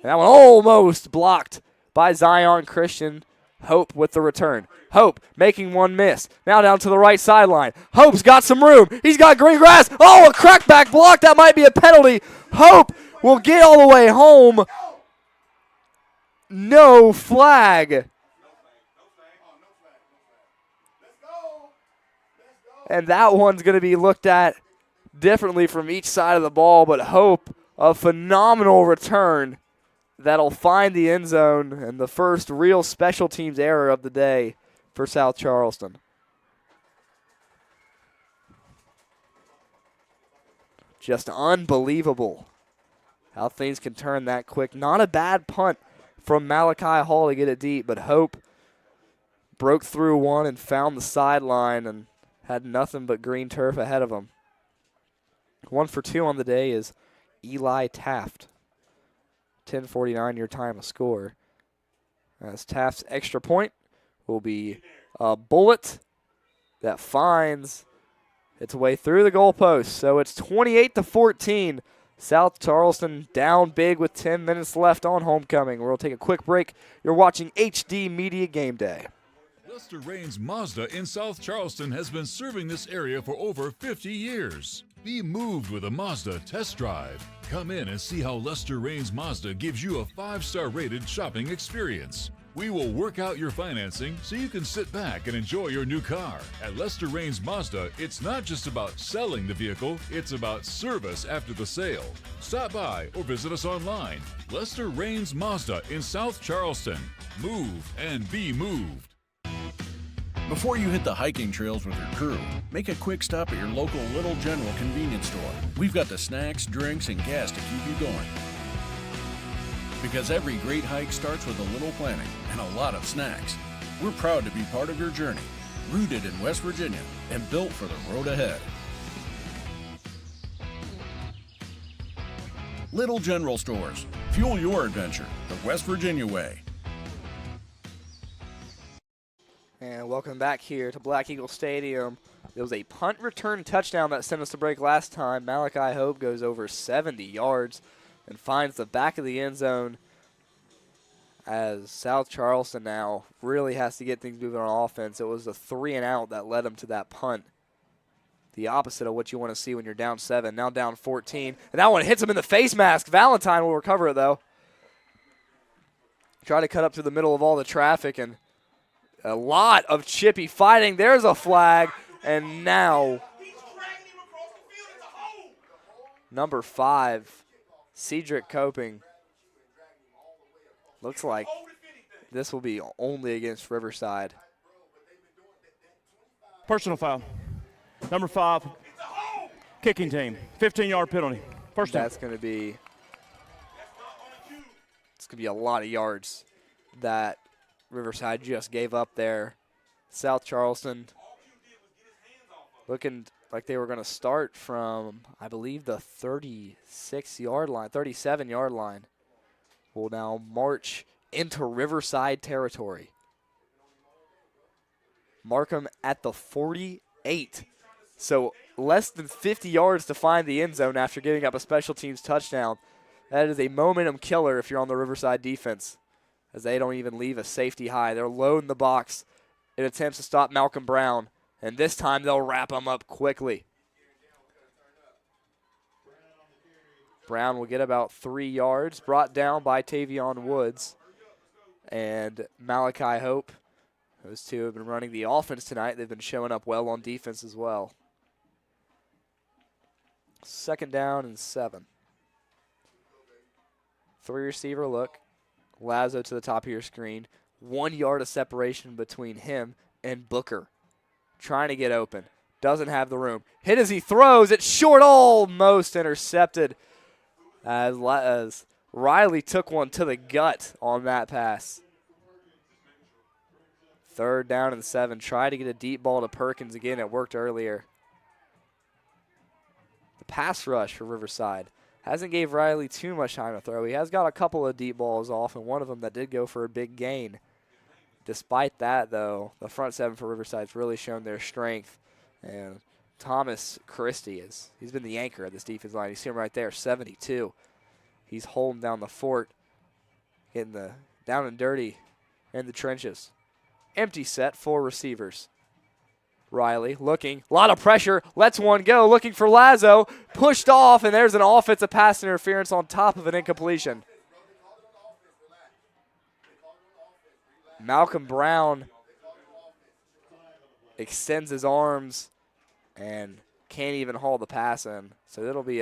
And that one almost blocked by Zion Christian. Hope with the return. Hope making one miss. Now down to the right sideline. Hope's got some room. He's got green grass. Oh, a crackback block. That might be a penalty. Hope will get all the way home. No flag. And that one's going to be looked at differently from each side of the ball, but Hope, a phenomenal return that'll find the end zone and the first real special teams error of the day for South Charleston. Just unbelievable how things can turn that quick. Not a bad punt from Malachi Hall to get it deep, but Hope broke through one and found the sideline and had nothing but green turf ahead of him. 1 for 2 on the day is Eli Taft. 10:49 your time of score. As Taft's extra point will be a bullet that finds its way through the goalpost. So it's 28-14. South Charleston down big with 10 minutes left on homecoming. We'll take a quick break. You're watching HD Media Game Day. Lester Raines Mazda in South Charleston has been serving this area for over 50 years. Be moved with a Mazda test drive. Come in and see how Lester Raines Mazda gives you a 5-star rated shopping experience. We will work out your financing so you can sit back and enjoy your new car. At Lester Raines Mazda, it's not just about selling the vehicle, it's about service after the sale. Stop by or visit us online. Lester Raines Mazda in South Charleston. Move and be moved. Before you hit the hiking trails with your crew, make a quick stop at your local Little General convenience store. We've got the snacks, drinks, and gas to keep you going. Because every great hike starts with a little planning and a lot of snacks. We're proud to be part of your journey, rooted in West Virginia and built for the road ahead. Little General Stores. Fuel your adventure the West Virginia way. And welcome back here to Black Eagle Stadium. There was a punt return touchdown that sent us to break last time. Malachi Hope goes over 70 yards and finds the back of the end zone as South Charleston now really has to get things moving on offense. It was a 3-and-out that led them to that punt. The opposite of what you want to see when you're down 7. Now down 14. And that one hits him in the face mask. Valentine will recover it, though. Try to cut up through the middle of all the traffic, and a lot of chippy fighting. There's a flag, and now number 5, Cedric Coping. Looks like this will be only against Riverside. Personal foul. Number 5, kicking team, 15-yard penalty. First down. That's going to be a lot of yards that Riverside just gave up there. South Charleston looking like they were going to start from, I believe, the 36-yard line, 37-yard line. Will now march into Riverside territory. Markham at the 48. So less than 50 yards to find the end zone after giving up a special teams touchdown. That is a momentum killer if you're on the Riverside defense, as they don't even leave a safety high. They're loading the box in attempts to stop Malcolm Brown, and this time they'll wrap him up quickly. Brown will get about 3 yards, brought down by Tavion Woods and Malachi Hope. Those two have been running the offense tonight. They've been showing up well on defense as well. 2nd down and 7. 3-receiver look. Lazo to the top of your screen. 1 yard of separation between him and Booker. Trying to get open. Doesn't have the room. Hit as he throws. It's short, almost intercepted. As Riley took one to the gut on that pass. 3rd down and 7. Try to get a deep ball to Perkins again. It worked earlier. The pass rush for Riverside hasn't gave Riley too much time to throw. He has got a couple of deep balls off, and one of them that did go for a big gain. Despite that, though, the front 7 for Riverside's really shown their strength. And Thomas Christie he's been the anchor of this defense line. You see him right there, 72. He's holding down the fort in the down and dirty in the trenches. Empty set, 4 receivers. Riley looking, a lot of pressure, lets one go, looking for Lazo, pushed off, and there's an offensive pass interference on top of an incompletion. Malcolm Brown extends his arms and can't even haul the pass in. So it'll be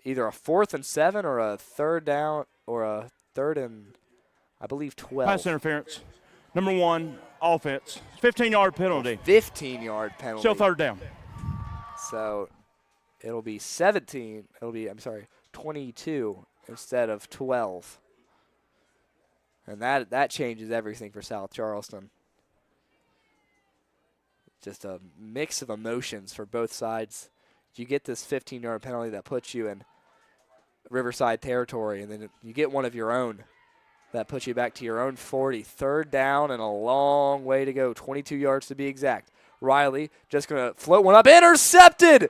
either a 4th and 7 or a 3rd down or a 3rd and, I believe, 12. Pass interference. Number 1, offense. 15-yard penalty. 15-yard penalty. Still 3rd down. So it'll be 22 instead of 12. And that changes everything for South Charleston. Just a mix of emotions for both sides. You get this 15-yard penalty that puts you in Riverside territory, and then you get one of your own that puts you back to your own 40. 3rd down and a long way to go, 22 yards to be exact. Riley just going to float one up, intercepted!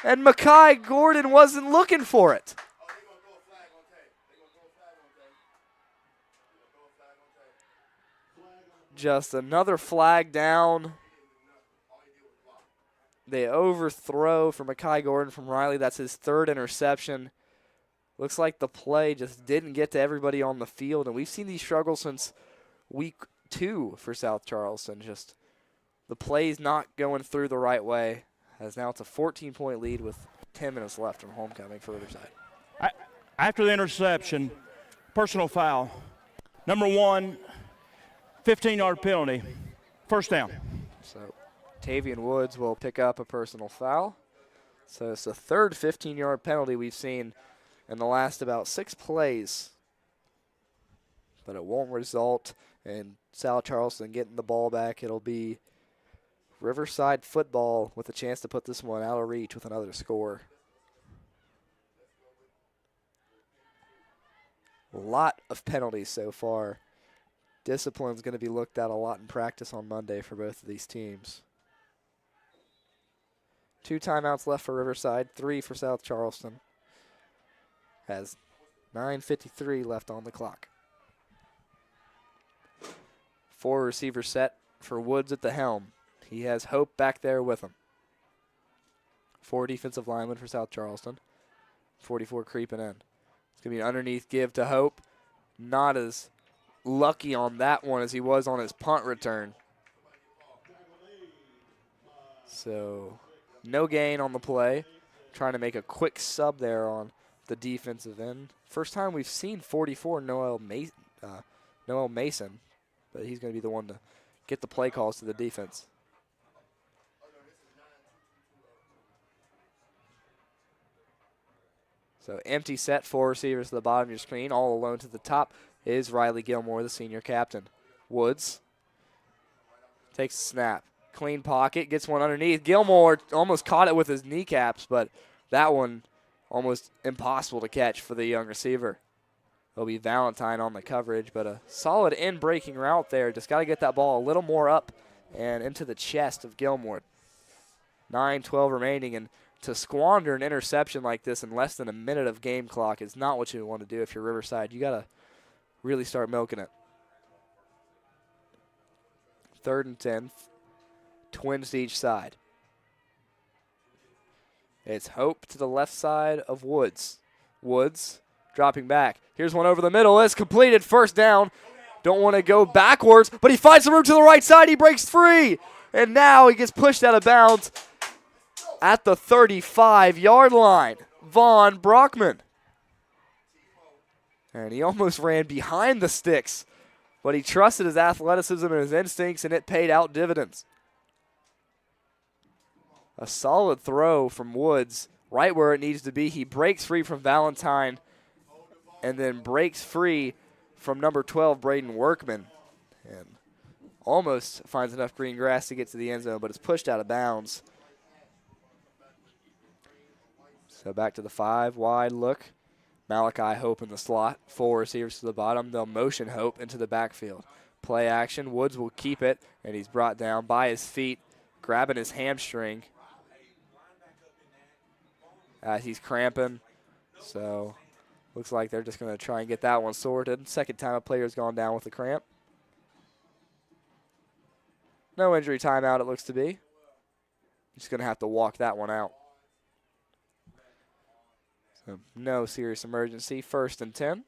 And Makai Gordon wasn't looking for it. Just another flag down. They overthrow for Makai Gordon from Riley. That's his 3rd interception. Looks like the play just didn't get to everybody on the field, and we've seen these struggles since week 2 for South Charleston. Just the play's not going through the right way, as now it's a 14-point lead with 10 minutes left from homecoming for Riverside. After the interception, personal foul. Number 1, 15-yard penalty. First down. So Tavion Woods will pick up a personal foul. So it's the 3rd 15-yard penalty we've seen in the last about 6 plays. But it won't result in South Charleston getting the ball back. It'll be Riverside football with a chance to put this one out of reach with another score. A lot of penalties so far. Discipline's going to be looked at a lot in practice on Monday for both of these teams. 2 timeouts left for Riverside, 3 for South Charleston. Has 9:53 left on the clock. Four receiver set for Woods at the helm. He has Hope back there with him. 4 defensive linemen for South Charleston. 44 creeping in. It's going to be an underneath give to Hope. Not as lucky on that one as he was on his punt return. So no gain on the play. Trying to make a quick sub there on the defensive end. First time we've seen 44 Noel Mason, but he's going to be the one to get the play calls to the defense. So empty set, 4 receivers to the bottom of your screen. All alone to the top is Riley Gilmore, the senior captain. Woods takes a snap. Clean pocket, gets one underneath. Gilmore almost caught it with his kneecaps, but that one almost impossible to catch for the young receiver. It'll be Valentine on the coverage, but a solid in-breaking route there. Just got to get that ball a little more up and into the chest of Gilmore. 9:12 remaining, and to squander an interception like this in less than a minute of game clock is not what you want to do if you're Riverside. You got to really start milking it. 3rd and 10. Twins to each side. It's Hope to the left side of Woods. Woods dropping back. Here's one over the middle. It's completed. First down. Don't want to go backwards, but he finds the room to the right side. He breaks free. And now he gets pushed out of bounds at the 35-yard line. Vaughn Brockman. And he almost ran behind the sticks, but he trusted his athleticism and his instincts, and it paid out dividends. A solid throw from Woods, right where it needs to be. He breaks free from Valentine and then breaks free from number 12, Braden Workman, and almost finds enough green grass to get to the end zone, but it's pushed out of bounds. So back to the 5, wide look. Malachi Hope in the slot. 4 receivers to the bottom. They'll motion Hope into the backfield. Play action. Woods will keep it, and he's brought down by his feet, grabbing his hamstring. He's cramping, so looks like they're just going to try and get that one sorted. Second time a player's gone down with a cramp. No injury timeout, it looks to be. Just going to have to walk that one out. So no serious emergency. 1st and 10.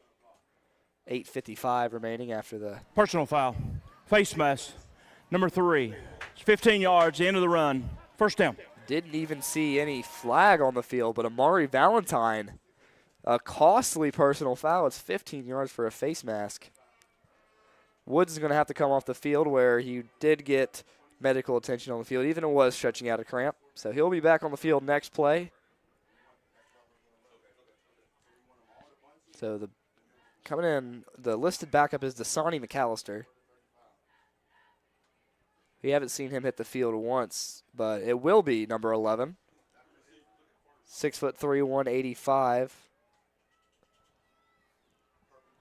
8:55 remaining after the personal foul. Face mask, number 3. It's 15 yards, the end of the run. First down. Didn't even see any flag on the field, but Amari Valentine, a costly personal foul. It's 15 yards for a face mask. Woods is going to have to come off the field, where he did get medical attention on the field, even it was stretching out a cramp. So he'll be back on the field next play. So coming in, the listed backup is Dasani McAllister. We haven't seen him hit the field once, but it will be number 11. 6'3", 185.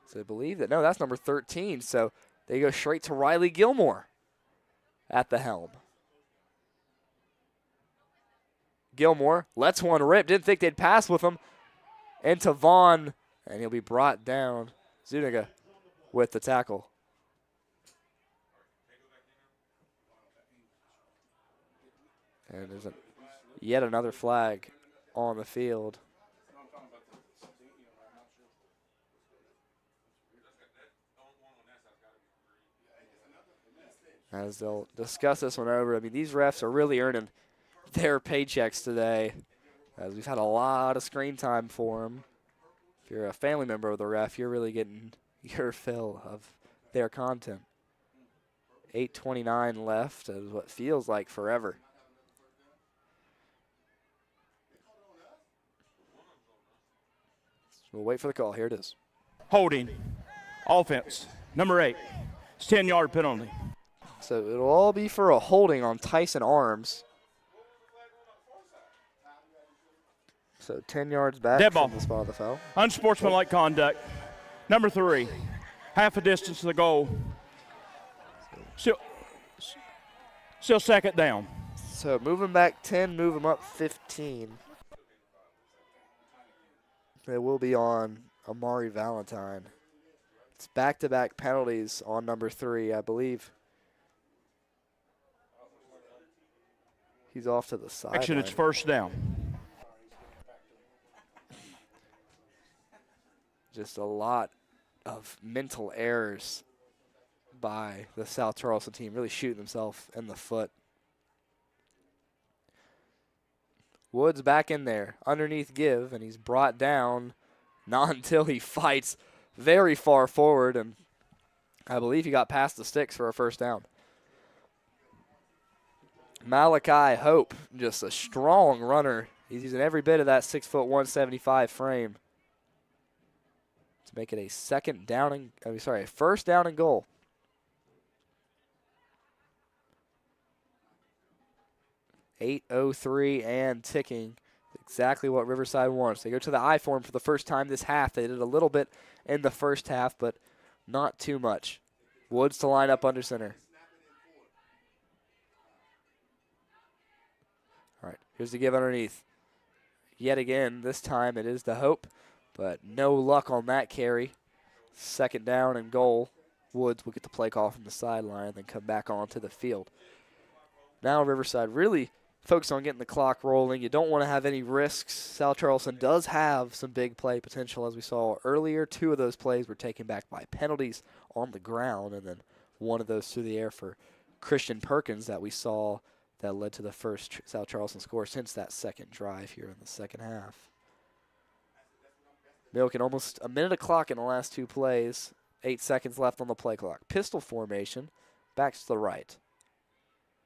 So I believe that, no, that's number 13. So they go straight to Riley Gilmore at the helm. Gilmore lets one rip. Didn't think they'd pass with him. Into Vaughn, and he'll be brought down. Zuniga with the tackle. And there's yet another flag on the field. As they'll discuss this one over. I mean, these refs are really earning their paychecks today, as we've had a lot of screen time for them. If you're a family member of the ref, you're really getting your fill of their content. 8:29 left is what feels like forever. We'll wait for the call. Here it is. Holding. Offense. Number 8. It's 10-yard penalty. So it'll all be for a holding on Tyson Arms. So 10 yards back Dead from ball. the spot of the foul. Unsportsmanlike conduct. Number 3. Half a distance to the goal. Still second down. So move him back 10, move him up 15. It will be on Amari Valentine. It's back-to-back penalties on number 3. I believe He's off to the side. Action, it's first down. Just a lot of mental errors by the South Charleston team, really shooting themselves in the foot. Woods back in there, underneath give, and he's brought down not until he fights very far forward, and I believe he got past the sticks for a first down. Malachi Hope, just a strong runner. He's using every bit of that 6'1", 175 frame to make it a first down and goal. .803 and ticking. Exactly what Riverside wants. They go to the I form for the first time this half. They did a little bit in the first half, but not too much. Woods to line up under center. All right, here's the give underneath. Yet again, this time it is the Hope, but no luck on that carry. Second down and goal. Woods will get the play call from the sideline and then come back onto the field. Now Riverside really focus on getting the clock rolling. You don't want to have any risks. South Charleston does have some big play potential, as we saw earlier. 2 of those plays were taken back by penalties on the ground, and then one of those through the air for Christian Perkins that we saw that led to the first South Charleston score since that second drive here in the second half. Milking almost a minute of clock in the last 2 plays. 8 seconds left on the play clock. Pistol formation, backs to the right.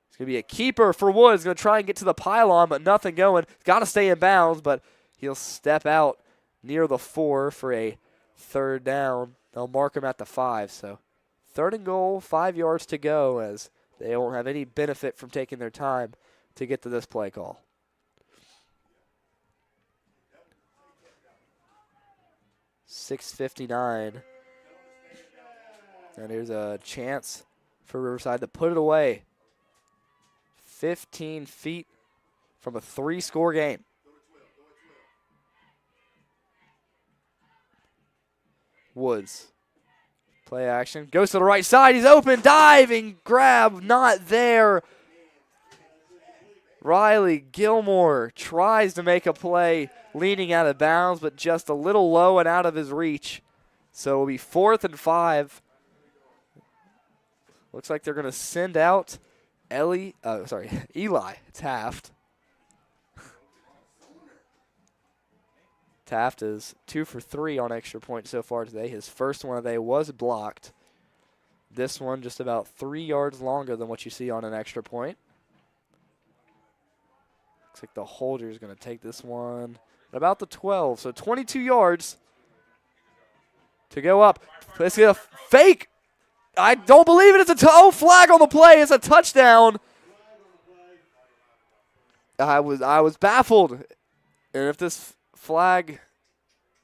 It's going to be a keeper for Woods. Going to try and get to the pylon, but nothing going. Got to stay in bounds, but he'll step out near the 4 for a third down. They'll mark him at the 5. So 3rd and goal, 5 yards to go, as they won't have any benefit from taking their time to get to this play call. .6:59. And here's a chance for Riverside to put it away. 15 feet from a 3-score game. Woods. Play action. Goes to the right side. He's open. Diving. Grab. Not there. Riley Gilmore tries to make a play leaning out of bounds, but just a little low and out of his reach. So it'll be 4th and 5. Looks like they're going to send out Eli Taft. Taft is 2 for 3 on extra points so far today. His first one of the day was blocked. This one just about 3 yards longer than what you see on an extra point. Looks like the holder is going to take this one at about the 12. So 22 yards to go up. Let's get a fake. I don't believe it. It's a flag on the play. It's a touchdown. I was baffled. And if this flag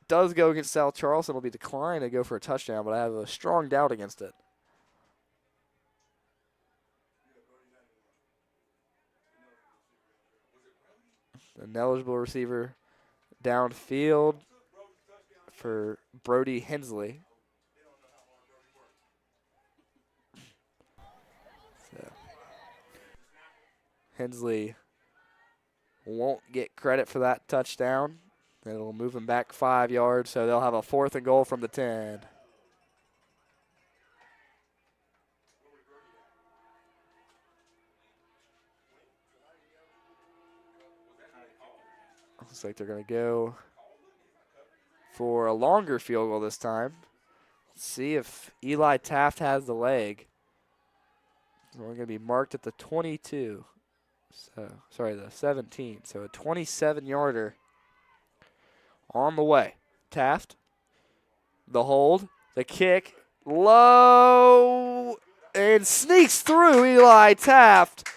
does go against South Charleston, it'll be declined to go for a touchdown, but I have a strong doubt against it. An eligible receiver downfield for Brody Hensley. So Hensley won't get credit for that touchdown. It'll move him back 5 yards, so they'll have a 4th and goal from the 10. Looks like they're going to go for a longer field goal this time. Let's see if Eli Taft has the leg. We're going to be marked at the 22. So, sorry, the 17. So a 27-yarder on the way. Taft, the hold, the kick, low, and sneaks through Eli Taft.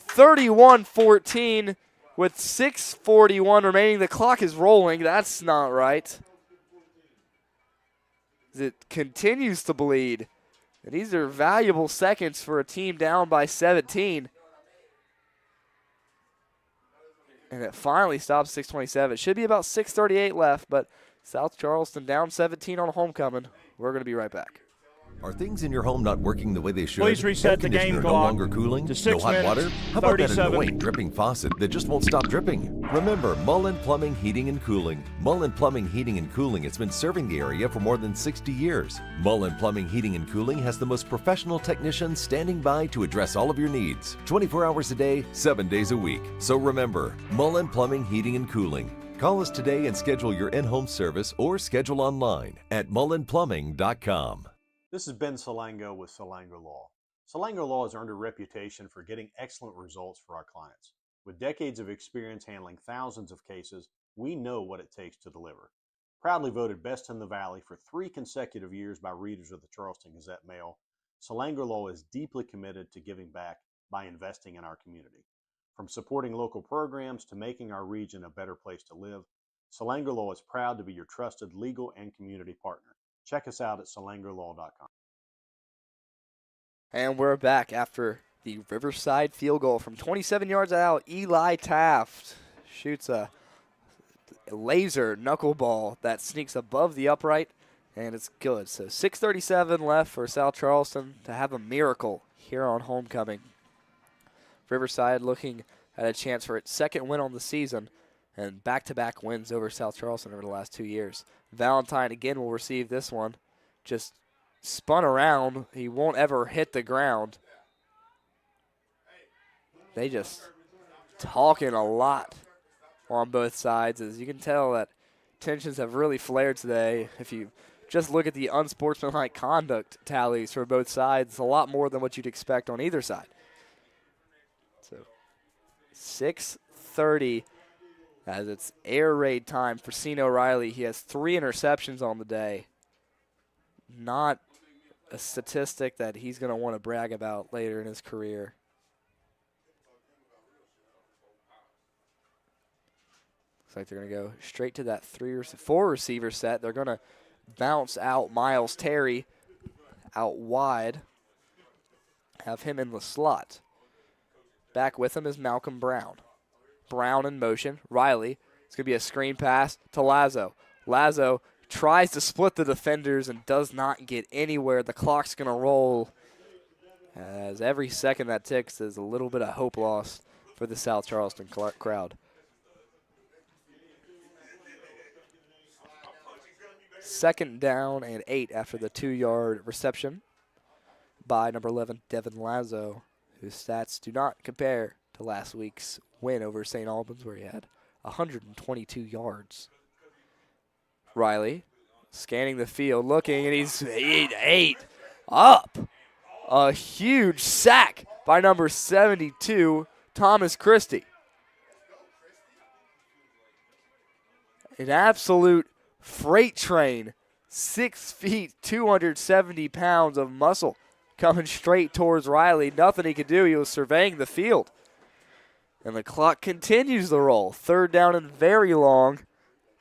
31-14 with 6:41 remaining. The clock is rolling. That's not right. It continues to bleed. And these are valuable seconds for a team down by 17. And it finally stops 6:27. It should be about 6:38 left, but South Charleston down 17 on homecoming. We're going to be right back. Are things in your home not working the way they should? Please reset the Air game conditioner no clock longer cooling? to 6 No hot minutes, water? How about that 37. annoying dripping faucet that just won't stop dripping? Remember Mullen Plumbing, Heating, and Cooling. Mullen Plumbing, Heating, and Cooling has been serving the area for more than 60 years. Mullen Plumbing, Heating, and Cooling has the most professional technicians standing by to address all of your needs. 24 hours a day, 7 days a week. So remember, Mullen Plumbing, Heating, and Cooling. Call us today and schedule your in-home service or schedule online at mullenplumbing.com. This is Ben Salango with Salango Law. Salango Law has earned a reputation for getting excellent results for our clients. With decades of experience handling thousands of cases, we know what it takes to deliver. Proudly voted Best in the Valley for 3 consecutive years by readers of the Charleston Gazette-Mail, Salango Law is deeply committed to giving back by investing in our community. From supporting local programs to making our region a better place to live, Salango Law is proud to be your trusted legal and community partner. Check us out at salangolaw.com. And we're back after the Riverside field goal from 27 yards out. Eli Taft shoots a laser knuckleball that sneaks above the upright, and it's good. So 6:37 left for South Charleston to have a miracle here on homecoming. Riverside looking at a chance for its second win on the season and back-to-back wins over South Charleston over the last 2 years. Valentine again will receive this one. Just spun around. He won't ever hit the ground. They just talking a lot on both sides. As you can tell that tensions have really flared today. If you just look at the unsportsmanlike conduct tallies for both sides, it's a lot more than what you'd expect on either side. 6:30 as it's air raid time for Ceno Riley. He has 3 interceptions on the day. Not a statistic that he's going to want to brag about later in his career. Looks like they're going to go straight to that 4 receiver set. They're going to bounce out Miles Terry out wide. Have him in the slot. Back with him is Malcolm Brown. Brown in motion. Riley. It's going to be a screen pass to Lazo. Lazo tries to split the defenders and does not get anywhere. The clock's going to roll as every second that ticks is a little bit of hope lost for the South Charleston crowd. Second down and 8 after the 2-yard reception by number 11, Devin Lazo, whose stats do not compare to last week's win over St. Albans, where he had 122 yards. Riley scanning the field, looking, and he's 8 up. A huge sack by number 72, Thomas Christie. An absolute freight train, 6 feet, 270 pounds of muscle coming straight towards Riley. Nothing he could do. He was surveying the field. And the clock continues to roll. 3rd down and very long.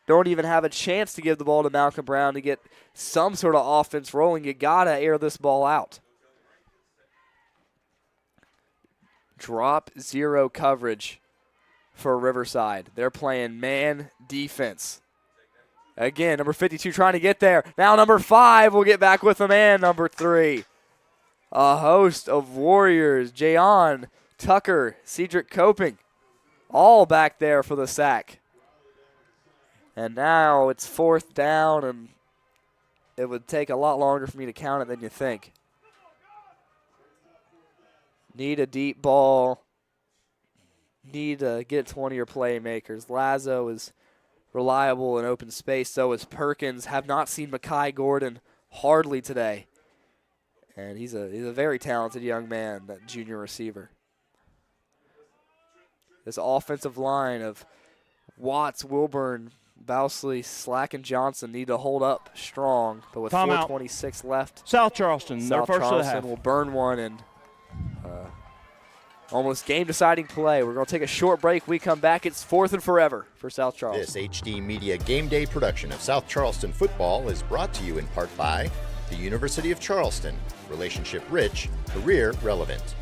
Don't even have a chance to give the ball to Malcolm Brown to get some sort of offense rolling. You got to air this ball out. Drop 0 coverage for Riverside. They're playing man defense. Again, number 52 trying to get there. Now number 5 will get back with him, and number 3. A host of Warriors, Jayon, Tucker, Cedric Coping, all back there for the sack. And now it's 4th down, and it would take a lot longer for me to count it than you think. Need a deep ball. Need to get 20 your playmakers. Lazo is reliable in open space. So is Perkins. Have not seen Makai Gordon hardly today. And he's a very talented young man, that junior receiver. This offensive line of Watts, Wilburn, Bousley, Slack, and Johnson need to hold up strong. But with 4:26 left, South Charleston, South their first Charleston of the half. will burn one and almost game-deciding play. We're going to take a short break. We come back. It's 4th and forever for South Charleston. This HD Media Game Day production of South Charleston football is brought to you in part by the University of Charleston, relationship rich, career relevant.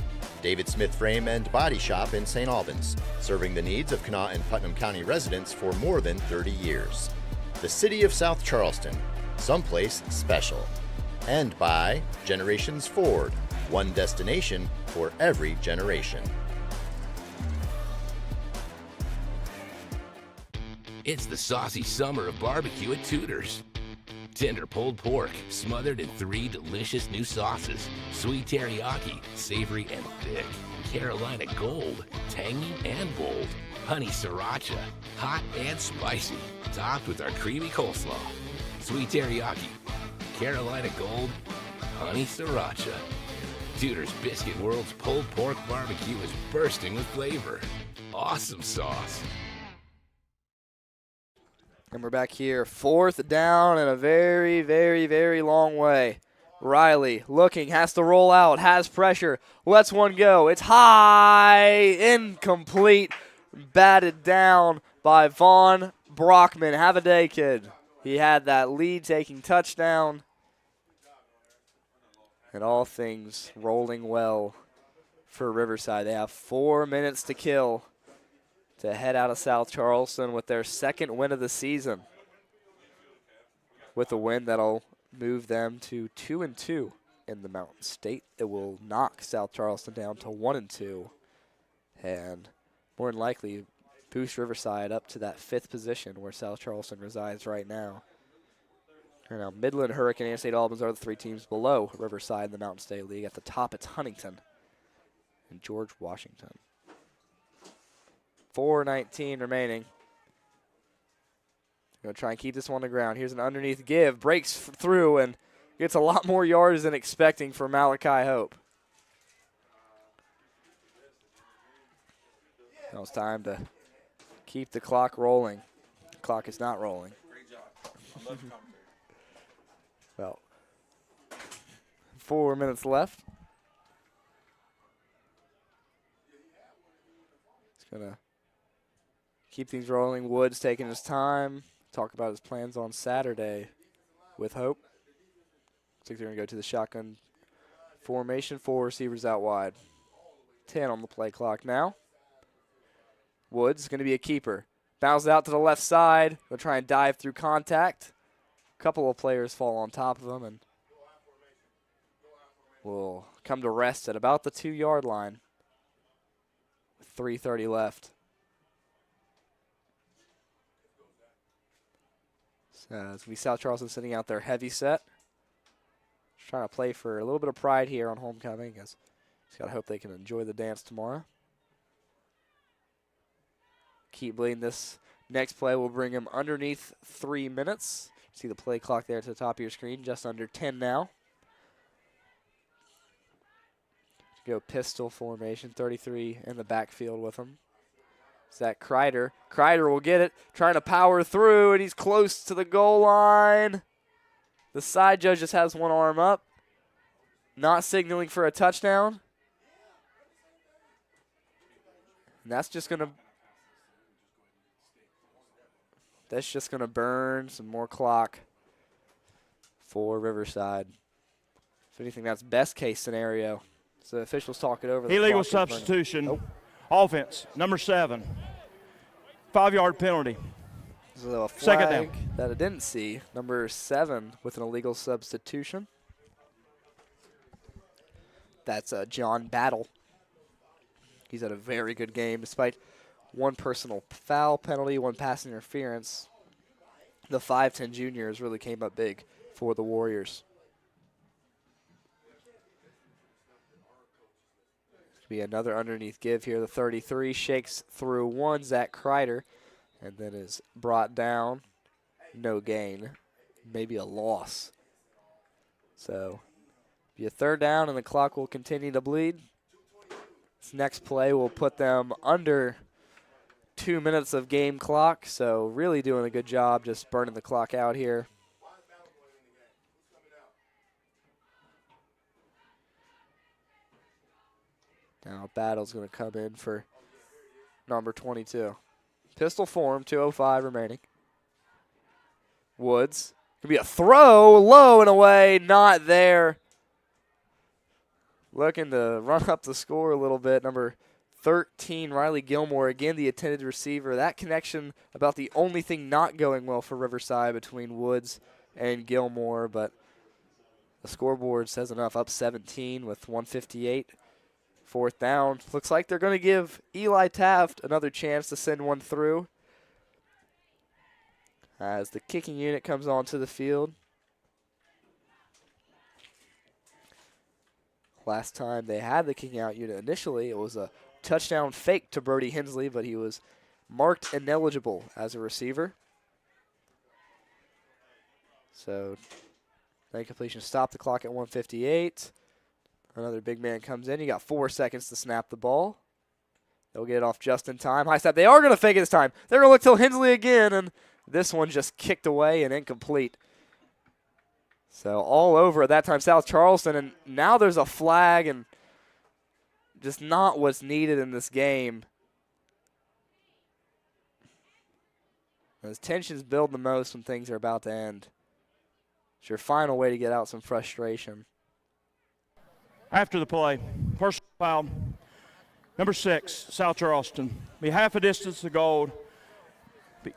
David Smith Frame and Body Shop in St. Albans, serving the needs of Kanawha and Putnam County residents for more than 30 years. The City of South Charleston, someplace special. And by Generations Ford, one destination for every generation. It's the saucy summer of barbecue at Tudor's. Tender pulled pork smothered in 3 delicious new sauces: sweet teriyaki, savory and thick, Carolina Gold, tangy and bold, honey sriracha, hot and spicy, topped with our creamy coleslaw. Sweet teriyaki, Carolina Gold, honey sriracha. Tudor's Biscuit World's pulled pork barbecue is bursting with flavor. Awesome sauce. And we're back here, 4th down and a very, very, very long way. Riley looking, has to roll out, has pressure, lets one go. It's high, incomplete, batted down by Vaughn Brockman. Have a day, kid. He had that lead-taking touchdown. And all things rolling well for Riverside. They have 4 minutes to kill to head out of South Charleston with their 2nd win of the season. With a win that'll move them to 2-2 in the Mountain State. It will knock South Charleston down to 1-2, and more than likely boost Riverside up to that 5th position where South Charleston resides right now. And now Midland, Hurricane, and St. Albans are the 3 teams below Riverside in the Mountain State League. At the top, it's Huntington and George Washington. 4:19 remaining. Going to try and keep this one on the ground. Here's an underneath give. Breaks through and gets a lot more yards than expecting for Malachi Hope. Now it's time to keep the clock rolling. The clock is not rolling. Great job. I love your commentary. Well, 4 minutes left. It's going to keep things rolling. Woods taking his time. Talk about his plans on Saturday with Hope. Looks like they're going to go to the shotgun formation. 4 receivers out wide. 10 on the play clock now. Woods going to be a keeper. Bounces out to the left side. They'll try and dive through contact. A couple of players fall on top of him and will come to rest at about the 2-yard line with 3:30 left. So it's going to be South Charleston sitting out their heavy set. Just trying to play for a little bit of pride here on homecoming. Just got to hope they can enjoy the dance tomorrow. Keep bleeding. This next play will bring him underneath 3 minutes. See the play clock there to the top of your screen. Just under 10 now. Go pistol formation. 33 in the backfield with him. Zach Kreider. Kreider will get it, trying to power through, and he's close to the goal line. The side judge just has one arm up, not signaling for a touchdown. And that's just going to burn some more clock for Riverside. If anything, that's best case scenario. So the officials talk it over. Illegal substitution. Offense, number 7. 5-yard penalty. So a Second flag down. that I didn't see. Number 7 with an illegal substitution. That's John Battle. He's had a very good game despite one personal foul penalty, one pass interference. The 5'10 juniors really came up big for the Warriors. Be another underneath give here. The 33 shakes through one, Zach Kreider, and then is brought down. No gain. Maybe a loss. So, be a 3rd down, and the clock will continue to bleed. This next play will put them under 2 minutes of game clock, so really doing a good job just burning the clock out here. Now Battle's going to come in for number 22. Pistol form, 2:05 remaining. Woods. Could be a throw, low and away, not there. Looking to run up the score a little bit. Number 13, Riley Gilmore, again the intended receiver. That connection about the only thing not going well for Riverside between Woods and Gilmore, but The scoreboard says enough, up 17 with 1:58. 4th down. Looks like they're going to give Eli Taft another chance to send one through as the kicking unit comes onto the field. Last time they had the kicking out unit initially, it was a touchdown fake to Brody Hensley, but he was marked ineligible as a receiver. So, incompletion stopped the clock at 1:58. Another big man comes in. You got 4 seconds to snap the ball. They'll get it off just in time. High snap. They are going to fake it this time. They're going to look till Hensley again, and this one just kicked away and incomplete. So all over at that time, South Charleston, and now there's a flag and just not what's needed in this game. As tensions build the most when things are about to end. It's your final way to get out some frustration. After the play, personal foul, number 6, South Charleston. Be half a distance to goal.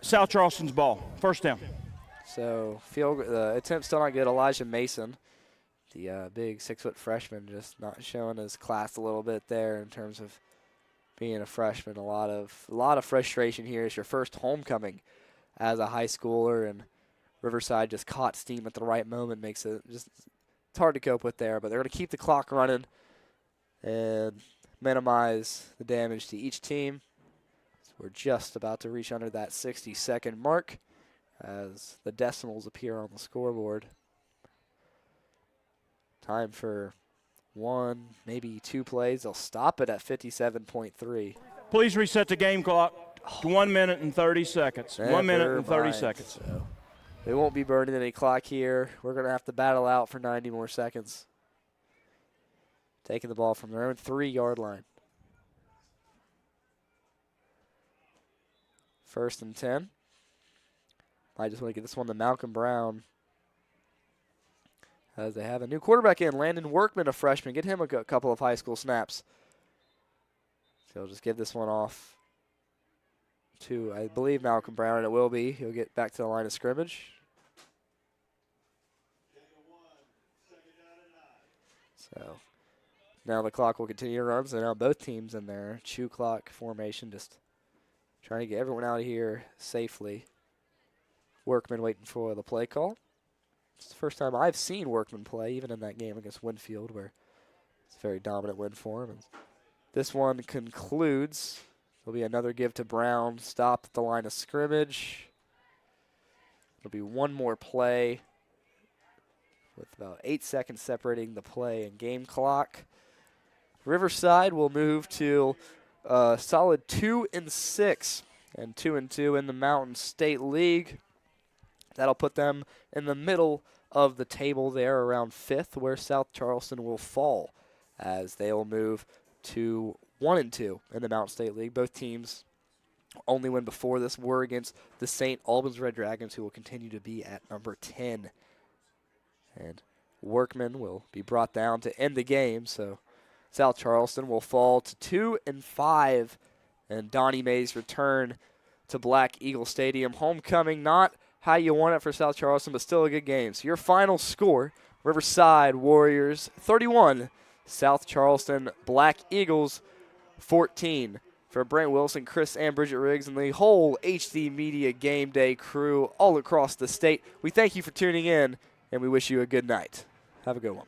South Charleston's ball. 1st down. So the attempt still not good. Elijah Mason, the big 6-foot freshman, just not showing his class a little bit there in terms of being a freshman. A lot of frustration here. It's your first homecoming as a high schooler, and Riverside just caught steam at the right moment. Makes it just it's hard to cope with there. But they're going to keep the clock running and minimize the damage to each team. So we're just about to reach under that 60-second mark as the decimals appear on the scoreboard. Time for 1, maybe 2 plays. They'll stop it at 57.3. Please reset the game clock to 1 minute and 30 seconds. 1 minute and 30 seconds. So they won't be burning any clock here. We're going to have to battle out for 90 more seconds. Taking the ball from their own 3-yard line. 1st and 10. I just want to get this one to Malcolm Brown as they have a new quarterback in, Landon Workman, a freshman. Get him a couple of high school snaps. So he'll just give this one off to, I believe, Malcolm Brown, and it will be. He'll get back to the line of scrimmage. So now the clock will continue to run. So now both teams in their chew clock formation, just trying to get everyone out of here safely. Workman waiting for the play call. It's the first time I've seen Workman play, even in that game against Winfield, where it's a very dominant win for him. And this one concludes. There'll be another give to Brown. Stop at the line of scrimmage. It'll be one more play with about 8 seconds separating the play and game clock. Riverside will move to a solid 2-6 and 2-2 in the Mountain State League. That'll put them in the middle of the table there around 5th, where South Charleston will fall as they'll move to 1-2 in the Mountain State League. Both teams only win before this were against the St. Albans Red Dragons, who will continue to be at number 10. And Workman will be brought down to end the game, so South Charleston will fall to 2-5, and Donnie May's return to Black Eagle Stadium. Homecoming not how you want it for South Charleston, but still a good game. So your final score, Riverside Warriors 31, South Charleston Black Eagles 14. For Brent Wilson, Chris and Bridget Riggs, and the whole HD Media Game Day crew all across the state, we thank you for tuning in, and we wish you a good night. Have a good one.